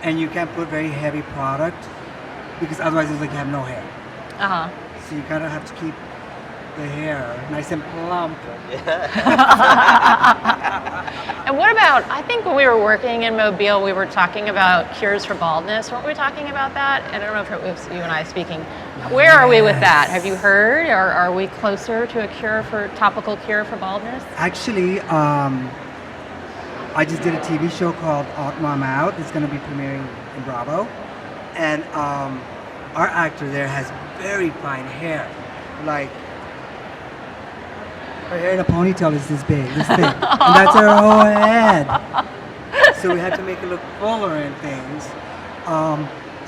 and you can't put very heavy product. because otherwise it's like you have no hair. Uh-huh. So you kind of have to keep the hair nice and plump. And what about, I think when we were working in Mobile, we were talking about cures for baldness. Weren't we talking about that? I don't know if it was you and I speaking. Where are we with that? Have you heard, or are we closer to a topical cure for baldness? Actually, I just did a TV show called Out Mom Out. It's going to be premiering in Bravo. And our actor there has very fine hair. Like, her hair in a ponytail is this big, this thick. And that's her whole head. So we had to make it look fuller and things.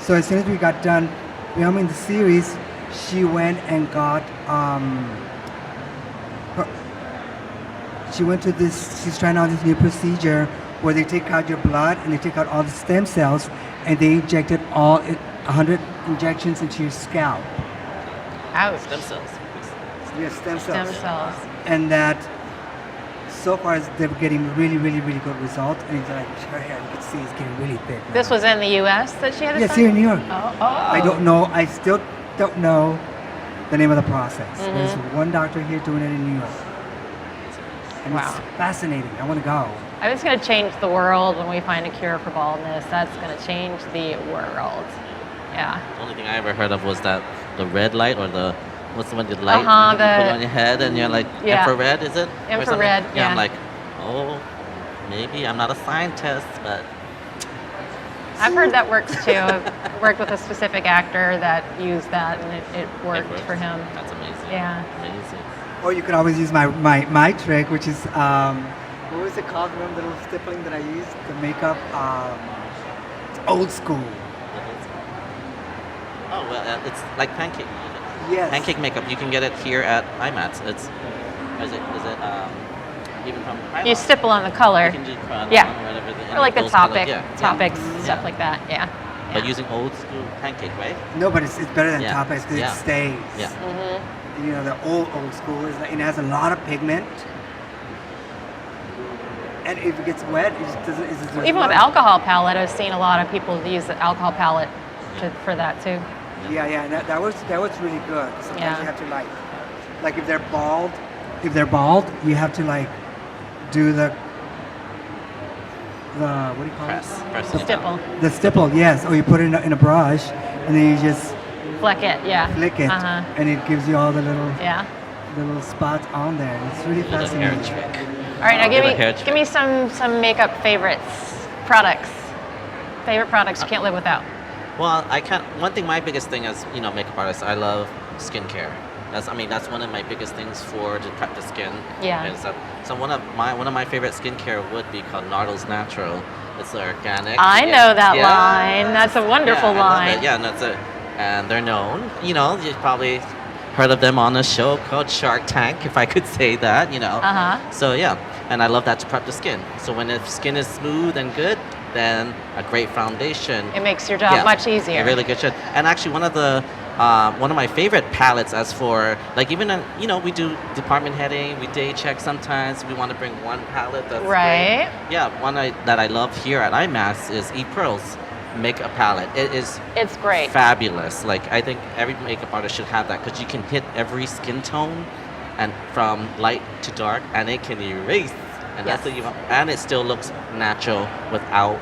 So as soon as we got done filming the series, she went and got, she went to this, she's trying out this new procedure where they take out your blood and they take out all the stem cells and they injected 100 injections into your scalp. Ouch. Stem cells. Yes, stem cells. Stem cells. And that, so far, they're getting really, really, really good results. And it's like, her hair, you can see, it's getting really thick. This was in the U.S. that she had this Yes, done? here in New York. Oh. I don't know, I still don't know the name of the process. Mm-hmm. There's one doctor here doing it in New York. And Wow. it's fascinating. I want to go. I think it's going to change the world when we find a cure for baldness. That's going to change the world. Yeah. The only thing I ever heard of was that the red light or the, what's the one, the light Uh-huh, you put on your head and you're like, Yeah. infrared, is it? Or something? Infrared, Yeah, I'm yeah. like, oh, maybe. I'm not a scientist, but I've heard that works too. I've worked with a specific actor that used that and it worked works. for him. That's amazing. Yeah. Amazing. Or you could always use my trick, which is, what was it called? Remember the little stippling that I used? The makeup, it's old school. Oh, well, it's like pancake. Yes. Pancake makeup. You can get it here at IMATS. Is it even from Highland? You stipple on the color. You can do Yeah. whatever Or like the those colors, topic, yeah. topics, Yeah. stuff like that. Yeah. But using old school pancake, right? No, but it's better than Yeah. Topex because Yeah. it stays. Yeah. Mm-hmm. You know, the old school is like, it has a lot of pigment. And if it gets wet, it just doesn't. It's just Even with alcohol palette, I've seen a lot of people use the alcohol palette for that too. Yeah, and that was really good. Sometimes Yeah. you have to like if they're bald, you have to like do the what do you call Press The it stipple. down. The stipple, yes. Or you put it in a brush, and then you just Flick it, yeah. flick it, Uh-huh. and it gives you all the little Yeah. spots on there. It's really Little hair fascinating. trick. All right, now Little hair give me some makeup favorites, products. Favorite products you can't live without. Well, one thing, my biggest thing as, makeup artist, I love skincare. That's one of my biggest things to prep the skin. Yeah. Is that, so one of my favorite skincare would be called Nardle's Natural. It's organic. I Yeah. know that Yeah. line. That's a wonderful Yeah, I love line. it. Yeah, and that's it. And they're known. You've probably heard of them on a show called Shark Tank, if I could say that. Uh-huh. So yeah, and I love that to prep the skin. So when the skin is smooth and good, then a great foundation. It makes your job much easier. It really good shit. And actually, one of my favorite palettes, as for like even we do department heading, we day check sometimes. We want to bring one palette that's Right. great. Yeah, that I love here at IMATS is E Pearl's makeup palette. It's great. Fabulous. Like I think every makeup artist should have that because you can hit every skin tone, and from light to dark, and it can erase. And that's what you want. And it still looks natural without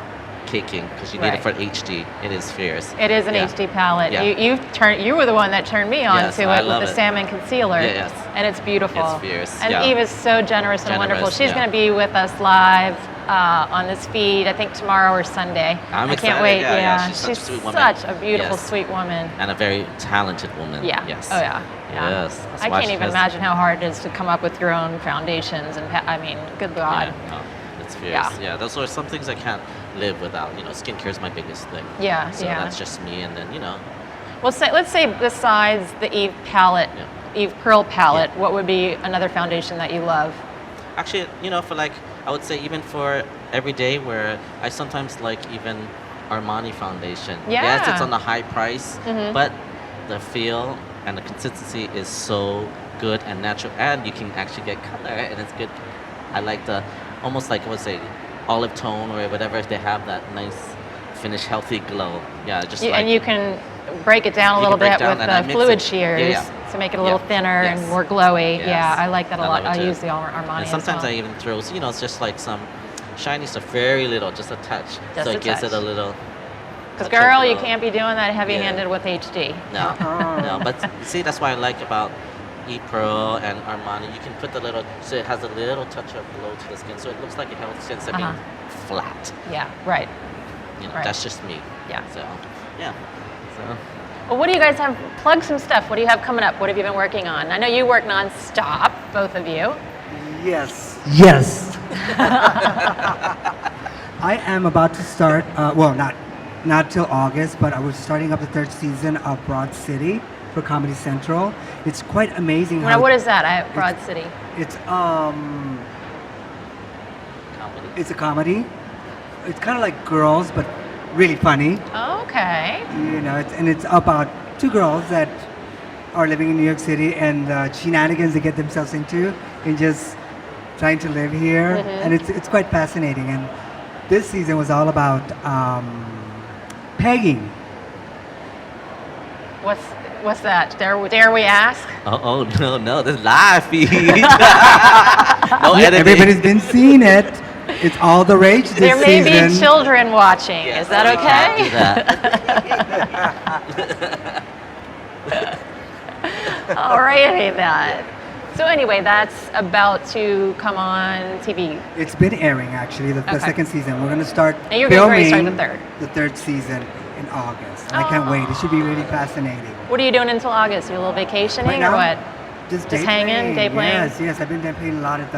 caking because you need it for HD. It is fierce. It is an Yeah. HD palette. Yeah. You were the one that turned me on Yes, to I it love with the it. salmon concealer. Yeah, yes. And it's beautiful. It's fierce, And yeah. Eve is so generous and wonderful. She's yeah. going to be with us live on this feed, I think tomorrow or Sunday. I'm I excited. can't wait. Yeah. She's such a sweet woman. such a beautiful, Yes. sweet woman. And a very talented woman. Yeah. Yes. Oh, yeah. Yes. That's I why can't she even has- imagine how hard it is to come up with your own foundations. And good God. Yeah. No, it's fierce. Yeah. Yeah. Those are some things I can't live without. Skincare is my biggest thing. Yeah, So yeah. that's just me. And then Well, let's say besides the Eve palette, Yeah. Eve Pearl palette, what would be another foundation that you love? Actually, for I would say even for every day where I sometimes like even Armani foundation. Yeah. Yes, it's on the high price, Mhm. but the feel and the consistency is so good and natural, and you can actually get color, and it's good. I like the almost like I would say olive tone or whatever if they have that nice finish, healthy glow. Yeah, just like And you can break it down a You little can break bit down with and I mix fluid it. shears Yeah, to make it a little thinner Yes. and more glowy. Yes. Yeah, I like that a I lot. love it I too. use the Armani And as sometimes well. I even throw, it's just like some shiny stuff, very little, just a touch. Just so a it gives touch. it a little. Because touch of girl, you glow. can't be doing that heavy-handed with HD. No, no. But see, that's what I like about ePro and Armani. You can put the little, so it has a little touch of glow to the skin, so it looks like it helps instead of being flat. Yeah, right. Right. That's just me. Yeah. So, yeah. So. Well, what do you guys have? Plug some stuff. What do you have coming up? What have you been working on? I know you work non-stop, both of you. Yes. Yes. I am about to start. Well, not till August, but I was starting up the 3rd season of Broad City for Comedy Central. It's quite amazing. Now, what is that? Broad City. It's Comedy. It's a comedy. It's kind of like Girls, but really funny. Okay. You know, it's about 2 girls that are living in New York City and the shenanigans they get themselves into in just trying to live here, and it's quite fascinating. And this season was all about pegging. What's that? Dare we ask? Oh no, this live feed. No editing. Everybody's been seeing it. It's all the rage this There may season. be children watching. Yes, Is that we okay? can't do that. All righty then. So anyway, that's about to come on TV. It's been airing actually, the Okay. 2nd season. We're going to start And you're getting ready to filming start the 3rd. the 3rd season in August. And I can't wait. It should be really fascinating. What are you doing until August? You a little vacationing Right or now, what? Just Just day hanging, playing. day playing? Yes. I've been day playing a lot at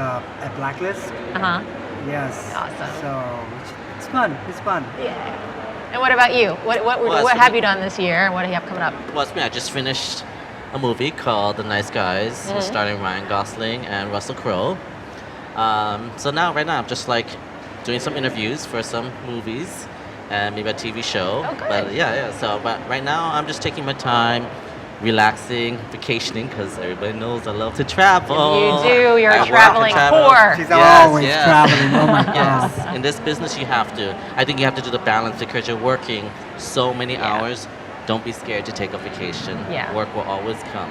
Blacklist. Uh-huh. Yes. Awesome. So it's fun. It's fun. Yeah. And what about you? What Well, what so have we- you done this year, and what do you have coming up? Well, it's me. I just finished a movie called The Nice Guys, starring Ryan Gosling and Russell Crowe. So right now, I'm just like doing some interviews for some movies and maybe a TV show. Oh, good. But but right now, I'm just taking my time, relaxing, vacationing, because everybody knows I love to travel. You do. You're I a work and traveling travel. whore. She's Yes, always yes. traveling. Oh my Yes, God. in this business you have to. I think you have to do the balance because you're working so many hours. Don't be scared to take a vacation. Yeah. Work will always come.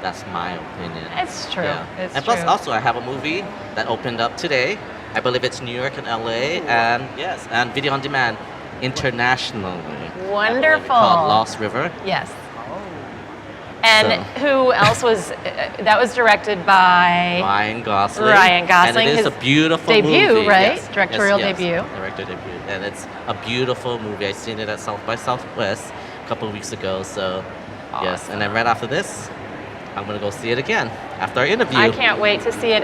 That's my opinion. It's true. Yeah. It's and plus true. also I have a movie that opened up today. I believe it's New York and LA and video on demand internationally. Wonderful. Called Lost River. Yes. And who else was? That was directed by Ryan Gosling. Ryan Gosling, And it is his a beautiful debut, movie. right? Yes. Directorial yes, debut. Director debut. And it's a beautiful movie. I seen it at South by Southwest a couple of weeks ago. So, yes. And then right after this, I'm going to go see it again after our interview. I can't wait to see it.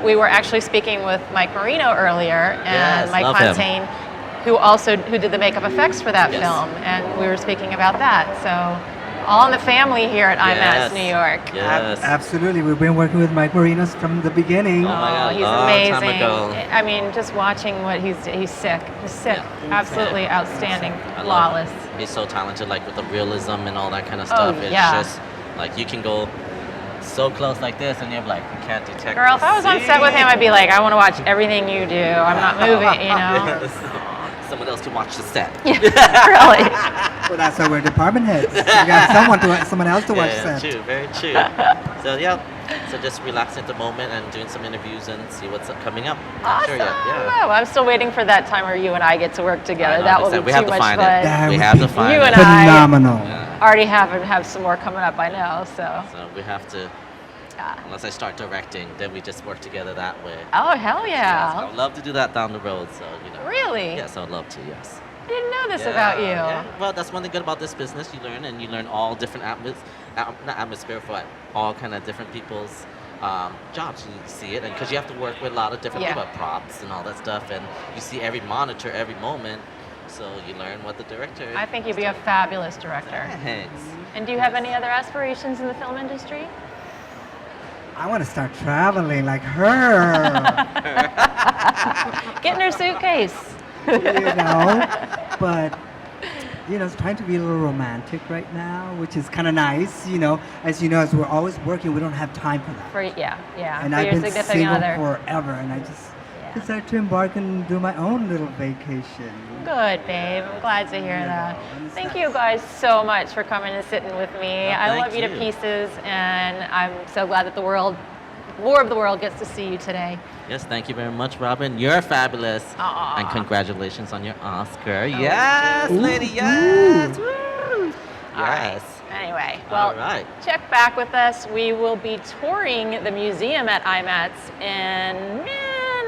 We were actually speaking with Mike Marino earlier, and Yes, Mike love him. Fontaine, who did the makeup effects for that film, and we were speaking about that. So, all in the family here at IMATS New York. Yes. Absolutely. We've been working with Mike Marinos from the beginning. Oh my God, He's long amazing. time ago. I mean, just watching what he's sick. He's sick. Absolutely outstanding. I love Flawless. him. He's so talented, like with the realism and all that kind of Oh, stuff. It's yeah. just like you can go so close like this, and you're like, you can't detect. Girl, if I was on set with him, I'd be like, I want to watch everything you do. I'm not moving, you know? Yes. Someone else can watch the set. Really? Well, that's why we're department heads. You got someone else to watch set. True, very true. So so just relaxing at the moment and doing some interviews and see what's coming up. Not Awesome. sure yet. Yeah. Oh, I'm still waiting for that time where you and I get to work together. know, That will be we too have to much find it. fun. That We would have be to find You it. and Phenomenal. Already have some more coming up, I know. So. So we have to. Yeah. Unless I start directing, then we just work together that way. Oh, hell Yes, yeah. I'd love to do that down the road. So Really? Yes, I'd love to. Yes. I didn't know this Yeah, about you. yeah. Well, that's one thing good about this business. You learn all different not atmosphere, but all kind of different people's jobs. You see it, and because you have to work with a lot of different people, props and all that stuff, and you see every monitor, every moment. So you learn what the director. I think you'd be a fabulous director. Thanks. And do you have any other aspirations in the film industry? I want to start traveling like her. Get in her suitcase. you know, but it's trying to be a little romantic right now, which is kind of nice. As you know, as we're always working, we don't have time for that. Yeah. And For I've your been significant single other. forever, and decided to embark and do my own little vacation. Good, babe. I'm glad to hear that. and it's Thank nice. you guys so much for coming and sitting with me. I thank love you to you. pieces, and I'm so glad that more of the world gets to see you today. Yes, thank you very much, Robin. You're fabulous. Aw. And congratulations on your Oscar. Oh, yes, lady, yes. Woo. All right. Yes. Anyway, well, All right. check back with us. We will be touring the museum at IMATS in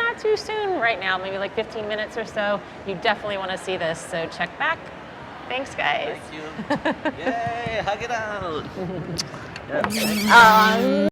not too soon right now, maybe like 15 minutes or so. You definitely want to see this, so check back. Thanks, guys. Thank you. Yay, hug it out. Yes.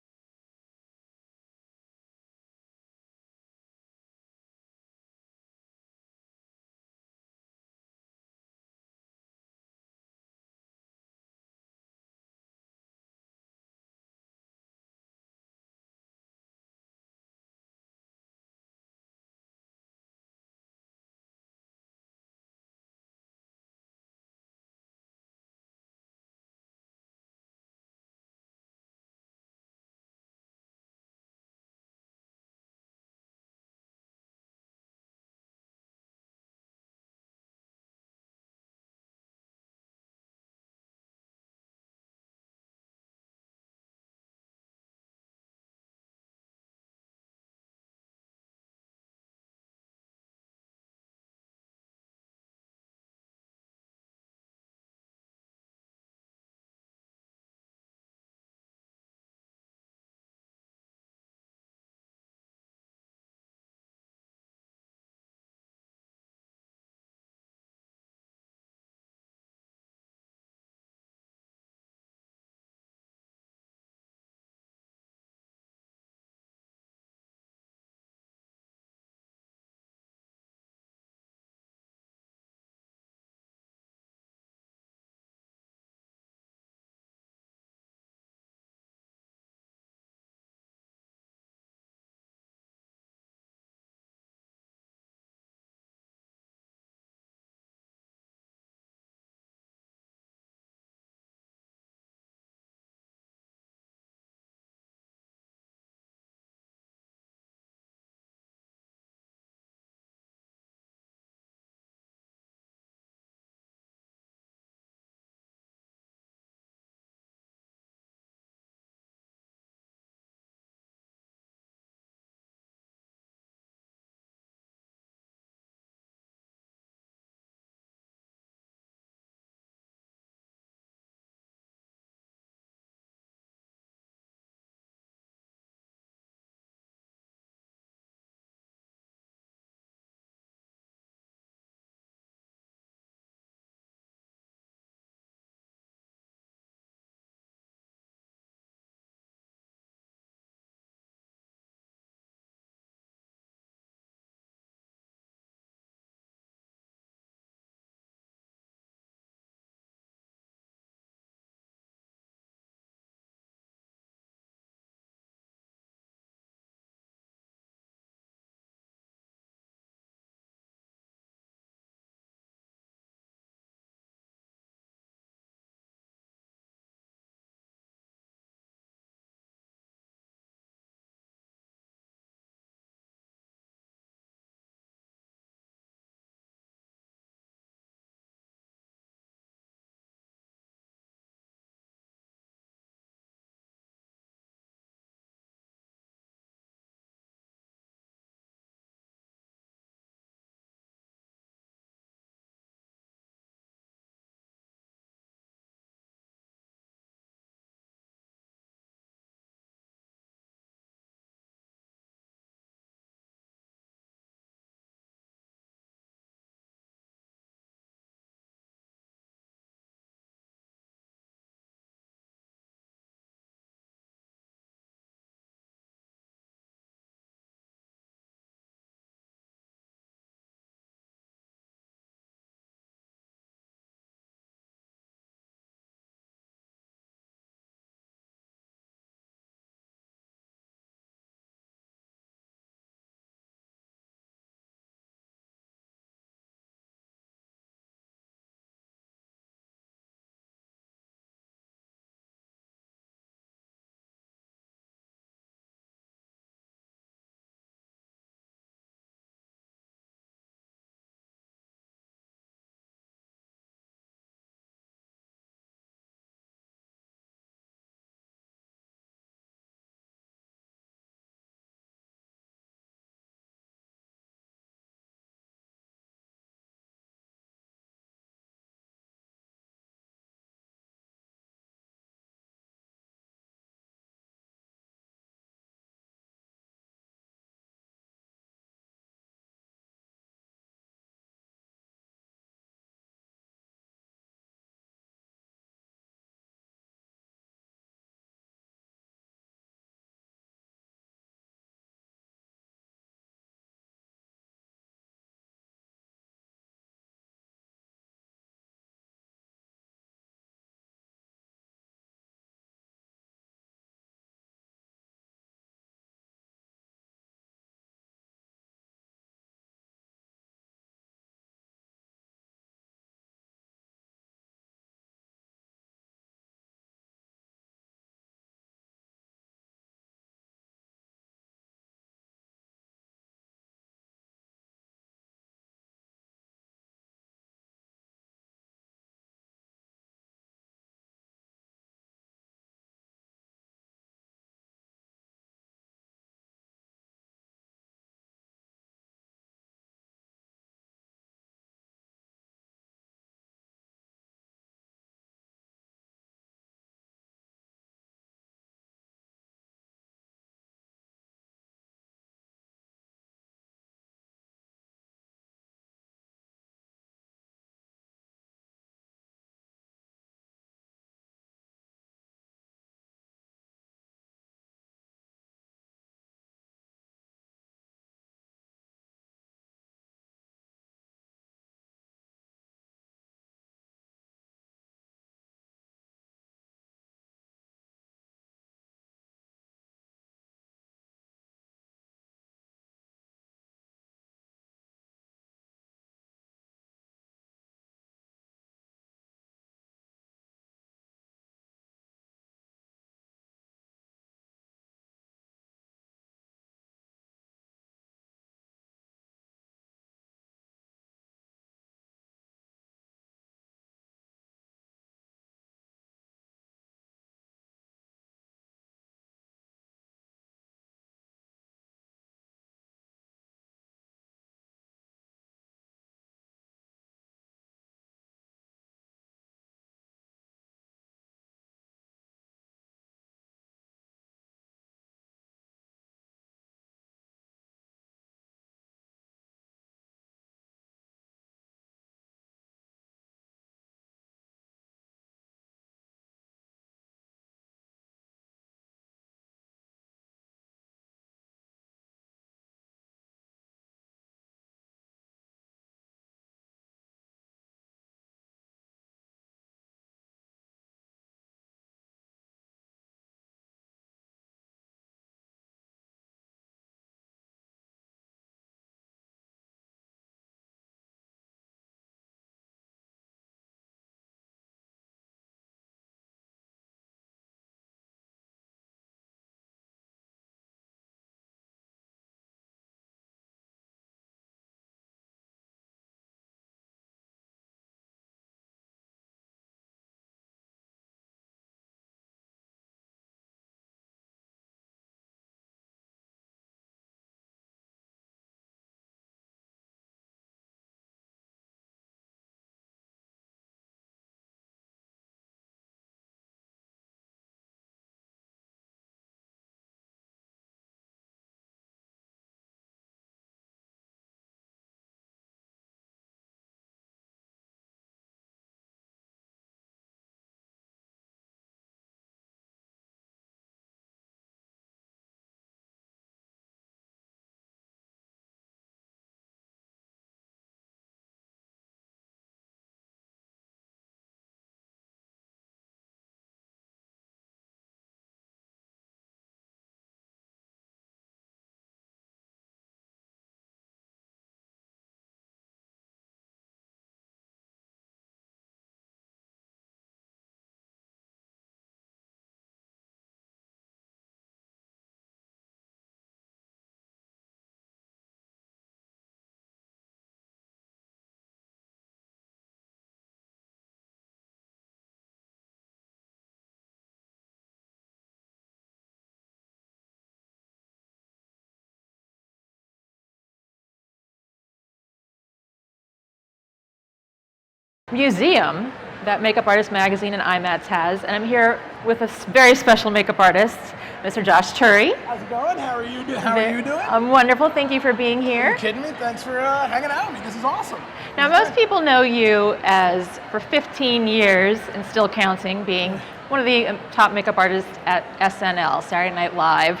museum that Makeup Artist Magazine and IMATS has, and I'm here with a very special makeup artist, Mr. Josh Turry. How's it going? How are you doing? How are you doing? I'm wonderful. Thank you for being here. Are you kidding me? Thanks for hanging out with me. This is awesome. Now, most people know you as, for 15 years and still counting, being one of the top makeup artists at SNL, Saturday Night Live.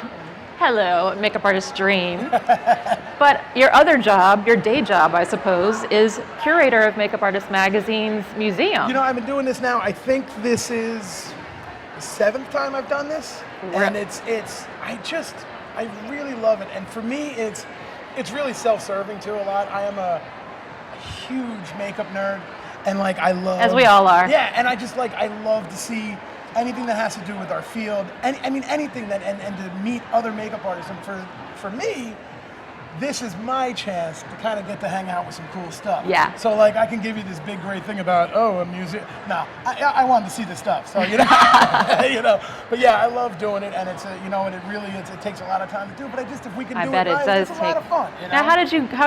Hello, makeup artist dream. But your other job, your day job, I suppose, is curator of Makeup Artist Magazine's museum. You know, I've been doing this now. I think this is the 7th time I've done this, and I really love it. And for me, it's really self-serving too a lot. I am a huge makeup nerd, and like I love, as we all are. Yeah, and I love to see anything that has to do with our field, and I mean anything that, and to meet other makeup artists. And for me, this is my chance to kind of get to hang out with some cool stuff. Yeah. So like I can give you this big great thing about a museum. No, I wanted to see the stuff. So you know, you know. But yeah, I love doing it, and it's and it takes a lot of time to do. But if we can do it right, it's a lot of fun. You know? Now, how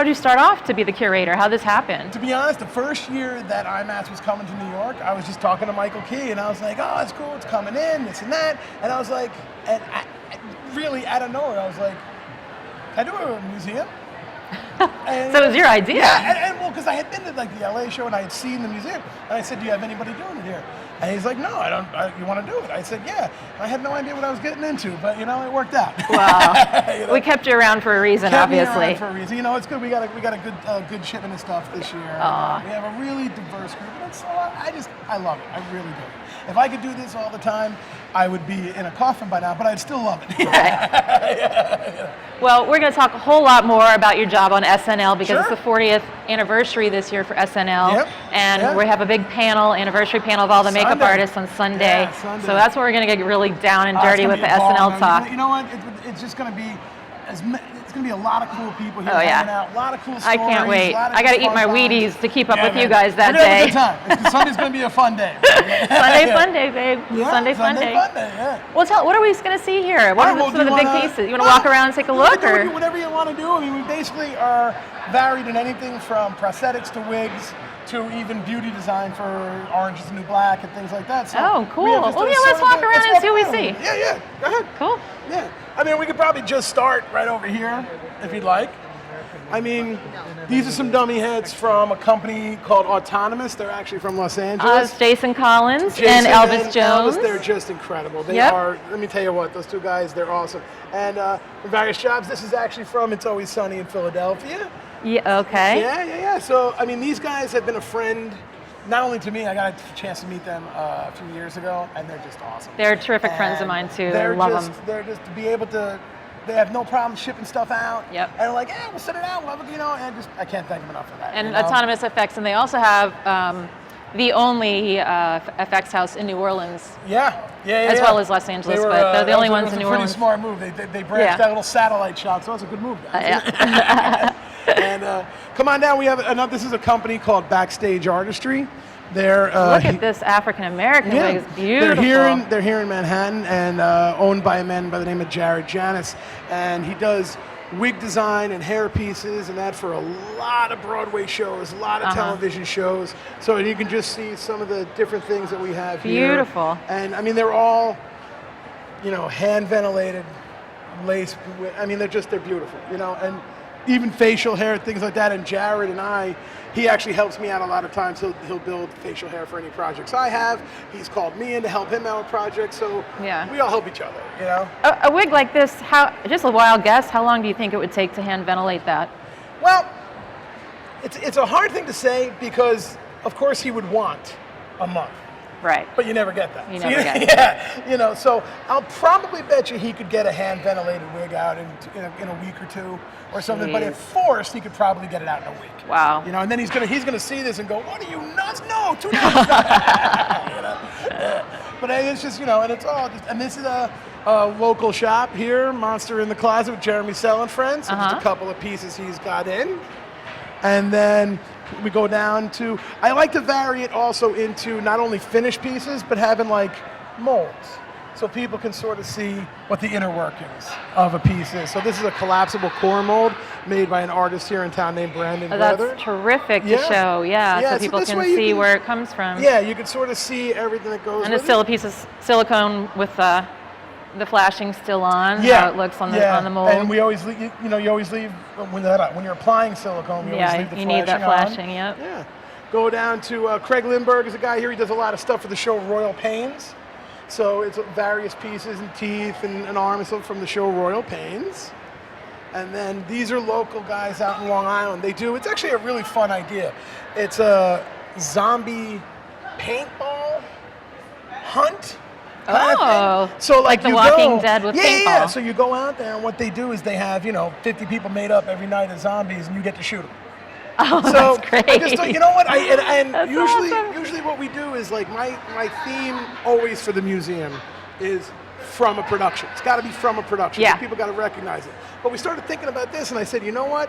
did you start off to be the curator? How did this happen? To be honest, the first year that IMATS was coming to New York, I was just talking to Michael Key, and I was like, oh, it's cool, it's coming in, this and that, and I was like, and I really out of nowhere, I was like, can I do a museum? So it was your idea. Yeah, and well, because I had been to like the LA show and I had seen the museum, and I said, do you have anybody doing it here? And he's like, no, I don't. You want to do it? I said, yeah. I had no idea what I was getting into, but it worked out. Wow. We kept you around for a reason, obviously. Me around for a reason. It's good. We got a good shipment of stuff this year. We have a really diverse group. I love it. I really do. If I could do this all the time, I would be in a coffin by now, but I'd still love it. Yeah. Well, we're going to talk a whole lot more about your job on SNL because it's the 40th anniversary this year for SNL. And we have a big anniversary panel of all the makeup artists on Sunday. Yeah, Sunday. So that's where we're going to get really down and dirty with the SNL talk. You know what? It's just going to be it's going to be a lot of cool people here hanging out. A lot of cool stories. I can't wait. I got to eat my Wheaties to keep up with you guys that day. We're day. going to have a good time. Sunday's going to be a fun day. Sunday fun day, babe. Yeah, Sunday fun day. Yeah. Well, what are we going to see here? What are some of the big pieces? You want to walk around and take a look? Or whatever you want to do. I mean, we basically are varied in anything from prosthetics to wigs to even beauty design for Orange is the New Black and things like that. So cool. Well, let's walk around and see what we see. Yeah. Go ahead. Cool. Yeah. I mean, we could probably just start right over here, if you'd like. I mean, these are some dummy heads from a company called Autonomous. They're actually from Los Angeles. Jason Collins and Elvis Jones. They're just incredible. They are, let me tell you what, those two guys, they're awesome. And for various jobs, this is actually from It's Always Sunny in Philadelphia. Yeah, okay. Yeah. So, I mean, these guys have been a friend, not only to me, I got a chance to meet them a few years ago, and they're just awesome. They're terrific friends of mine, too. I love them. They're just to be able to, they have no problem shipping stuff out. Yep. And they're like, yeah, we'll send it out, and I can't thank them enough for that. And Autonomous Effects, and they also have the only effects house in New Orleans. As well as Los Angeles, but they're the only ones in New Orleans. It was a pretty smart move. They branched out a little satellite shop, so it was a good move, guys. And come on down. We have this is a company called Backstage Artistry. They're look at this African American wig. It's beautiful. They're here in Manhattan and owned by a man by the name of Jared Janis, and he does wig design and hair pieces and that for a lot of Broadway shows, a lot of television shows. So you can just see some of the different things that we have here. Beautiful. And I mean, they're all, hand ventilated lace. I mean, they're beautiful, and even facial hair, things like that. And Jared and he actually helps me out a lot of times. He'll build facial hair for any projects I have. He's called me in to help him out with projects. So we all help each other, A wig like this, just a wild guess, how long do you think it would take to hand ventilate that? Well, it's a hard thing to say because, of course, he would want a month. Right. But you never get that. You never get it. Yeah, so I'll probably bet you he could get a hand ventilated wig out in a week or two or something. Jeez. But if forced, he could probably get it out in a week. Wow. And then he's gonna see this and go, "What are you nuts? No, 2 days." But it's just and it's all just, and this is a local shop here, Monster in the Closet with Jeremy Sell and Friends. So just a couple of pieces he's got in, and then we go down to, I like to vary it also into not only finished pieces, but having like molds. so people can sort of see what the inner workings of a piece is. So this is a collapsible core mold made by an artist here in town named Brandon Weather. That's terrific to show, so people this can way you see where it comes from. Yeah, you can sort of see everything that goes And with it's still it. a piece of silicone with the flashing still on, Yeah, how it looks on the mold. And we always, you always leave when you're applying silicone. You always leave the you need that flashing. Yep. Yeah. Go down to Craig Lindbergh is a guy here. He does a lot of stuff for the show Royal Pains. So it's various pieces and teeth and arms from the show Royal Pains. And then these are local guys out in Long Island. It's actually a really fun idea. It's a zombie paintball hunt. Oh, so like The Walking Dead with paintball. Yeah, so you go out there and what they do is they have, 50 people made up every night as zombies and you get to shoot them. Oh, so that's great. I just thought, you know what? That's awesome. Usually what we do is like my theme always for the museum is from a production. It's got to be from a production. Yeah. People got to recognize it. But we started thinking about this, and I said, you know what?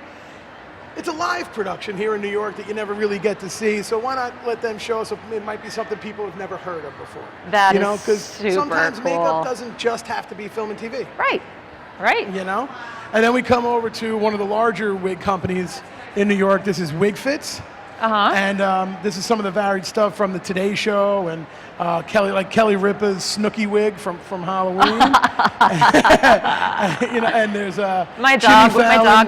It's a live production here in New York that you never really get to see. So why not let them show us? It might be something people have never heard of before. That is because super sometimes cool. makeup doesn't just have to be film and TV. Right. And then we come over to one of the larger wig companies in New York. This is Wig Fits. And this is some of the varied stuff from the Today Show and Kelly Ripa's Snooki wig from Halloween. And there's my dog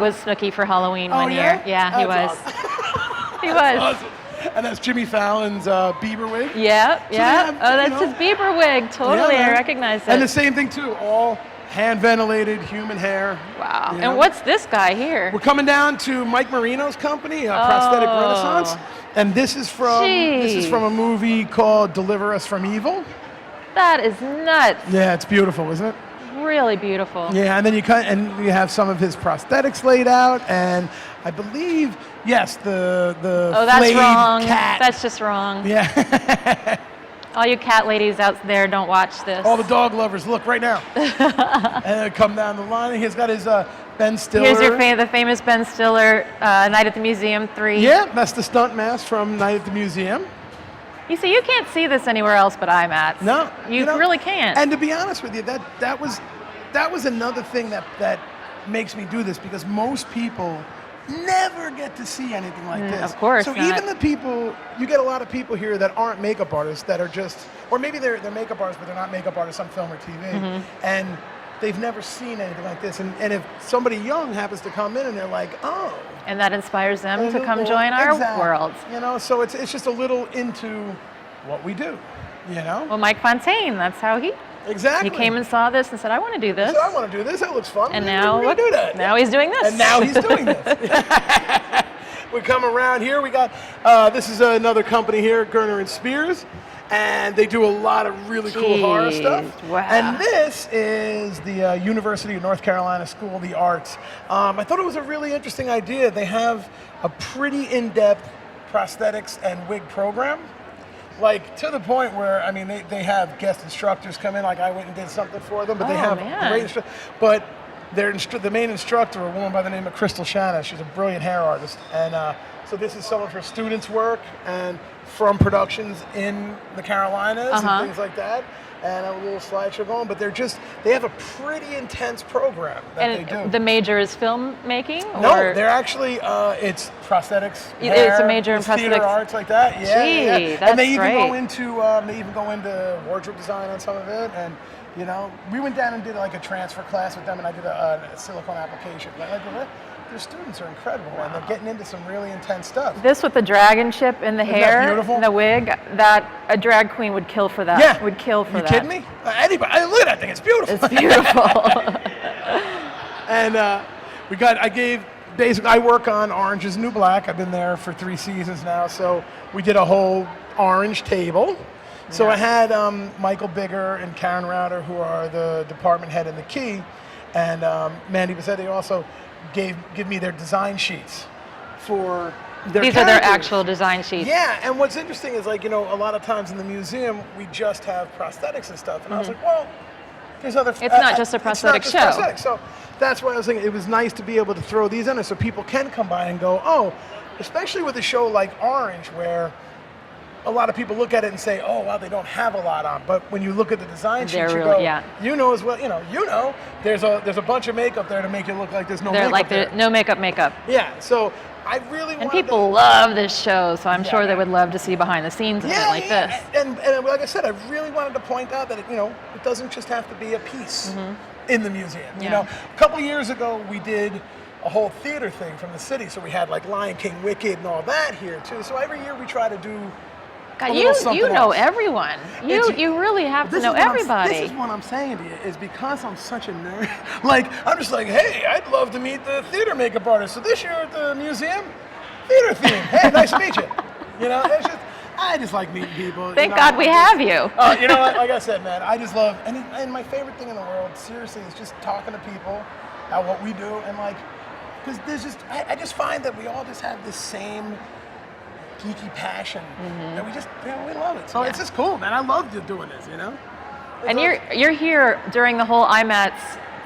was Snooki for Halloween one year. Yeah, he was. Awesome. He was. Awesome. And that's Jimmy Fallon's Bieber wig. Yeah. That's his Bieber wig. Totally, I recognize it. And the same thing too. All hand ventilated human hair. Wow. And what's this guy here? We're coming down to Mike Marino's company, Prosthetic Renaissance, and this is from a movie called Deliver Us from Evil. That is nuts. Yeah, it's beautiful, isn't it? Really beautiful. Yeah, and then you have some of his prosthetics laid out, and I believe the that's flayed wrong. cat. That's just wrong. Yeah. All you cat ladies out there, don't watch this. All the dog lovers, look right now. And then come down the line. He's got his Ben Stiller. Here's the famous Ben Stiller, Night at the Museum 3. Yeah, that's the stunt mask from Night at the Museum. You see, you can't see this anywhere else but IMATS. No. You really can't. And to be honest with you, that was another thing that makes me do this, because most people never get to see anything like this. Of course So not. even the people, you get a lot of people here that aren't makeup artists that are just, or maybe they're makeup artists, but they're not makeup artists on film or TV. And they've never seen anything like this. And if somebody young happens to come in and they're like, oh. And that inspires them to come join our world. So it's just a little into what we do, Well, Mike Fontaine, that's how he Exactly. He came and saw this and said, I want to do this. He said, I want to do this. That looks fun. And now look, do that. Now he's doing this. And now he's doing this. We come around here. We got, this is another company here, Gerner and Spears. And they do a lot of really cool horror stuff. Wow. And this is the University of North Carolina School of the Arts. I thought it was a really interesting idea. They have a pretty in-depth prosthetics and wig program. Like, to the point where, I mean, they have guest instructors come in, like I went and did something for them, but they have great instructors. But the main instructor, a woman by the name of Crystal Shanna, she's a brilliant hair artist. And so this is some of her students' work and from productions in the Carolinas and things like that. And a little slideshow going, but they have a pretty intense program that they do. The major is filmmaking? No, they're actually, it's prosthetics, hair, it's a major in prosthetics. Theater arts like that, Gee, that's and they even great. go into wardrobe design on some of it, and we went down and did like a transfer class with them, and I did a silicone application. Their students are incredible, and they're getting into some really intense stuff. This with the dragon chip in the hair, and the wig, that a drag queen would kill for that. Yeah. Would kill for that. You kidding me? Anybody, look at that thing, it's beautiful. It's beautiful. And I work on Orange is the New Black. I've been there for 3 seasons now, so we did a whole orange table. So I had Michael Bigger and Karen Router, who are the department head and the key, and Mandy Bassetti also give me their design sheets for their These characters. are their actual design sheets. Yeah, and what's interesting is a lot of times in the museum we just have prosthetics and stuff, and I was like, well, there's other. It's not just a prosthetic show. Prosthetics. So that's why I was thinking it was nice to be able to throw these in there so people can come by and go, oh, especially with a show like Orange where a lot of people look at it and say, oh, well, they don't have a lot on. But when you look at the design sheet, They're you really- go, yeah. you know as well, there's a bunch of makeup there to make it look like there's no They're makeup like there. no makeup. Yeah, so I really And wanted people love this show, so I'm sure they would love to see behind the scenes of it like this. And like I said, I really wanted to point out that, it doesn't just have to be a piece in the museum. You know, a couple years ago, we did a whole theater thing from the city, so we had like Lion King, Wicked, and all that here too. So every year we try to do God, a little you something know else. everyone. You really have to This know is what everybody. This is what I'm saying to you, is because I'm such a nerd. Like, I'm just like, hey, I'd love to meet the theater makeup artist. So this year at the museum, theater theme. Hey, nice to meet you. It's just, I just like meeting people. Thank God we have you. You know what? Like I said, man, I just love, and my favorite thing in the world, seriously, is just talking to people about what we do, and like, because there's just, I just find that we all just have this same geeky passion that we just, we love it. So it's just cool, man. I love doing this, And you're here during the whole IMATS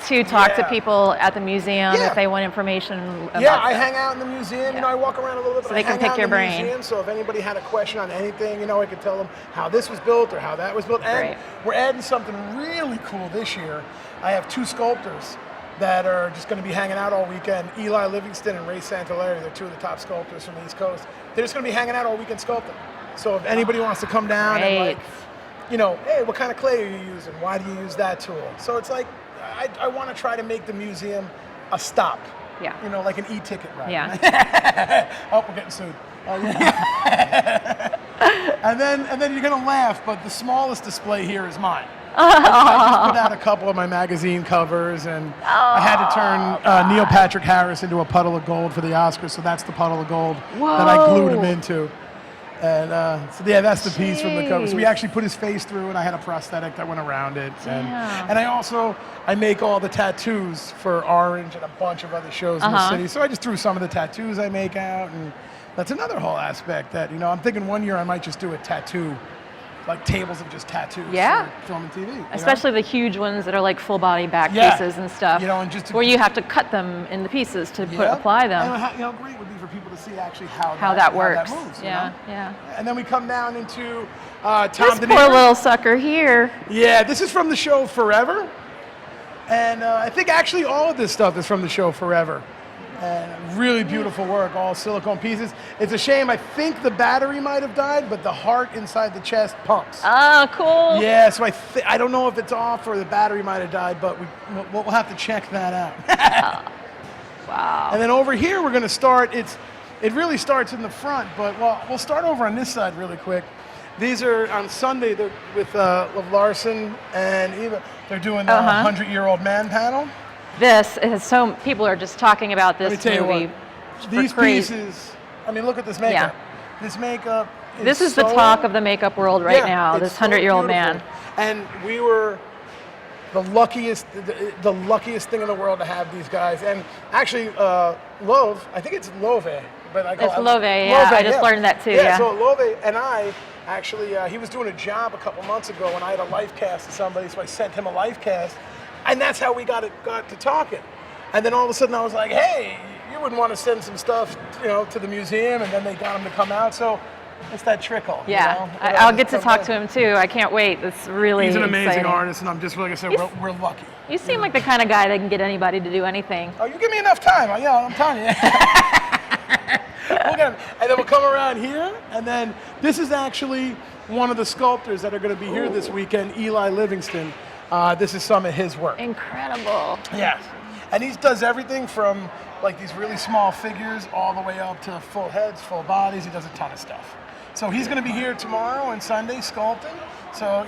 to talk to people at the museum if they want information about I stuff. hang out in the museum. I walk around a little bit, So but they I can hang pick out your in the brain. museum. So if anybody had a question on anything, I could tell them how this was built or how that was built. And we're adding something really cool this year. I have 2 sculptors that are just going to be hanging out all weekend. Eli Livingston and Ray Santaleri, they're 2 of the top sculptors from the East Coast. They're just going to be hanging out all weekend sculpting. So if anybody wants to come down and like, hey, what kind of clay are you using? Why do you use that tool? So it's like, I want to try to make the museum a stop. Yeah. Like an e-ticket ride. Yeah. Oh, we're getting sued. And then you're gonna laugh, but the smallest display here is mine. I just put out a couple of my magazine covers, and I had to turn Neil Patrick Harris into a puddle of gold for the Oscars, so that's the puddle of gold that I glued him into. And that's the piece from the cover. So we actually put his face through, and I had a prosthetic that went around it. And I make all the tattoos for Orange and a bunch of other shows in the city. So I just threw some of the tattoos I make out, and that's another whole aspect that, I'm thinking one year I might just do a tattoo, like tables of just tattoos for film and TV. Especially the huge ones that are like full body back pieces and stuff, and just where you have to cut them into pieces to apply them. And how great would be for people to see actually how that works. How that moves, Yeah. And then we come down into Tom This De poor Niro. little sucker here. Yeah, this is from the show Forever. And I think actually all of this stuff is from the show Forever. And really beautiful work, all silicone pieces. It's a shame, I think the battery might have died, but the heart inside the chest pumps. Oh, cool. Yeah, so I don't know if it's off or the battery might have died, but we'll have to check that out. Wow. And then over here we're going to start, it really starts in the front, but we'll start over on this side really quick. These are on Sunday with Larson and Eva. They're doing the 100-Year-Old Man panel. This is people are just talking about this Let me tell movie. you what, these pieces, look at this makeup. This makeup is This is the talk of the makeup world right now, this 100-year-old man. And we were the luckiest thing in the world to have these guys. And actually, Love, I think it's Love, but I call It's it Love, I just learned that too, Yeah, so Love and I, actually, he was doing a job a couple months ago, and I had a life cast of somebody, so I sent him a life cast. And that's how we got to talking. And then all of a sudden I was like, hey, you wouldn't want to send some stuff, to the museum, and then they got him to come out. So it's that trickle. Yeah, I'll get to talk to him too. I can't wait. It's really He's an amazing exciting. artist, and I'm just, like I said, we're lucky. You seem like the kind of guy that can get anybody to do anything. Oh, you give me enough time. I'm telling you. And then we'll come around here, and then this is actually one of the sculptors that are going to be here this weekend, Eli Livingston. This is some of his work. Incredible. Yes. And he does everything from like these really small figures all the way up to full heads, full bodies. He does a ton of stuff. So he's going to be here tomorrow and Sunday sculpting. So,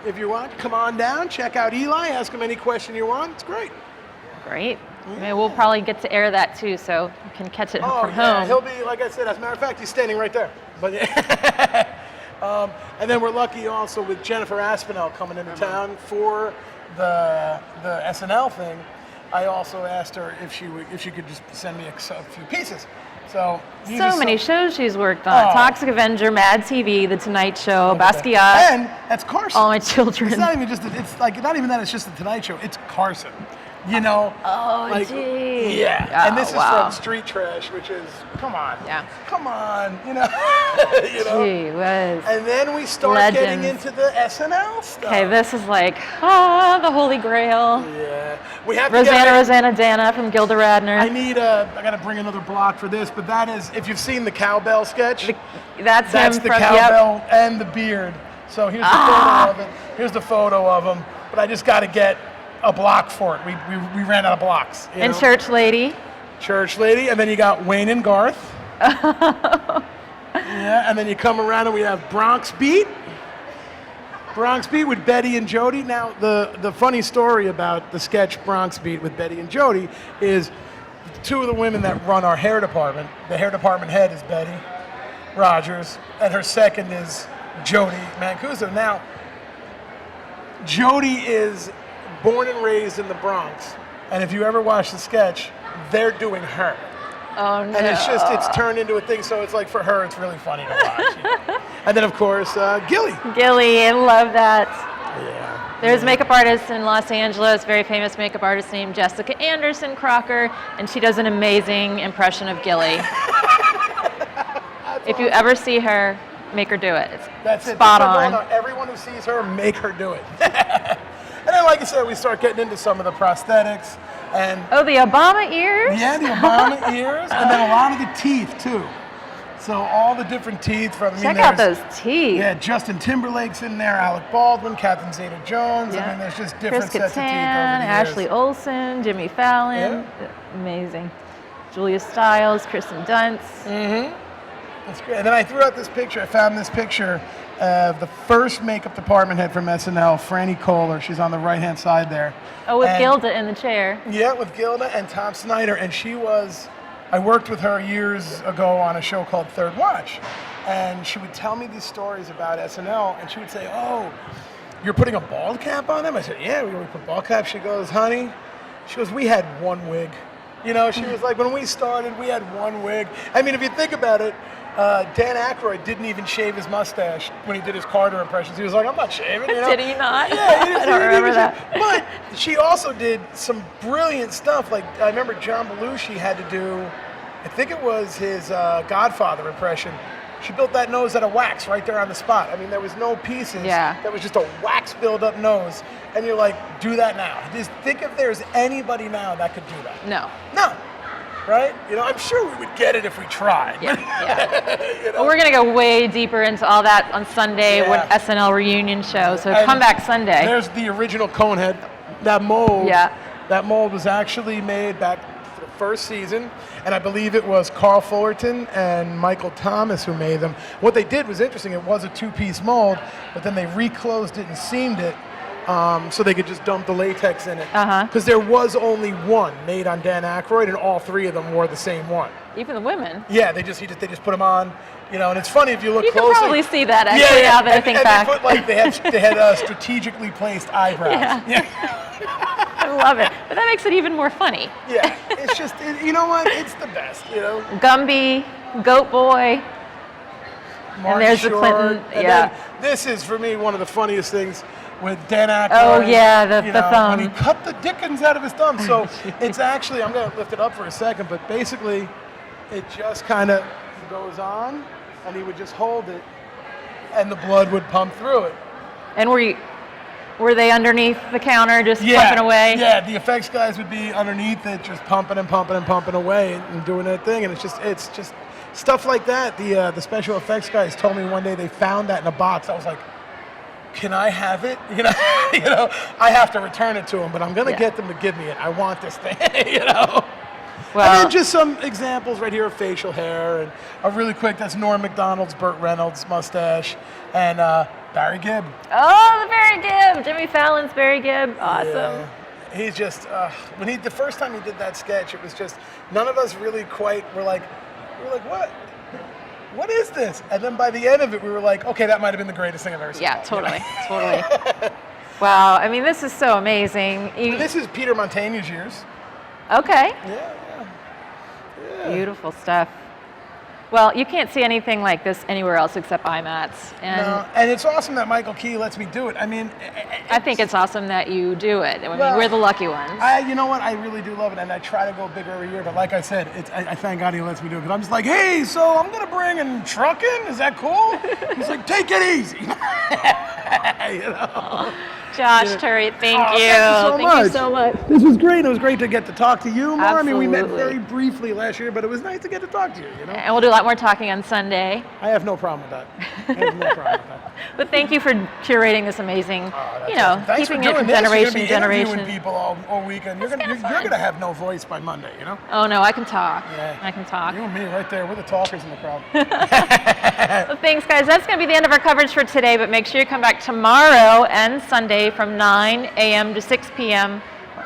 if you want, come on down, check out Eli, ask him any question you want. It's great. Great. I mean, we'll probably get to air that too, so you can catch it from home. He'll be, like I said, as a matter of fact, he's standing right there. But and then we're lucky also with Jennifer Aspinall coming into town for the SNL thing. I also asked her if she could just send me a few pieces. So many shows she's worked on: Toxic Avenger, Mad TV, The Tonight Show, Basquiat, and that's Carson. All My Children. It's not even just it's like not even that. It's just The Tonight Show. It's Carson. You know? Oh, like, gee. Yeah. And Oh, this is wow. from Street Trash, which is, come on. Yeah. Come on, you know? You know? Gee whiz. And then we start getting Legends. into the SNL stuff. Okay, this is like, the Holy Grail. Yeah. We have Rosanna Dana from Gilda Radner. I gotta bring another block for this, but that is, if you've seen the cowbell sketch, that's the him from, cowbell and the beard. So here's the photo of it. Here's the photo of him. But I just gotta get a block for it. We ran out of blocks. You And know? Church Lady. Church Lady, and then you got Wayne and Garth. Yeah, and then you come around and we have Bronx Beat. Bronx Beat with Betty and Jody. Now, the funny story about the sketch Bronx Beat with Betty and Jody is two of the women that run our hair department. The hair department head is Betty Rogers, and her second is Jody Mancuso. Now, Jody is born and raised in the Bronx, and if you ever watch the sketch, they're doing her. Oh, no. And it's turned into a thing, so it's like for her, it's really funny to watch. You know? And then, of course, Gilly. Gilly, I love that. Yeah. There's a makeup artist in Los Angeles, very famous makeup artist named Jessica Anderson Crocker, and she does an amazing impression of Gilly. If you ever see her, make her do it. It's spot on. Everyone who sees her, make her do it. And then, like I said, we start getting into some of the prosthetics. And the Obama ears? Yeah, the Obama ears, and then a lot of the teeth, too. So all the different teeth from... Check out those teeth. Yeah, Justin Timberlake's in there, Alec Baldwin, Catherine Zeta-Jones. Yeah. I mean, there's just different Chris sets of teeth over Kattan, the years. Ashley Olsen, Jimmy Fallon. Amazing. Julia Stiles, Kristen Dunst. Mm-hmm. That's great. And then I threw out this picture. I found this picture of the first makeup department head from SNL, Franny Kohler. She's on the right-hand side there. Oh, with Gilda in the chair. Yeah, with Gilda and Tom Snyder. And I worked with her years ago on a show called Third Watch. And she would tell me these stories about SNL, and she would say, oh, you're putting a bald cap on them? I said, yeah, we put bald cap. She goes, honey, we had one wig. You know, she was like, when we started, we had one wig. I mean, if you think about it, Dan Aykroyd didn't even shave his mustache when he did his Carter impressions. He was like, I'm not shaving. You know? Did he not? Yeah, he I don't remember that. But she also did some brilliant stuff. Like, I remember John Belushi had to do, I think it was his Godfather impression. She built that nose out of wax right there on the spot. I mean, there was no pieces. Yeah. That was just a wax build-up nose. And you're like, do that now. Just think if there's anybody now that could do that. No. No. Right? You know, I'm sure we would get it if we tried. Yeah. You know? Well, we're going to go way deeper into all that on Sunday when SNL reunion show. So come back Sunday. There's the original Conehead. That mold. Yeah. That mold was actually made back for the first season. And I believe it was Carl Fullerton and Michael Thomas who made them. What they did was interesting. It was a two-piece mold, but then they reclosed it and seamed it. So they could just dump the latex in it. Because there was only one made on Dan Aykroyd, and all three of them wore the same one. Even the women. Yeah, they just put them on, you know. And it's funny if you look closely. You can probably see that actually now that I think back. They put, like, they had strategically placed eyebrows. Yeah. I love it, but that makes it even more funny. Yeah, it's just you know what? It's the best, you know. Gumby, Goat Boy. Martin and there's Short, the Clinton. and Yeah. then this is for me one of the funniest things. With Dan Aykroyd. Oh yeah, the thumb. When he cut the dickens out of his thumb. So it's actually, I'm going to lift it up for a second, but basically it just kind of goes on, and he would just hold it, and the blood would pump through it. And were they underneath the counter just pumping away? Yeah, the effects guys would be underneath it, just pumping and pumping and pumping away and doing their thing, and it's just stuff like that. The special effects guys told me one day they found that in a box. I was like, can I have it? You know, I have to return it to them, but I'm gonna get them to give me it. I want this thing, you know. Well, and then just some examples right here of facial hair, and a really quick. That's Norm Macdonald's Burt Reynolds mustache, and Barry Gibb. Oh, the Barry Gibb, Jimmy Fallon's Barry Gibb, awesome. Yeah. He's just the first time he did that sketch, it was just none of us really quite were like what. What is this? And then by the end of it, we were like, okay, that might have been the greatest thing I've ever seen. Yeah, totally, totally. Wow, I mean, this is so amazing. This is Peter Montaigne's years. Okay. Yeah. Beautiful stuff. Well, you can't see anything like this anywhere else except IMATS. And No, and it's awesome that Michael Key lets me do it. I mean, I think it's awesome that you do it. I mean, Well, we're the lucky ones. you know what? I really do love it, and I try to go bigger every year. But like I said, I thank God he lets me do it. Because I'm just like, hey, so I'm gonna bring in trucking. Is that cool? He's like, take it easy. You know? Josh, Terry, thank you. Thank you so much. This was great. It was great to get to talk to you more. I mean, we met Absolutely. very briefly last year, but it was nice to get to talk to you, you know? And we'll do a lot more talking on Sunday. I have no problem with that. I have no problem with that. But thank you for curating this amazing, That's awesome. Thanks keeping for it doing from this. generation You're to gonna be generation. interviewing people all weekend. You're gonna have no voice by Monday, you know? Oh no, I can talk. Yeah. I can talk. You and me right there. We're the talkers in the crowd. Well, thanks, guys. That's going to be the end of our coverage for today, but make sure you come back tomorrow and Sunday from 9 a.m. to 6 p.m.,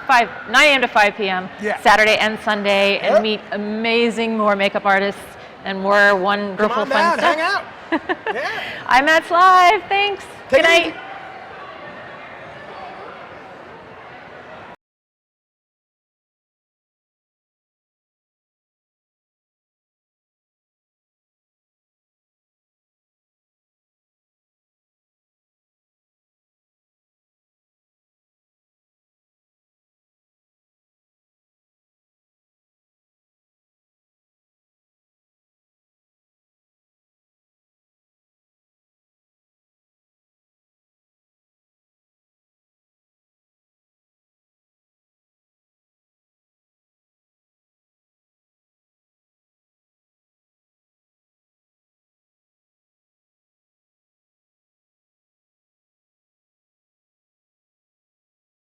9 a.m. to 5 p.m., Yeah. Saturday and Sunday, and Yep. meet amazing more makeup artists and more wonderful Come on fun down, stuff. hang out. Yeah. IMATS Live. Thanks. Take Good it night. easy.